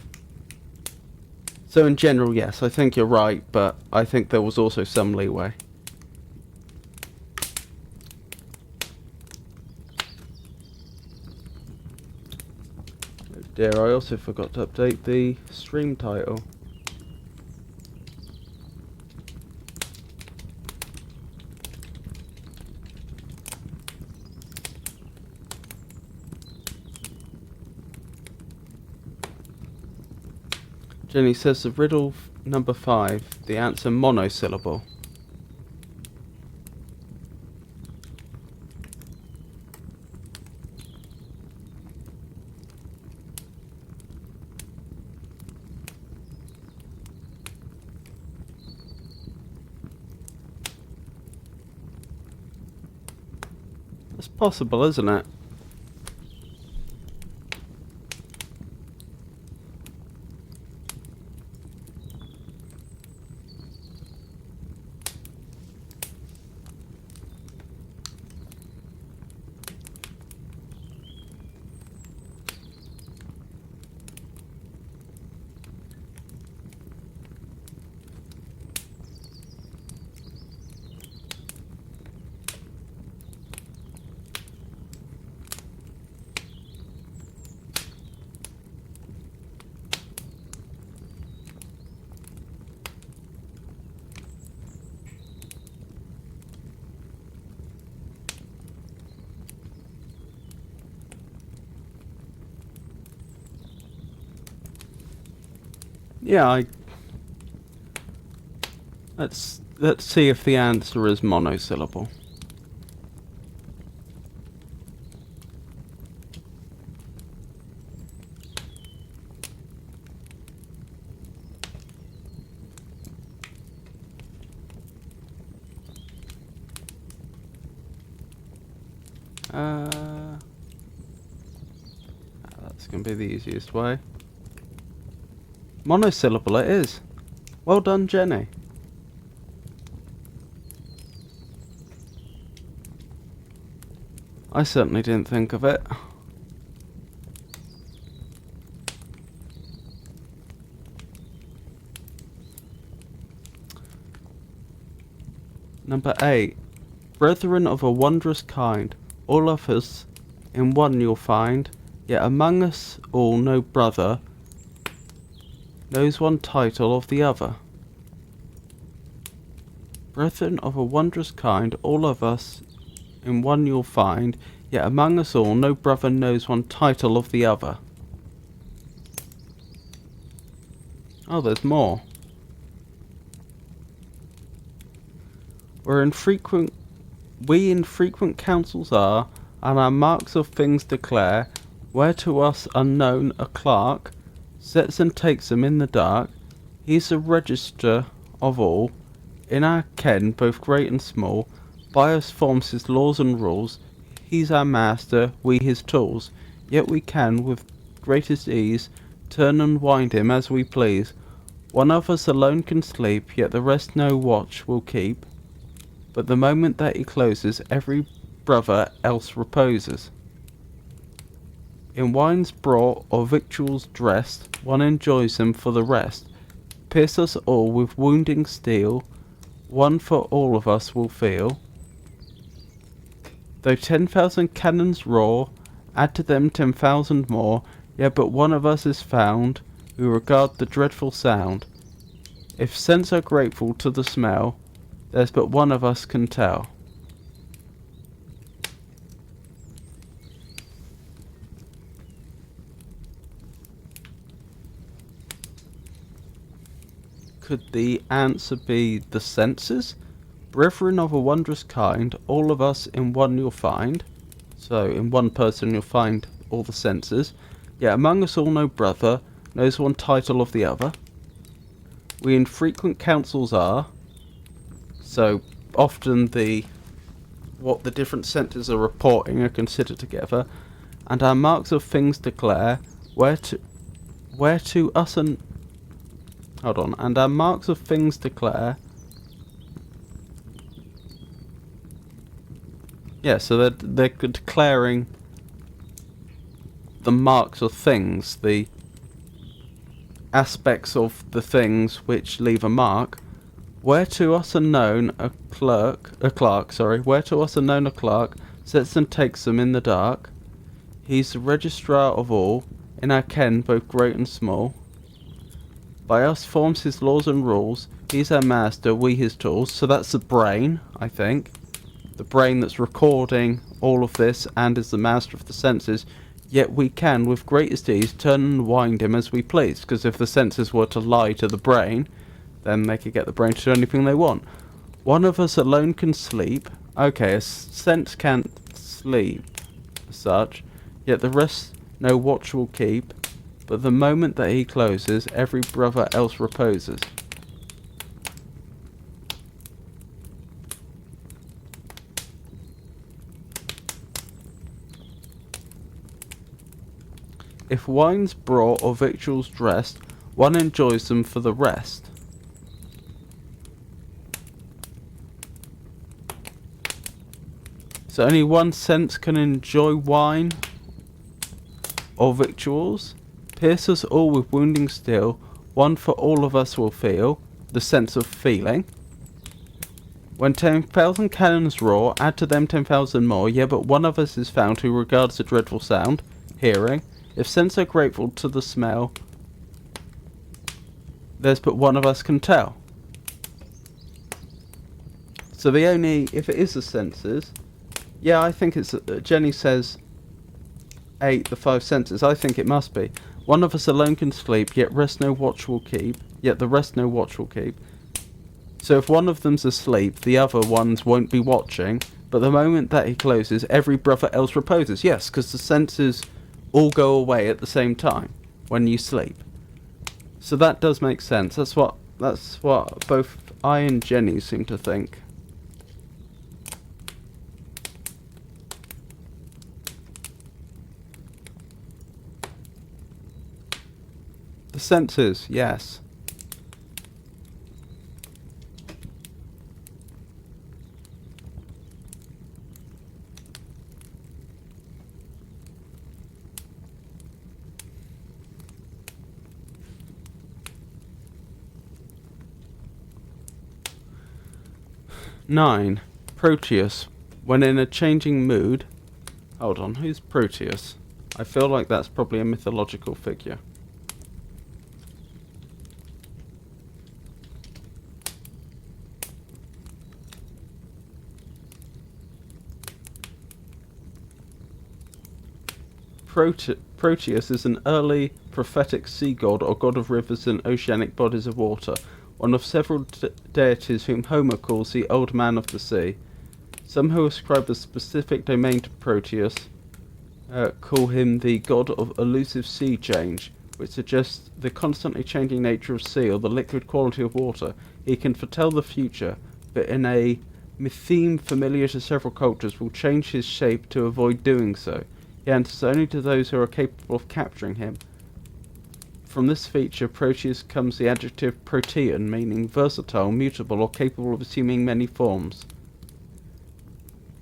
So in general, yes, I think you're right, but I think there was also some leeway. Oh dear, I also forgot to update the stream title. Jenny says the riddle number 5, the answer monosyllable. It's possible, isn't it? Yeah, that's Let's see if the answer is monosyllable. That's going to be the easiest way. Monosyllable it is. Well done, Jenny. I certainly didn't think of it. Number 8. Brethren of a wondrous kind, all of us in one you'll find, yet among us all no brother knows one title of the other. Brethren of a wondrous kind, all of us in one you'll find, yet among us all no brother knows one title of the other. Oh, there's more. We in frequent councils are, and our marks of things declare, where to us unknown a clerk sets and takes them in the dark. He's the register of all, in our ken both great and small, by us forms his laws and rules. He's our master, we his tools, yet we can with greatest ease turn and wind him as we please. One of us alone can sleep, yet the rest no watch will keep, but the moment that he closes, every brother else reposes. In wines brought or victuals dressed, one enjoys them for the rest. Pierce us all with wounding steel, one for all of us will feel. Though 10,000 cannons roar, add to them 10,000 more, yet but one of us is found, who regard the dreadful sound. If scents are grateful to the smell, there's but one of us can tell. Could the answer be the senses? Brethren of a wondrous kind, all of us in one you'll find. So in one person you'll find all the senses. Yet among us all no brother knows one title of the other. We in frequent councils are. So often what the different senses are reporting are considered together, and our marks of things declare where to us and and our marks of things declare. Yeah, so they're declaring the marks of things, the aspects of the things which leave a mark. Where to us unknown a clerk, where to us unknown a clerk sets and takes them in the dark. He's the registrar of all, in our ken both great and small. By us forms his laws and rules, he's our master, we his tools. So that's the brain, I think. The brain that's recording all of this and is the master of the senses. Yet we can, with greatest ease, turn and wind him as we please. Because if the senses were to lie to the brain, then they could get the brain to do anything they want. One of us alone can sleep. Okay, a sense can't sleep as such, yet the rest no watch will keep. But the moment that he closes, every brother else reposes. If wine's brought or victuals dressed, one enjoys them for the rest. So only one sense can enjoy wine or victuals. Pierce us all with wounding steel, one for all of us will feel, the sense of feeling. When 10,000 cannons roar, add to them 10,000 more, yet but one of us is found who regards the dreadful sound, hearing. If sense are grateful to the smell, there's but one of us can tell. So the only, if it is the senses, yeah, I think it's, Jenny says 8, the 5 senses, I think it must be. One of us alone can sleep, yet the rest no watch will keep. So if one of them's asleep, the other ones won't be watching, but the moment that he closes, every brother else reposes. Yes, because the senses all go away at the same time when you sleep. So that does make sense. That's what both I and Jenny seem to think. The senses, yes. Nine. Proteus. When in a changing mood... Hold on, who's Proteus? I feel like that's probably a mythological figure. Proteus is an early prophetic sea god or god of rivers and oceanic bodies of water, one of several deities whom Homer calls the Old Man of the Sea. Some who ascribe a specific domain to Proteus call him the god of elusive sea change, which suggests the constantly changing nature of sea or the liquid quality of water. He can foretell the future, but in a theme familiar to several cultures will change his shape to avoid doing so. He answers only to those who are capable of capturing him. From this feature, Proteus comes the adjective protean, meaning versatile, mutable, or capable of assuming many forms.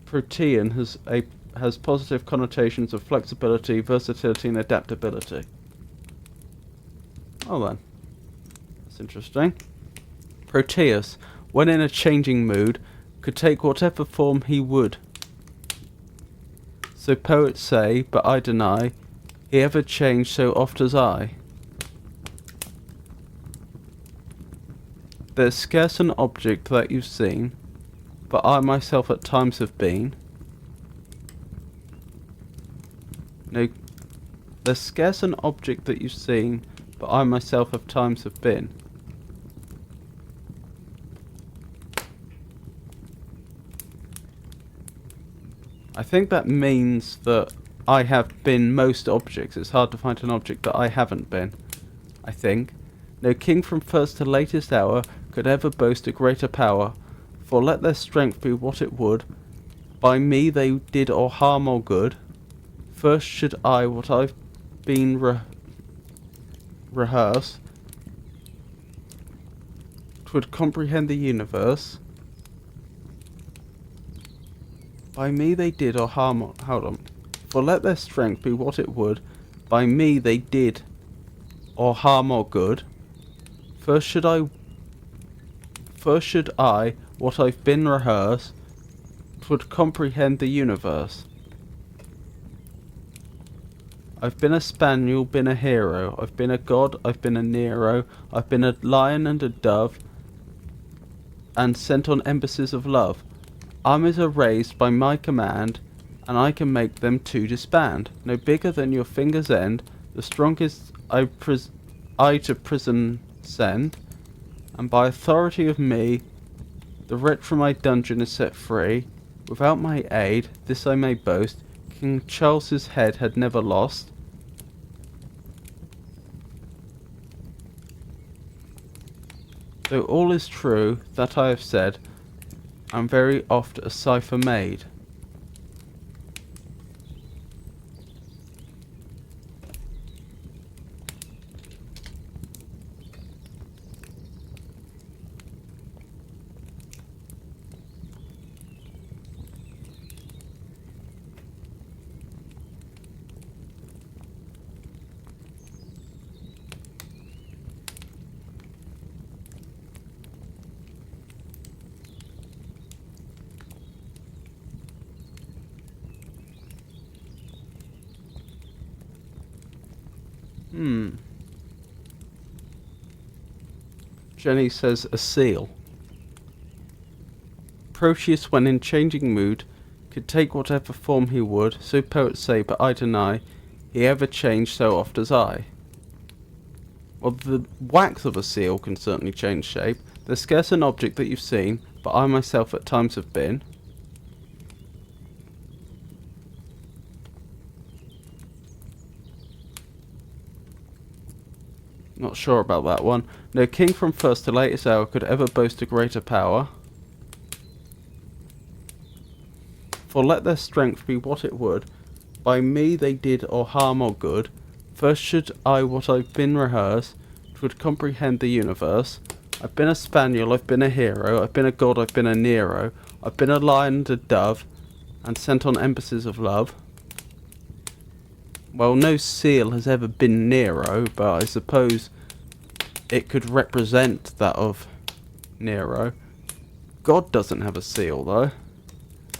Protean has positive connotations of flexibility, versatility, and adaptability. Oh then, that's interesting. Proteus, when in a changing mood, could take whatever form he would. So poets say, but I deny, he ever changed so oft as I. There's scarce an object that you've seen, but I myself at times have been. No, there's scarce an object that you've seen, but I myself at times have been. I think that means that I have been most objects. It's hard to find an object that I haven't been, I think. No king from first to latest hour could ever boast a greater power, for let their strength be what it would, by me they did or harm or good. First should I what I've been rehearse, 'twould comprehend the universe. By me they did or harm or... Hold on. For let their strength be what it would, by me they did or harm or good. First should I what I've been rehearse, 'twould comprehend the universe. I've been a spaniel, been a hero, I've been a god, I've been a Nero, I've been a lion and a dove, and sent on embassies of love. Armies are raised by my command, and I can make them to disband. No bigger than your finger's end, the strongest I to prison send, and by authority of me, the wretch from my dungeon is set free. Without my aid, this I may boast, King Charles's head had never lost. Though all is true that I have said, I'm very oft a cipher made. Jenny says a seal. Proteus, when in changing mood, could take whatever form he would, so poets say, but I deny, he ever changed so oft as I. Well, the wax of a seal can certainly change shape. There's scarce an object that you've seen, but I myself at times have been. Not sure about that one. No king from first to latest hour could ever boast a greater power. For let their strength be what it would, by me they did or harm or good. First should I what I've been rehearse, 'twould comprehend the universe. I've been a spaniel, I've been a hero, I've been a god, I've been a Nero. I've been a lion and a dove, and sent on embassies of love. Well, no seal has ever been Nero, but I suppose it could represent that of Nero. God doesn't have a seal, though.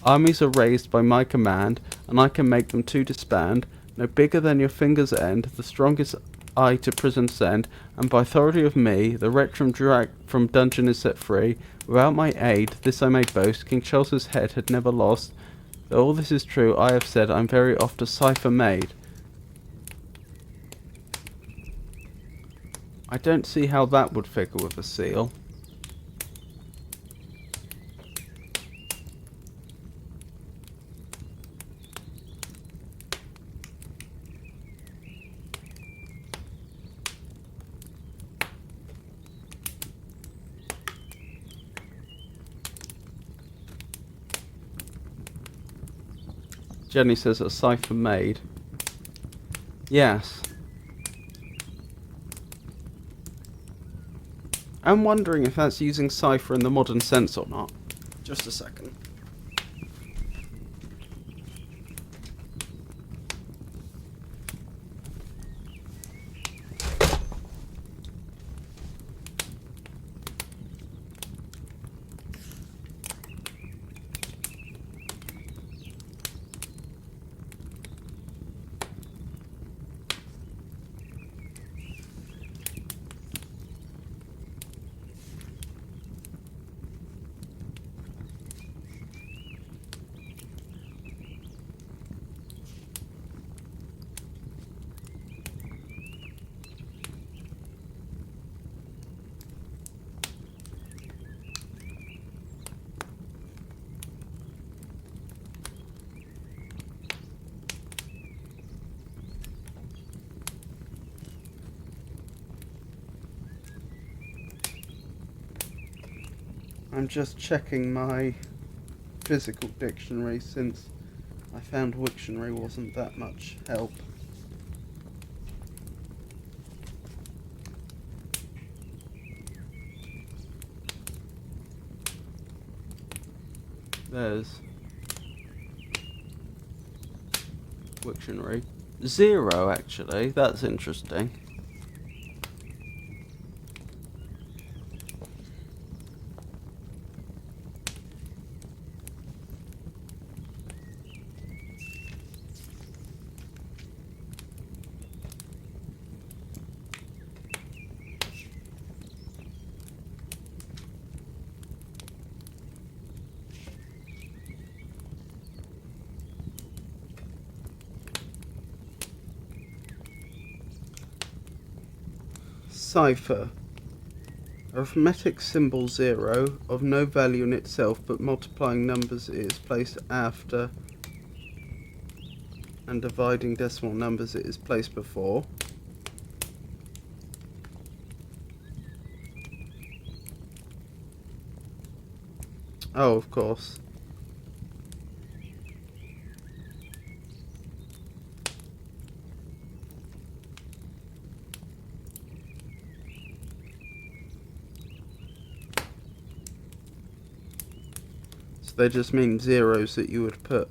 Armies are raised by my command, and I can make them to disband. No bigger than your finger's end, the strongest I to prison send, and by authority of me, the wretch from dungeon is set free. Without my aid, this I may boast, King Charles's head had never lost. Though all this is true, I have said, I'm very oft a cipher made. I don't see how that would figure with a seal. Jenny says a cipher made. Yes. I'm wondering if that's using cipher in the modern sense or not. Just a second. I'm just checking my physical dictionary since I found Wiktionary wasn't that much help. There's Wiktionary. 0 actually, that's interesting. Cipher. Arithmetic symbol 0, of no value in itself, but multiplying numbers it is placed after, and dividing decimal numbers it is placed before. Oh, of course. They just mean zeros that you would put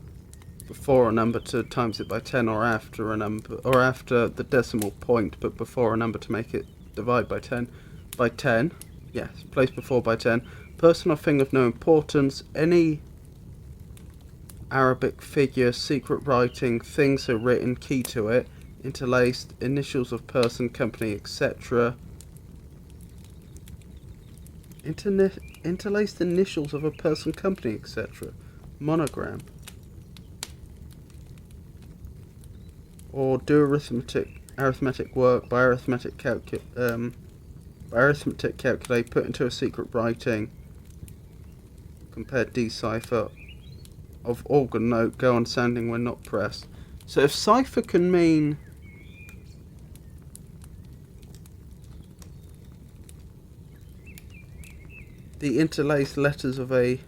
before a number to times it by 10, or after a number, or after the decimal point, but before a number to make it divide by 10. By 10, yes, place before by 10. Person or thing of no importance, any Arabic figure, secret writing, things so written, key to it, interlaced, initials of person, company, etc. Interlaced initials of a person, company, etc. Monogram. Or do arithmetic work by arithmetic by arithmetic calculate, put into a secret writing, compare decipher, of organ note, go on sounding when not pressed. So if cipher can mean the interlaced letters of a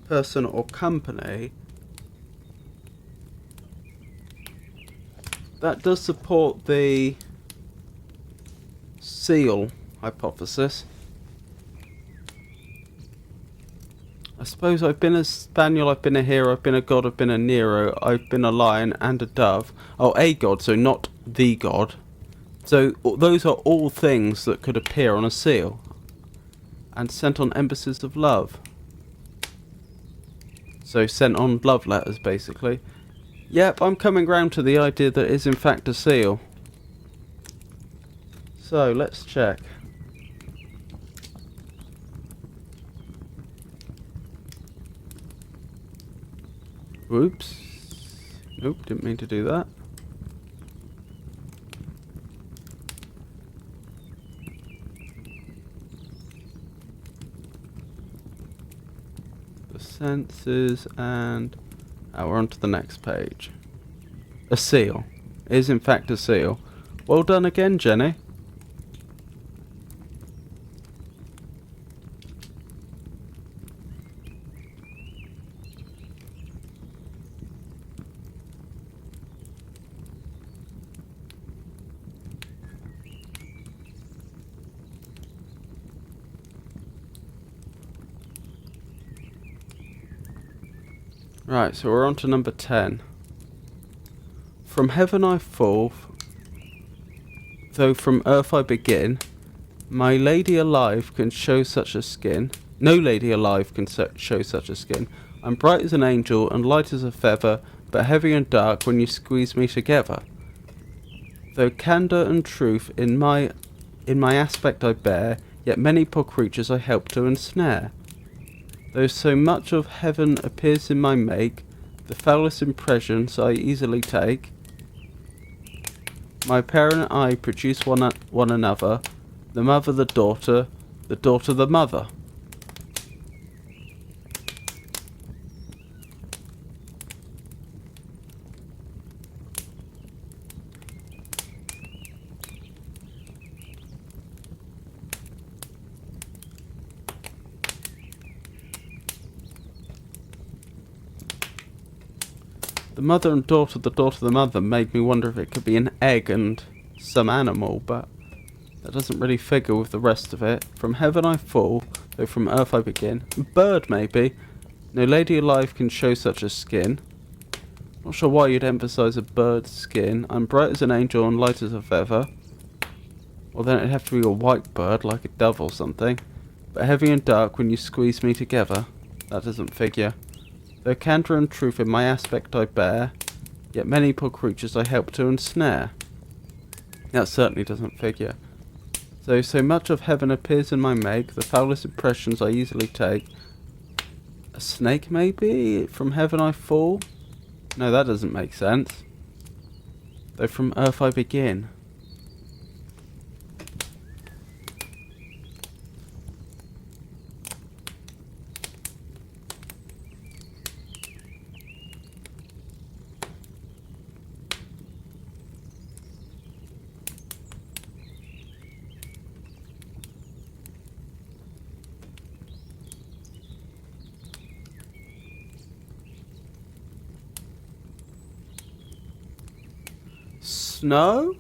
person or company, that does support the seal hypothesis. I suppose I've been a spaniel, I've been a hero, I've been a god, I've been a Nero, I've been a lion and a dove. Oh, a god, so not the god. So those are all things that could appear on a seal and sent on embassies of love. So sent on love letters, basically. Yep, I'm coming round to the idea that it is in fact a seal. So let's check. Whoops. Nope, didn't mean to do that. The senses and... we're on to the next page. A seal. It is in fact a seal. Well done again, Jenny. Right, so we're on to number 10. From heaven I fall, though from earth I begin. My lady alive can show such a skin. No lady alive can show such a skin. I'm bright as an angel and light as a feather, but heavy and dark when you squeeze me together. Though candour and truth in my aspect I bear, yet many poor creatures I help to ensnare. Though so much of heaven appears in my make, the foulest impressions I easily take. My parent and I produce one another, the mother the daughter the mother. The mother and daughter the mother made me wonder if it could be an egg and some animal, but that doesn't really figure with the rest of it. From heaven I fall, though from earth I begin. Bird, maybe. No lady alive can show such a skin. Not sure why you'd emphasise a bird's skin. I'm bright as an angel and light as a feather. Well, then it'd have to be a white bird, like a dove or something. But heavy and dark when you squeeze me together. That doesn't figure. Though candour and truth in my aspect I bear, yet many poor creatures I help to ensnare. That certainly doesn't figure. So much of heaven appears in my make, the foulest impressions I easily take. A snake, maybe? From heaven I fall? No, that doesn't make sense. Though from earth I begin. Snow?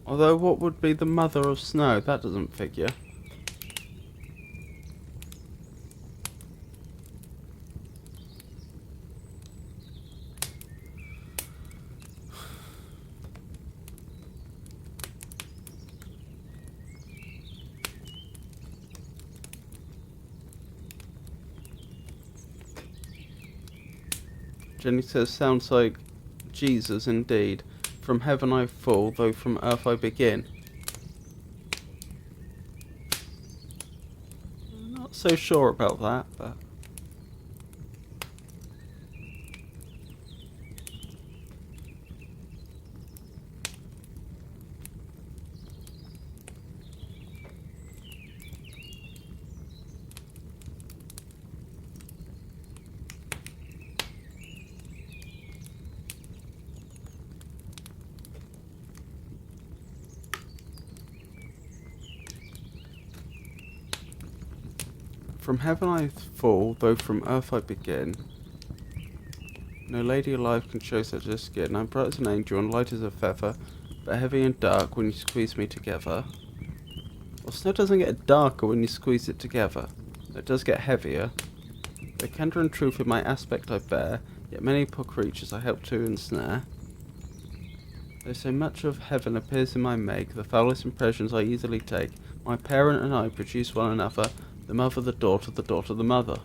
Although what would be the mother of snow? That doesn't figure. Jenny says, sounds like Jesus indeed. From heaven I fall, though from earth I begin. I'm not so sure about that, but... From heaven I fall, though from earth I begin. No lady alive can show such a skin. I'm bright as an angel and light as a feather, but heavy and dark when you squeeze me together. Well, snow doesn't get darker when you squeeze it together. It does get heavier. The candour and truth in my aspect I bear, yet many poor creatures I help to ensnare. Though so much of heaven appears in my make, the foulest impressions I easily take. My parent and I produce one another, the mother, the daughter, the mother.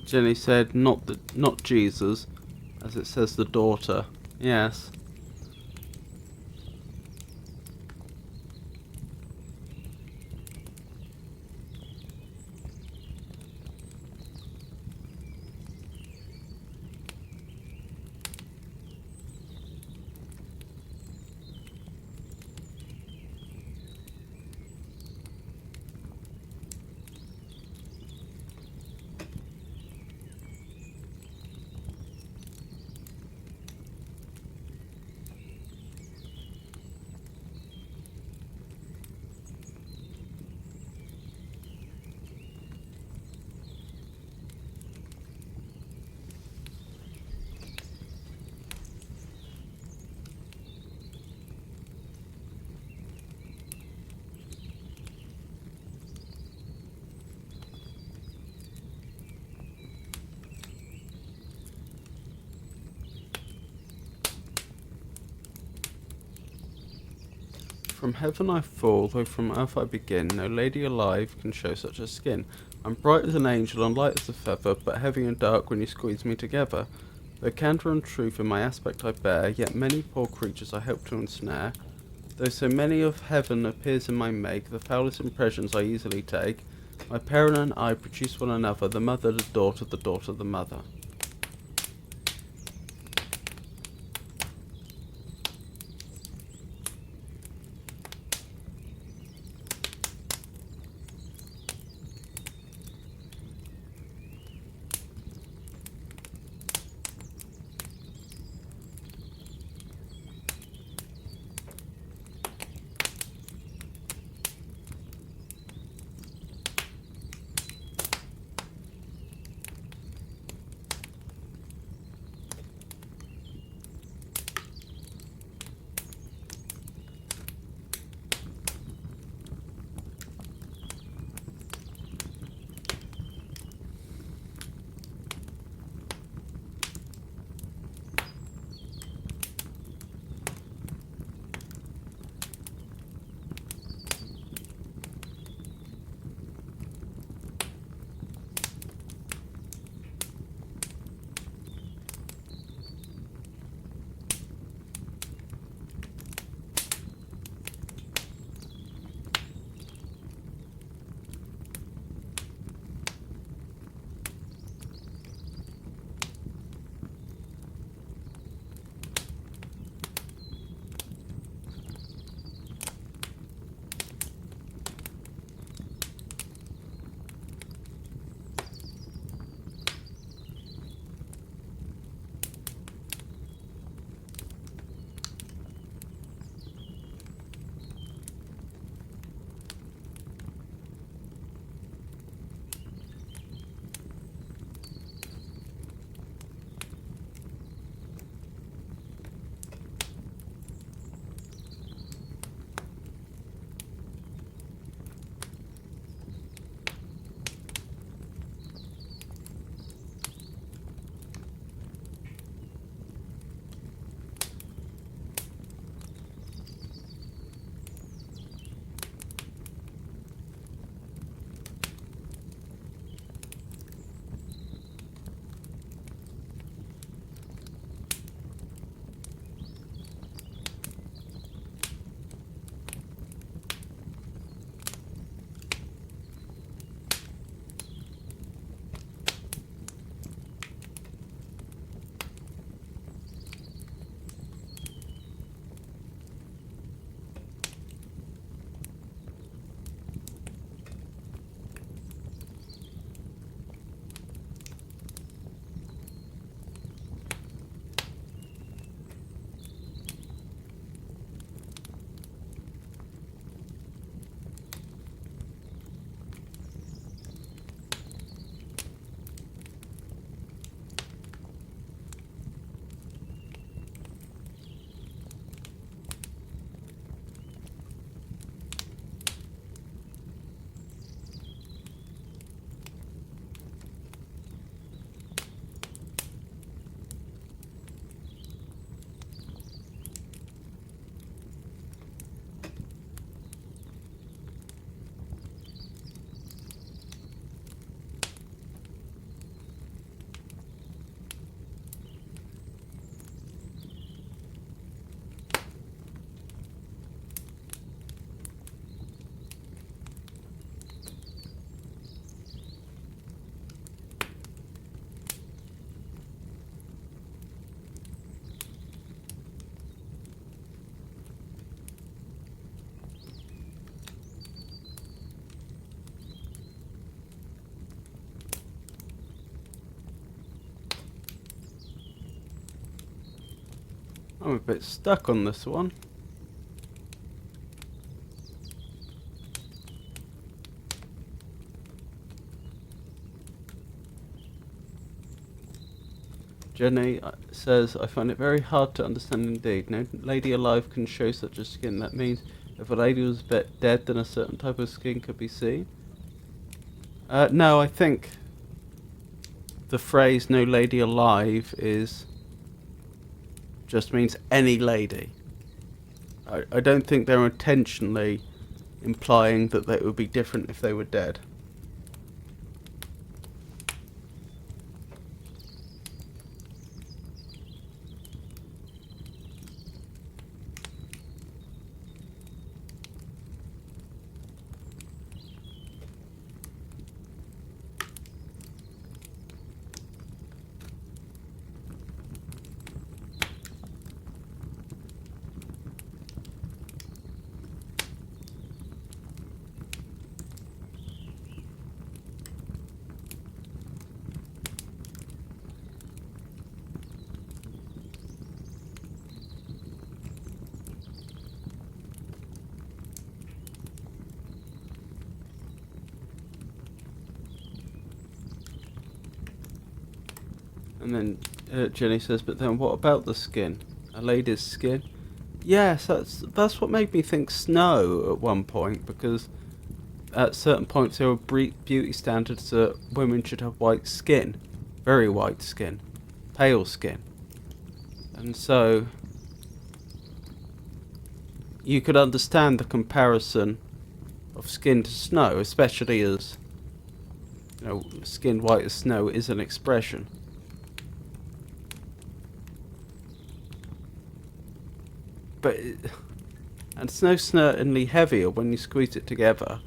Jenny said, not Jesus, as it says the daughter. Yes. From heaven I fall, though from earth I begin. No lady alive can show such a skin. I'm bright as an angel and light as a feather, but heavy and dark when you squeeze me together. Though candour and truth in my aspect I bear, yet many poor creatures I help to ensnare. Though so many of heaven appears in my make, the foulest impressions I easily take. My parent and I produce one another, the mother, the daughter, the mother. I'm a bit stuck on this one. Jenny says, I find it very hard to understand indeed. No lady alive can show such a skin. That means if a lady was dead, then a certain type of skin could be seen. No, I think the phrase no lady alive just means any lady. I don't think they're intentionally implying that they would be different if they were dead. And then Jenny says, but then what about the skin? A lady's skin? Yes, that's what made me think snow at one point, because at certain points there were beauty standards that women should have white skin. Very white skin. Pale skin. And so you could understand the comparison of skin to snow, especially as, you know, skin white as snow is an expression. And snow's certainly heavier when you squeeze it together,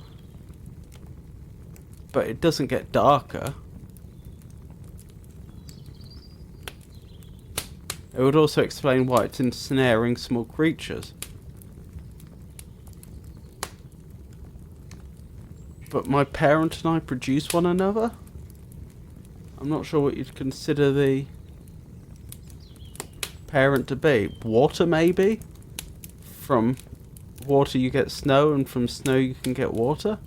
but it doesn't get darker. It would also explain why it's ensnaring small creatures. But my parent and I produce one another? I'm not sure what you'd consider the parent to be. Water, maybe? From water you get snow, and from snow you can get water?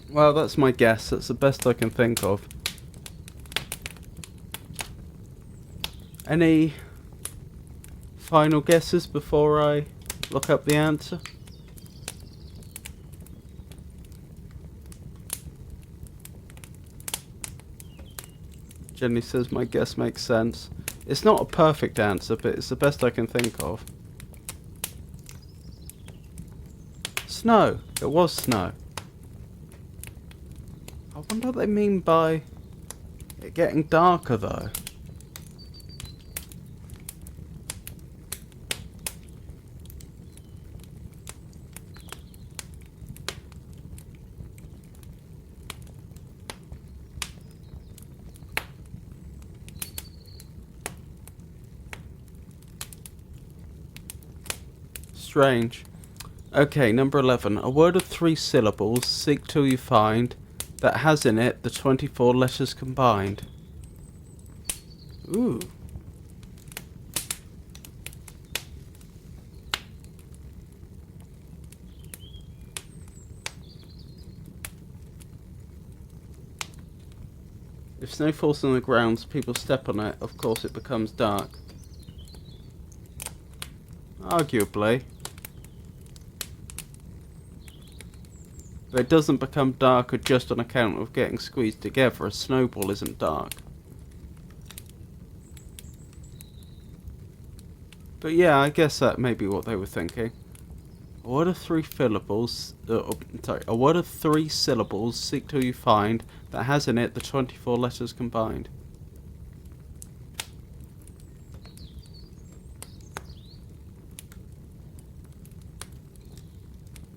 Well, that's my guess. That's the best I can think of. Any final guesses before I look up the answer? Jenny says, my guess makes sense. It's not a perfect answer, but it's the best I can think of. Snow. It was snow. I wonder what they mean by it getting darker, though. Strange. Okay, number 11. A word of 3 syllables, seek till you find, that has in it the 24 letters combined. Ooh. If snow falls on the ground, people step on it, of course it becomes dark. Arguably. But it doesn't become darker just on account of getting squeezed together. A snowball isn't dark. But yeah, I guess that may be what they were thinking. A word of 3 syllables, a word of 3 syllables, seek till you find, that has in it the 24 letters combined.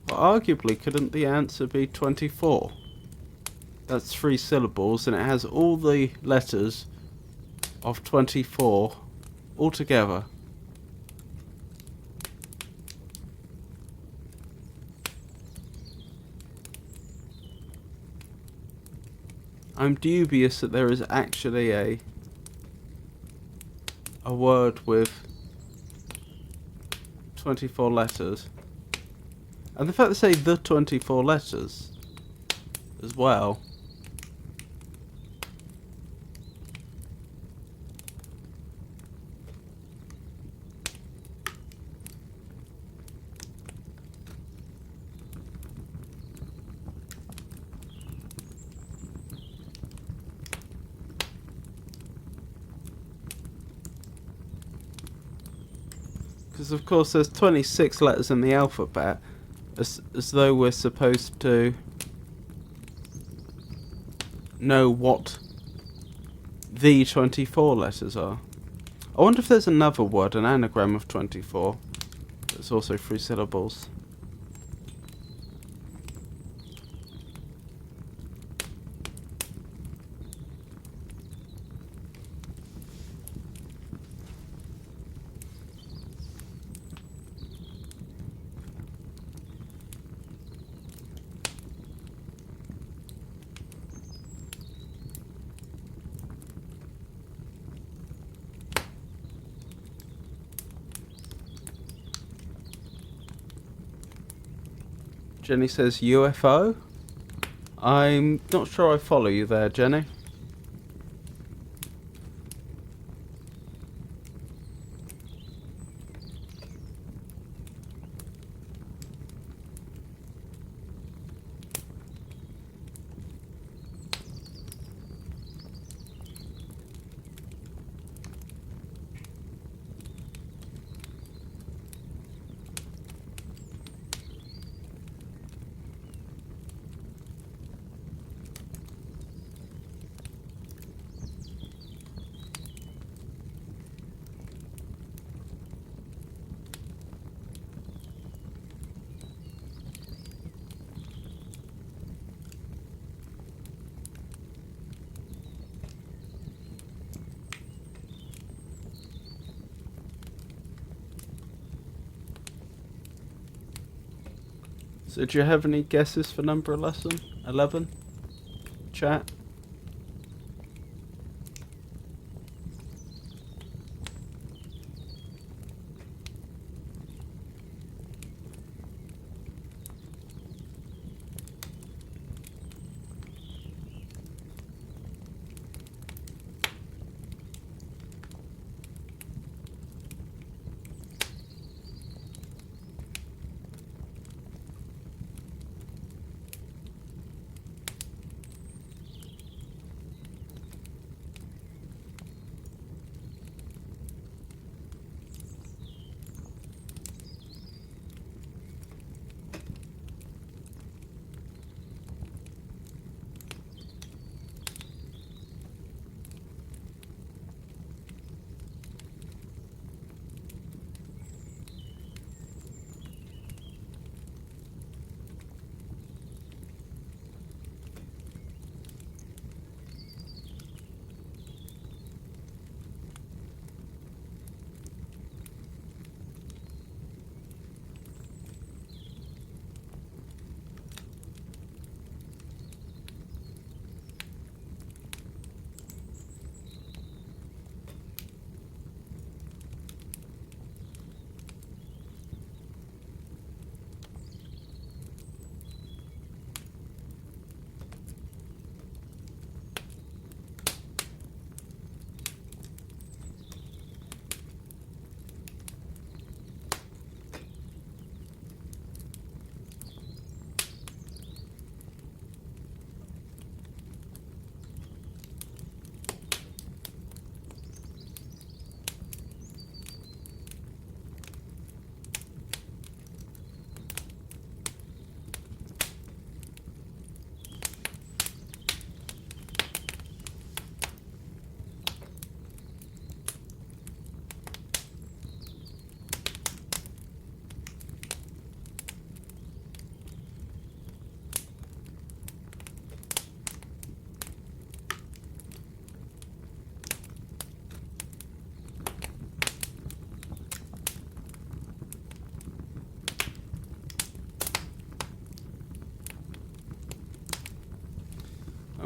Well, arguably, couldn't the answer be 24? That's 3 syllables, and it has all the letters of 24 all together. I'm dubious that there is actually a a word with 24 letters. And the fact they say the 24 letters as well. Because of course there's 26 letters in the alphabet, as though we're supposed to know what the 24 letters are. I wonder if there's another word, an anagram of 24, that's also 3 syllables. Jenny says UFO. I'm not sure I follow you there, Jenny. So do you have any guesses for number 11? Chat?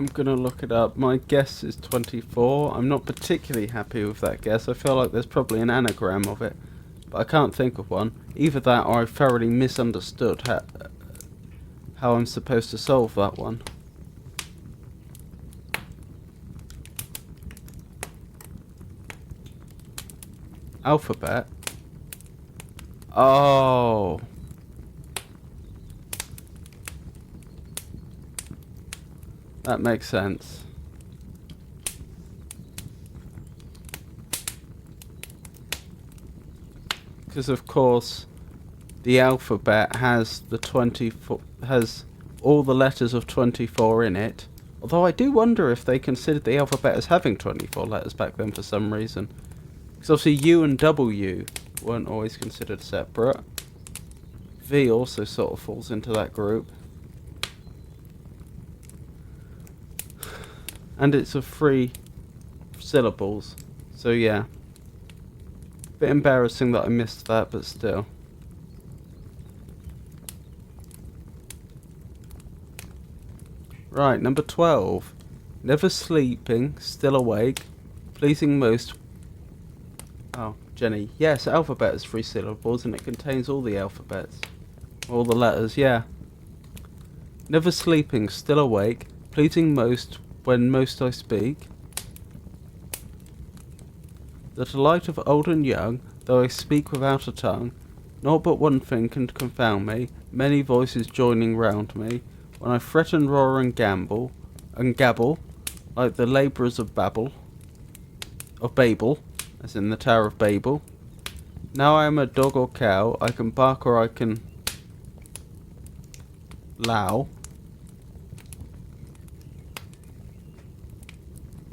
I'm gonna look it up. My guess is 24. I'm not particularly happy with that guess. I feel like there's probably an anagram of it, but I can't think of one. Either that or I thoroughly misunderstood how I'm supposed to solve that one. Alphabet? Oh. That makes sense. Because of course the alphabet has the 24, has all the letters of 24 in it. Although I do wonder if they considered the alphabet as having 24 letters back then for some reason. Because obviously U and W weren't always considered separate. V also sort of falls into that group. And it's of 3 syllables. So yeah. Bit embarrassing that I missed that, but still. Right, number 12. Never sleeping, still awake, pleasing most... Oh, Jenny. Yes, alphabet is 3 syllables and it contains all the alphabets. All the letters, yeah. Never sleeping, still awake, pleasing most when most I speak. The delight of old and young, though I speak without a tongue, naught but one thing can confound me, many voices joining round me, when I fret and roar and gabble, like the labourers of Babel, as in the Tower of Babel. Now I am a dog or cow, I can bark or I can low.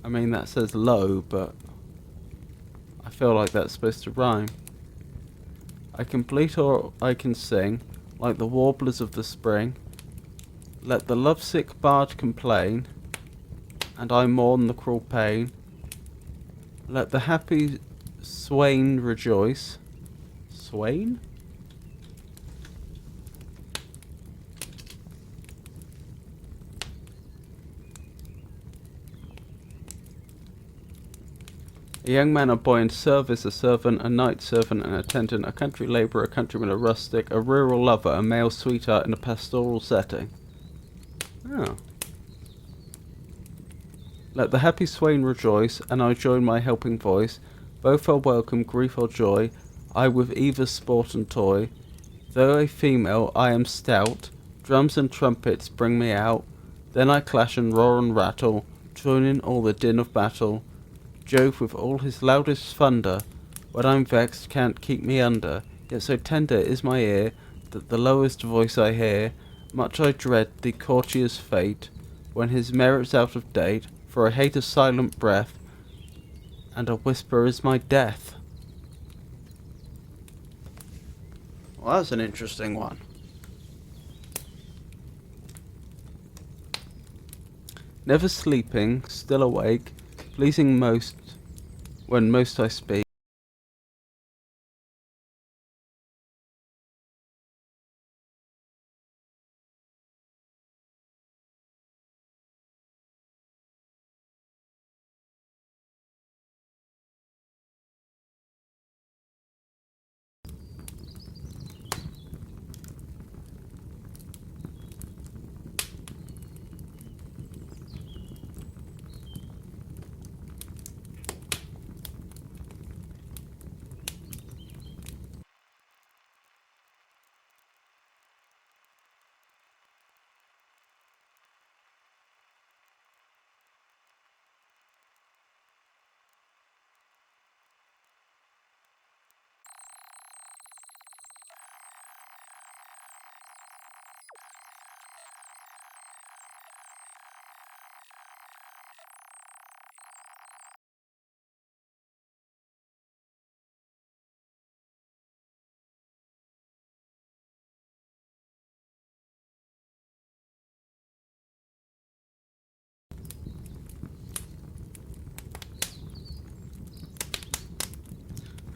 I mean, that says low, but I feel like that's supposed to rhyme. I can bleat or I can sing, like the warblers of the spring. Let the lovesick bard complain, and I mourn the cruel pain. Let the happy swain rejoice. Swain? A young man, a boy in service, a servant, a knight servant, an attendant, a country labourer, a countryman, a rustic, a rural lover, a male sweetheart in a pastoral setting. Oh. Let the happy swain rejoice, and I join my helping voice. Both are welcome, grief or joy, I with either sport and toy. Though a female, I am stout, drums and trumpets bring me out. Then I clash and roar and rattle, join in all the din of battle. Jove with all his loudest thunder, when I'm vexed can't keep me under, yet so tender is my ear, that the lowest voice I hear. Much I dread the courtier's fate, when his merit's out of date, for I hate a silent breath, and a whisper is my death. Well, that's an interesting one. Never sleeping, still awake, pleasing most when most I speak.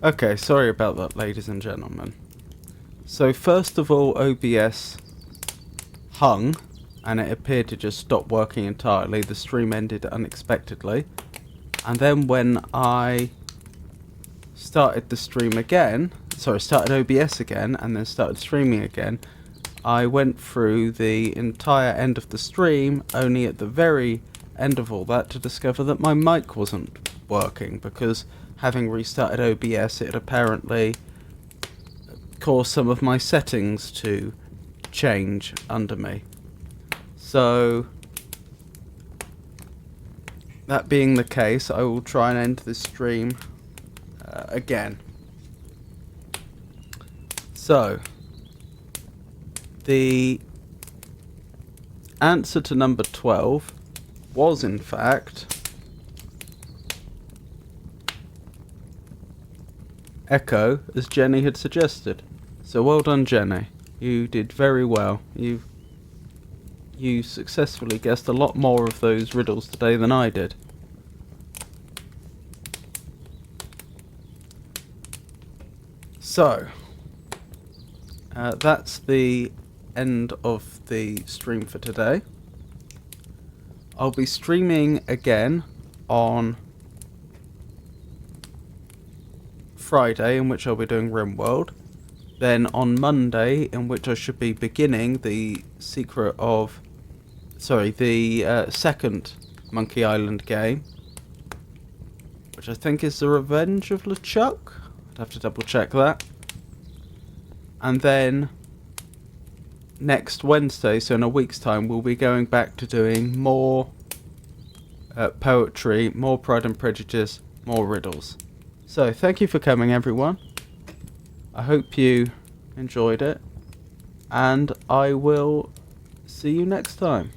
Okay, sorry about that, ladies and gentlemen. So first of all, OBS hung and it appeared to just stop working entirely. The stream ended unexpectedly, and then when I started the stream again, started OBS again and then started streaming again, I went through the entire end of the stream, only at the very end of all that to discover that my mic wasn't working, because having restarted OBS, it had apparently caused some of my settings to change under me. So, that being the case, I will try and end this stream again. So, the answer to number 12 was in fact Echo, as Jenny had suggested. So well done, Jenny. You did very well. You successfully guessed a lot more of those riddles today than I did. So, that's the end of the stream for today. I'll be streaming again on Friday, in which I'll be doing RimWorld. Then on Monday, in which I should be beginning the second Monkey Island game, which I think is the Revenge of LeChuck. I'd have to double check that. And then next Wednesday, so in a week's time, we'll be going back to doing more poetry, more Pride and Prejudice, more riddles. So thank you for coming, everyone. I hope you enjoyed it, and I will see you next time.